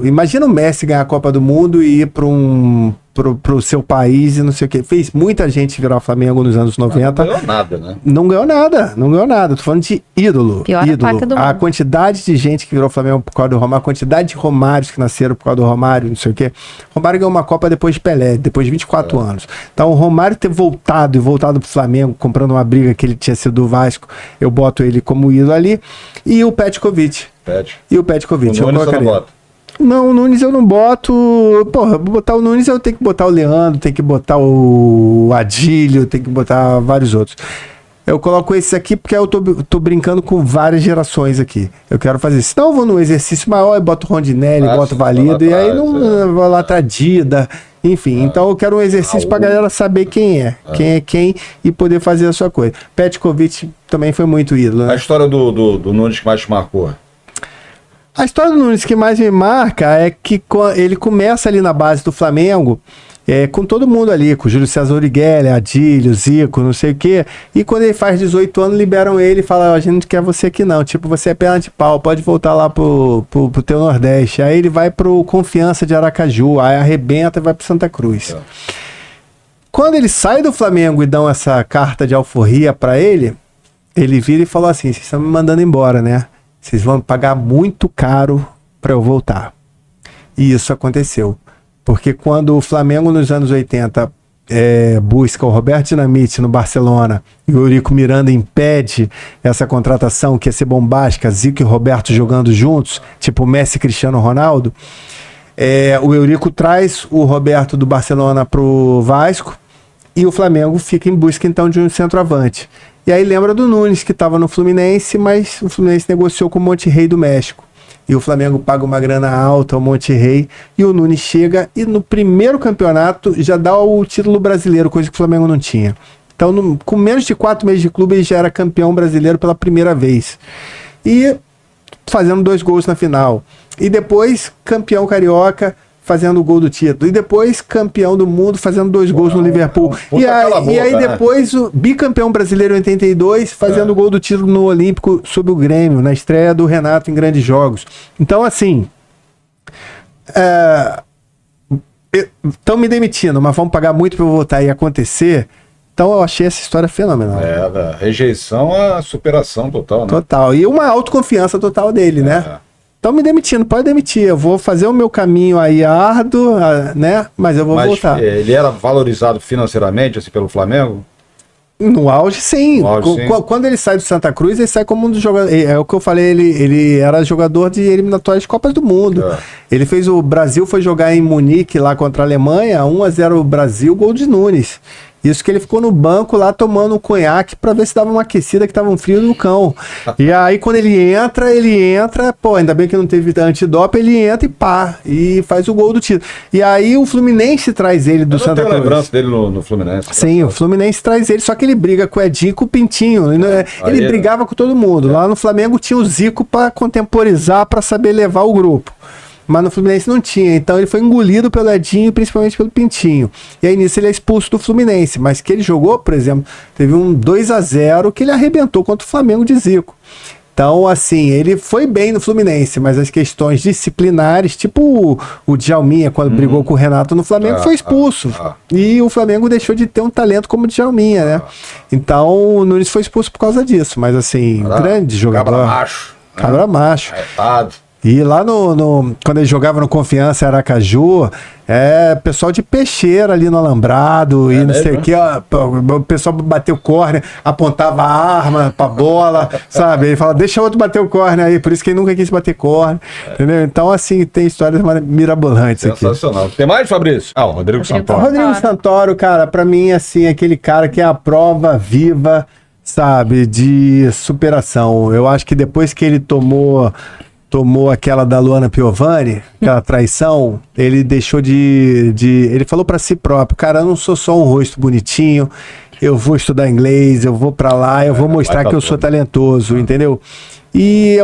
Imagina o Messi ganhar a Copa do Mundo e ir pro seu país e não sei o que. Fez muita gente virar Flamengo nos anos 90. Não ganhou nada, né? Não ganhou nada. Tô falando de ídolo. Pior ataque do mundo. A quantidade de gente que virou Flamengo por causa do Romário, a quantidade de Romários que nasceram por causa do Romário, não sei o que. Romário ganhou uma Copa depois de Pelé, depois de 24 anos. Então o Romário ter voltado pro Flamengo, comprando uma briga que ele tinha sido do Vasco, eu boto ele como ídolo ali. E o Petkovic. O Nunes eu não boto. Não, o Nunes eu não boto. Porra, vou botar o Nunes, eu tenho que botar o Leandro, tenho que botar o Adílio, tenho que botar vários outros. Eu coloco esses aqui porque eu tô brincando com várias gerações aqui. Eu quero fazer. Senão eu vou num exercício maior e boto o Rondinelli, boto o Valido, e aí não vou lá Dida. Enfim, então eu quero um exercício pra galera saber quem é quem e poder fazer a sua coisa. Petkovic também foi muito ídolo, né? A história do Nunes que mais te marcou? A história do Nunes que mais me marca é que ele começa ali na base do Flamengo, com todo mundo ali, com o Júlio César Urigueli, Adílio, Zico, não sei o quê. E quando ele faz 18 anos, liberam ele e falam, a gente não quer você aqui não. Tipo, você é perna de pau, pode voltar lá pro teu Nordeste. Aí ele vai pro Confiança de Aracaju, aí arrebenta e vai pro Santa Cruz. Quando ele sai do Flamengo e dão essa carta de alforria pra ele vira e falou assim, vocês estão me mandando embora, né? Vocês vão pagar muito caro para eu voltar. E isso aconteceu. Porque quando o Flamengo nos anos 80 busca o Roberto Dinamite no Barcelona e o Eurico Miranda impede essa contratação que ia ser bombástica, Zico e Roberto jogando juntos, tipo Messi e Cristiano Ronaldo, o Eurico traz o Roberto do Barcelona pro Vasco e o Flamengo fica em busca então de um centroavante. E aí lembra do Nunes, que estava no Fluminense, mas o Fluminense negociou com o Monterrey do México. E o Flamengo paga uma grana alta ao Monterrey, e o Nunes chega e no primeiro campeonato já dá o título brasileiro, coisa que o Flamengo não tinha. Então, com menos de 4 meses de clube, ele já era campeão brasileiro pela primeira vez. E fazendo 2 gols na final. E depois, campeão carioca, fazendo o gol do título. E depois, campeão do mundo, fazendo 2 gols no Liverpool. E aí depois, o bicampeão brasileiro em 82, fazendo o gol do título no Olímpico sob o Grêmio, na estreia do Renato em grandes jogos. Então, assim... estão me demitindo, mas vão pagar muito para eu voltar e acontecer. Então, eu achei essa história fenomenal. Da rejeição à superação total, né? Total. E uma autoconfiança total dele, né? Estão me demitindo, pode demitir. Eu vou fazer o meu caminho aí árduo, né? Mas eu vou voltar. Ele era valorizado financeiramente assim, pelo Flamengo? No auge, sim. No auge, sim. Quando ele sai do Santa Cruz, ele sai como um dos jogadores. É o que eu falei, ele era jogador de eliminatórias de Copas do Mundo. Ele fez o Brasil, foi jogar em Munique lá contra a Alemanha, 1-0 Brasil, gol de Nunes. Isso que ele ficou no banco lá tomando um conhaque pra ver se dava uma aquecida, que tava um frio no cão. E aí quando ele entra, pô, ainda bem que não teve antidoping, ele entra e pá, e faz o gol do título. E aí o Fluminense traz ele do Santa Cruz. Eu tenho lembrança dele no Fluminense. Sim, o Fluminense traz ele, só que ele briga com o Edinho e com o Pintinho. Ele brigava com todo mundo. Lá no Flamengo tinha o Zico pra contemporizar, pra saber levar o grupo. Mas no Fluminense não tinha, então ele foi engolido pelo Edinho, principalmente pelo Pintinho. E aí nisso ele é expulso do Fluminense, mas que ele jogou, por exemplo, teve um 2-0 que ele arrebentou contra o Flamengo de Zico. Então, assim, ele foi bem no Fluminense, mas as questões disciplinares, tipo o Djalminha, quando brigou com o Renato no Flamengo, foi expulso. E o Flamengo deixou de ter um talento como o Djalminha, né? Então, o Nunes foi expulso por causa disso, mas assim, grande jogador. Cabra macho. Cabra macho. Arretado. E lá quando ele jogava no Confiança Aracaju, pessoal de peixeira ali no Alambrado, e não sei o que, o pessoal bateu córnea, apontava a arma pra bola, sabe? Ele fala, deixa outro bater o córnea aí, por isso que ele nunca quis bater córnea, entendeu? Então, assim, tem histórias mirabolantes aqui. Sensacional. Tem mais, Fabrício? O Rodrigo Santoro. Rodrigo Santoro, cara, pra mim, assim, aquele cara que é a prova viva, sabe, de superação. Eu acho que depois que ele tomou aquela da Luana Piovani, aquela traição, ele deixou ele falou pra si próprio, cara, eu não sou só um rosto bonitinho, eu vou estudar inglês, eu vou pra lá, eu vou mostrar que eu sou talentoso, entendeu? E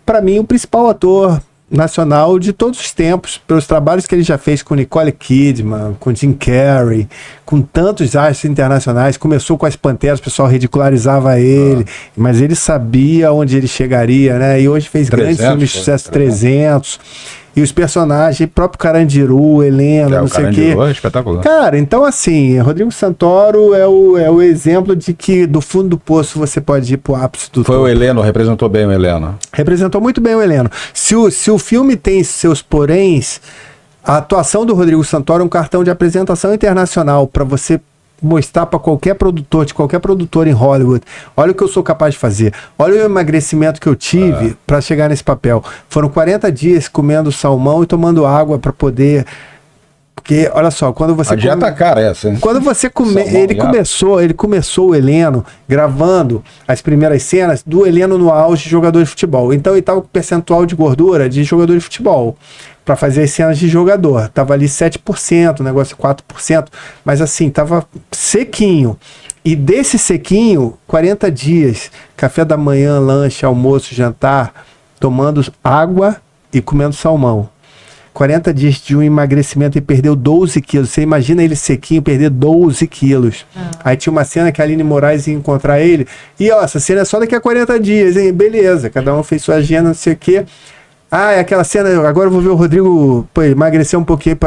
pra mim, o principal ator nacional de todos os tempos, pelos trabalhos que ele já fez com Nicole Kidman, com Jim Carrey, com tantos astros internacionais. Começou com as Panteras, o pessoal ridicularizava ele, mas ele sabia onde ele chegaria, né? E hoje fez grandes filmes de sucesso, 300. E os personagens, próprio Carandiru, Helena, não sei o quê. É espetacular. Cara, então assim, Rodrigo Santoro é o exemplo de que do fundo do poço você pode ir pro ápice do Foi topo. O Heleno, representou bem o Heleno. Representou muito bem o Heleno. Se o filme tem seus poréns, a atuação do Rodrigo Santoro é um cartão de apresentação internacional para você mostrar para qualquer produtor em Hollywood, olha o que eu sou capaz de fazer, olha o emagrecimento que eu tive para chegar nesse papel. Foram 40 dias comendo salmão e tomando água para poder... Porque, olha só, quando você... A dieta cara essa, hein? Quando você ele começou o Heleno gravando as primeiras cenas do Heleno no auge de jogador de futebol. Então ele estava com percentual de gordura de jogador de futebol para fazer as cenas de jogador. Tava ali 7%, o negócio 4%, mas assim, tava sequinho. E desse sequinho, 40 dias, café da manhã, lanche, almoço, jantar, tomando água e comendo salmão. 40 dias de um emagrecimento e perdeu 12 quilos. Você imagina ele sequinho perder 12 quilos. Aí tinha uma cena que a Aline Moraes ia encontrar ele. E ó, essa cena é só daqui a 40 dias, hein? Beleza, cada um fez sua agenda, não sei o quê. É aquela cena, agora eu vou ver o Rodrigo emagrecer um pouquinho.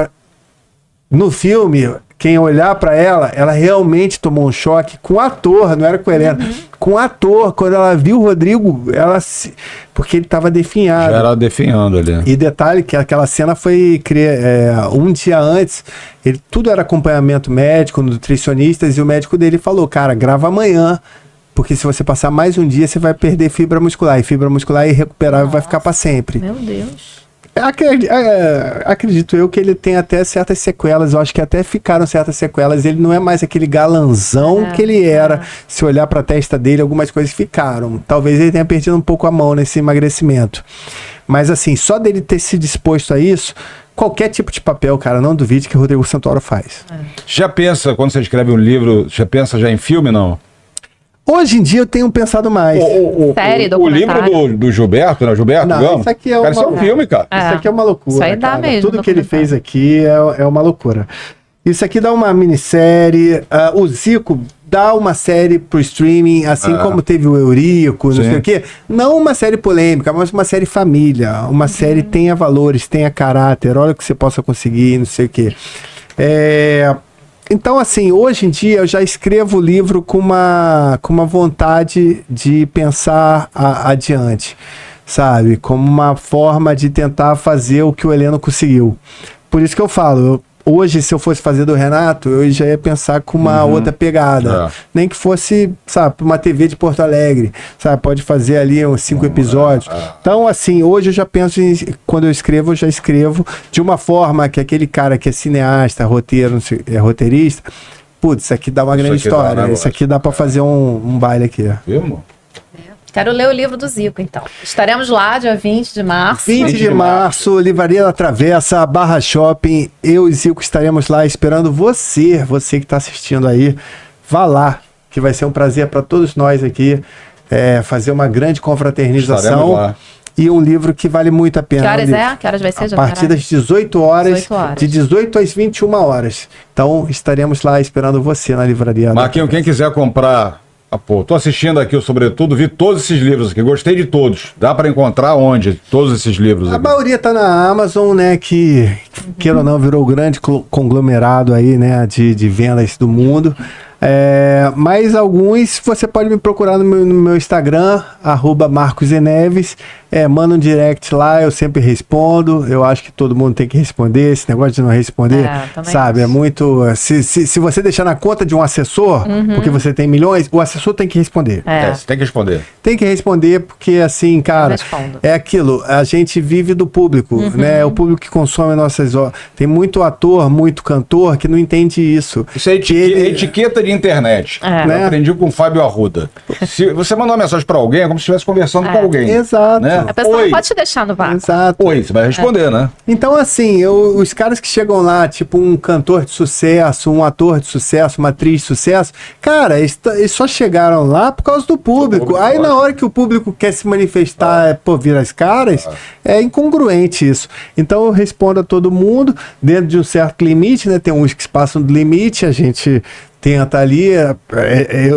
No filme, quem olhar pra ela realmente tomou um choque com o ator, não era com a Helena. Com o ator, quando ela viu o Rodrigo, porque ele tava definhado. Já era definhando ali. E detalhe que aquela cena foi um dia antes, tudo era acompanhamento médico, nutricionistas, e o médico dele falou, cara, grava amanhã, porque se você passar mais um dia, você vai perder fibra muscular, e fibra muscular é irrecuperável, vai ficar para sempre. Meu Deus. Acredito eu que ele tem até certas sequelas, eu acho que até ficaram certas sequelas, ele não é mais aquele galanzão que ele era, se olhar para a testa dele, algumas coisas ficaram, talvez ele tenha perdido um pouco a mão nesse emagrecimento, mas assim, só dele ter se disposto a isso, qualquer tipo de papel, cara, não duvide que o Rodrigo Santoro faz. Já pensa, quando você escreve um livro, já em filme, não? Hoje em dia eu tenho pensado mais. Série, o livro do Gilberto, né? Gilberto Gama. Isso aqui é isso é um filme, cara. Isso aqui é uma loucura. Isso aí dá cara. mesmo. Tudo que ele fez aqui é uma loucura. Isso aqui dá uma minissérie. O Zico dá uma série pro streaming, assim como teve o Eurico, não sei o quê. Não uma série polêmica, mas uma série família. Uma série tenha valores, tenha caráter, olha o que você possa conseguir, não sei o quê. Então, assim, hoje em dia eu já escrevo o livro com uma vontade de pensar adiante. sabe? Como uma forma de tentar fazer o que o Heleno conseguiu. Por isso que eu falo, hoje, se eu fosse fazer do Renato, eu já ia pensar com uma outra pegada. Nem que fosse, sabe, uma TV de Porto Alegre, sabe? Pode fazer ali uns 5 episódios. Então, assim, hoje eu já penso em, quando eu já escrevo de uma forma que aquele cara que é cineasta, roteirista, putz, isso aqui dá uma grande história. Isso aqui dá pra fazer um baile aqui. Viu? Quero ler o livro do Zico, então. Estaremos lá, dia 20 de março. 20 de março, Livraria da Travessa, Barra Shopping. Eu e Zico estaremos lá esperando você que está assistindo aí. Vá lá, que vai ser um prazer para todos nós aqui fazer uma grande confraternização. Lá. E um livro que vale muito a pena. Que horas é? Que horas vai ser? A partir das 18 horas, de 18 às 21 horas. Então, estaremos lá esperando você na livraria. Marquinhos, quem quiser comprar... tô assistindo aqui o Sobretudo, vi todos esses livros aqui, gostei de todos. Dá para encontrar onde todos esses livros aqui? A maioria tá na Amazon, né, que, queira ou não, virou o grande conglomerado aí, né, de vendas do mundo. Mas alguns você pode me procurar no meu Instagram, @MarcosEneves. Manda um direct lá, eu sempre respondo. Eu acho que todo mundo tem que responder. Esse negócio de não responder, sabe? É muito. Se você deixar na conta de um assessor, porque você tem milhões, o assessor tem que responder. Você tem que responder. Tem que responder, porque assim, cara, é aquilo. A gente vive do público, né? É o público que consome nossas obras. Tem muito ator, muito cantor que não entende isso. Isso é etiqueta de internet. Eu aprendi com o Fábio Arruda. Se você mandar uma mensagem para alguém, é como se estivesse conversando com alguém. Exato. Né? A pessoa não pode te deixar no vácuo. Exato. Oi, você vai responder, né? Então, assim, os caras que chegam lá, tipo um cantor de sucesso, um ator de sucesso, uma atriz de sucesso, cara, eles só chegaram lá por causa do público. Aí, na hora que o público quer se manifestar, vir as caras, é incongruente isso. Então, eu respondo a todo mundo dentro de um certo limite, né? Tem uns que passam do limite, a gente tenta ali,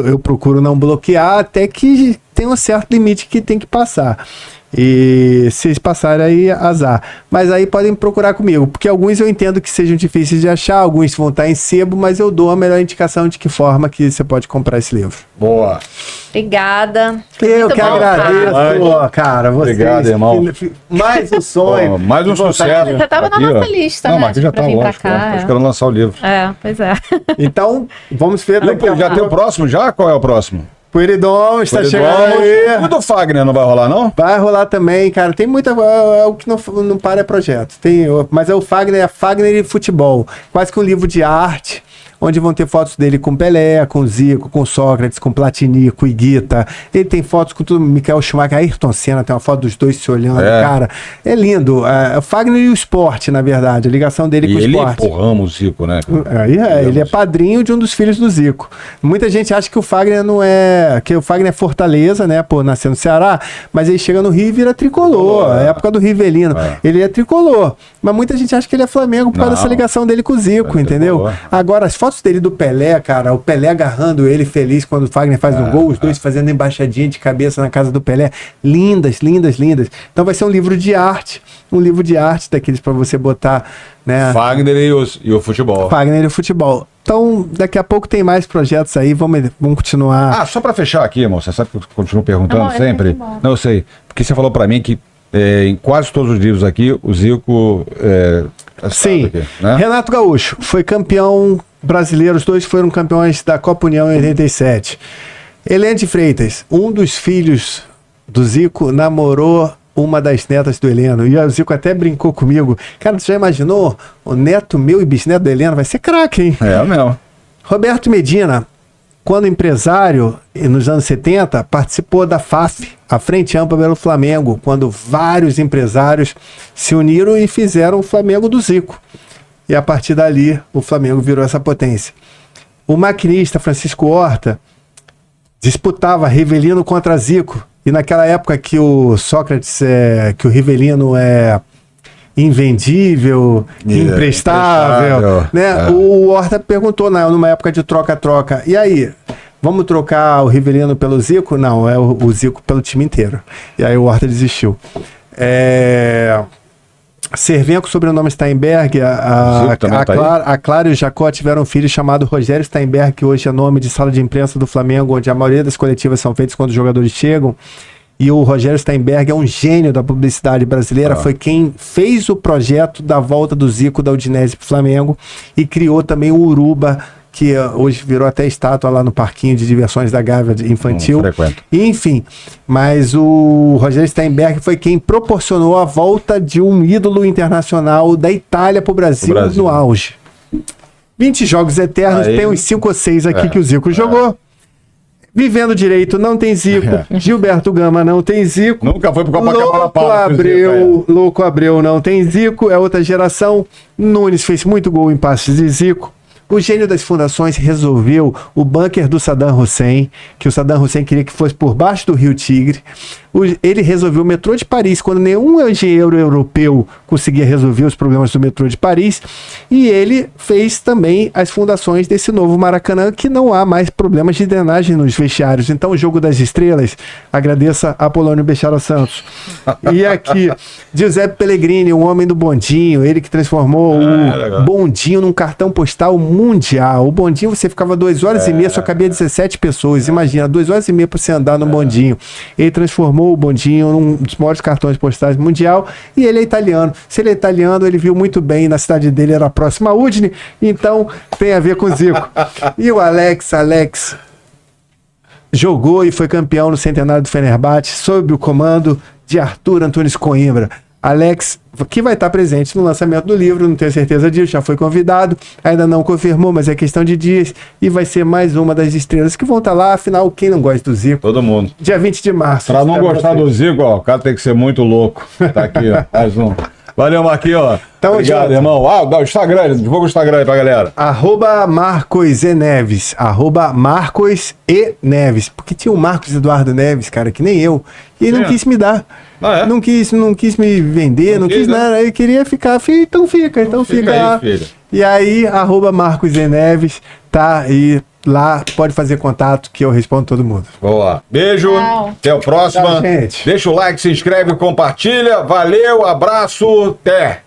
eu procuro não bloquear até que tem um certo limite que tem que passar. E se eles passarem aí, azar. Mas aí podem procurar comigo, porque alguns eu entendo que sejam difíceis de achar, alguns vão estar em sebo, mas eu dou a melhor indicação de que forma que você pode comprar esse livro. Boa. Obrigada. Eu que agradeço, cara. Vocês, obrigado, irmão. Mais um sonho. Mais um sucesso. Você estava na nossa lista, não, né? Mas já tá lógico. Tô esperando lançar o livro. Pois é. Então, vamos ver. Já tem o próximo já? Qual é o próximo? Pueridon está chegando aí. O do Fagner não vai rolar, não? Vai rolar também, cara. Tem muita... o que não para é projeto. Mas é o Fagner, Fagner e futebol. Quase que um livro de arte, onde vão ter fotos dele com Pelé, com Zico, com Sócrates, com Platini, com Higuita. Ele tem fotos com tudo, Michael Schumacher, Ayrton Senna, tem uma foto dos dois se olhando, cara. É lindo. O Fagner e o esporte, na verdade, a ligação dele com o esporte. E ele empurramos o Zico, né? Ele é padrinho de um dos filhos do Zico. Muita gente acha que o Fagner não é... que o Fagner é Fortaleza, né? Por nascer no Ceará, mas ele chega no Rio e vira tricolor. É a época do Rivelino. Ele é tricolor. Mas muita gente acha que ele é Flamengo por causa dessa ligação dele com o Zico, entendeu? Agora, as fotos dele do Pelé, cara, o Pelé agarrando ele feliz quando o Fagner faz um gol, os dois fazendo embaixadinha de cabeça na casa do Pelé. Lindas, lindas, lindas. Então vai ser um livro de arte daqueles para você botar, né? Fagner e o futebol. Fagner e o futebol. Então, daqui a pouco tem mais projetos aí, vamos continuar. Só para fechar aqui, irmão, você sabe que eu continuo perguntando sempre? Não, eu sei, porque você falou para mim que em quase todos os livros aqui, o Zico... Sim, aqui, né? Renato Gaúcho foi campeão brasileiro, os dois foram campeões da Copa União em 87. Helene de Freitas, um dos filhos do Zico, namorou uma das netas do Heleno, e o Zico até brincou comigo. Cara, você já imaginou? O neto meu e bisneto do Heleno vai ser craque, hein? É mesmo. Roberto Medina, quando empresário, nos anos 70, participou da FAF, a Frente Ampla pelo Flamengo, quando vários empresários se uniram e fizeram o Flamengo do Zico. E a partir dali, o Flamengo virou essa potência. O maquinista Francisco Horta disputava Rivelino contra Zico. E naquela época que o Sócrates, que o Rivelino é invendível, imprestável, né? O Horta perguntou numa época de troca-troca, e aí, vamos trocar o Rivelino pelo Zico? Não, é o Zico pelo time inteiro. E aí o Horta desistiu. Cervenco, sobrenome Steinberg, a Clara e o Jacó tiveram um filho chamado Rogério Steinberg, que hoje é nome de sala de imprensa do Flamengo, onde a maioria das coletivas são feitas quando os jogadores chegam. E o Rogério Steinberg é um gênio da publicidade brasileira, foi quem fez o projeto da volta do Zico da Udinese para o Flamengo e criou também o Uruba, que hoje virou até estátua lá no parquinho de diversões da Gávea infantil. Frequento. Enfim, mas o Rogério Steinberg foi quem proporcionou a volta de um ídolo internacional da Itália para o Brasil no auge. 20 jogos eternos, Aí, tem uns 5 ou 6 aqui que o Zico jogou. Vivendo Direito não tem Zico. Gilberto Gama não tem Zico. Nunca foi pro Copacabana Louco Abreu não tem Zico. É outra geração. Nunes fez muito gol em passes de Zico. O gênio das fundações resolveu o bunker do Saddam Hussein, que o Saddam Hussein queria que fosse por baixo do Rio Tigre. Ele resolveu o metrô de Paris, quando nenhum engenheiro europeu conseguia resolver os problemas do metrô de Paris. E ele fez também as fundações desse novo Maracanã, que não há mais problemas de drenagem nos vestiários. Então, o Jogo das Estrelas, agradeça a Apolônio Bechara Santos. E aqui, Giuseppe Pellegrini, o homem do bondinho, ele que transformou o bondinho num cartão postal mundial. O bondinho, você ficava 2 horas e meia, só cabia 17 pessoas. Imagina, 2 horas e meia para você andar no bondinho. Ele transformou o bondinho num dos maiores cartões postais mundial, e ele é italiano. Se ele é italiano, ele viu muito bem, na cidade dele era próxima a Udine, então tem a ver com o Zico. E o Alex jogou e foi campeão no centenário do Fenerbahçe, sob o comando de Arthur Antunes Coimbra. Alex, que vai estar presente no lançamento do livro, não tenho certeza disso, já foi convidado, ainda não confirmou, mas é questão de dias, e vai ser mais uma das estrelas que vão estar lá, afinal, quem não gosta do Zico? Todo mundo. Dia 20 de março. Pra não gostar do Zico, ó, o cara tem que ser muito louco. Tá aqui, ó, mais um. Valeu, Marquinhos, ó. Tamo Obrigado, junto. irmão. Dá o Instagram, divulga o Instagram aí pra galera. Marcos E. Neves. Marcos E. Neves. Porque tinha o Marcos Eduardo Neves, cara, que nem eu. E ele não quis me dar. Ah, é? Não quis me vender, não quis né? nada. Ele queria ficar. Então fica aí, filho. E aí, Marcos E. Neves, tá? E lá pode fazer contato que eu respondo todo mundo. Boa. Beijo. Tchau. Até a próxima. Tchau, gente. Deixa o like, se inscreve, compartilha. Valeu, abraço. Até.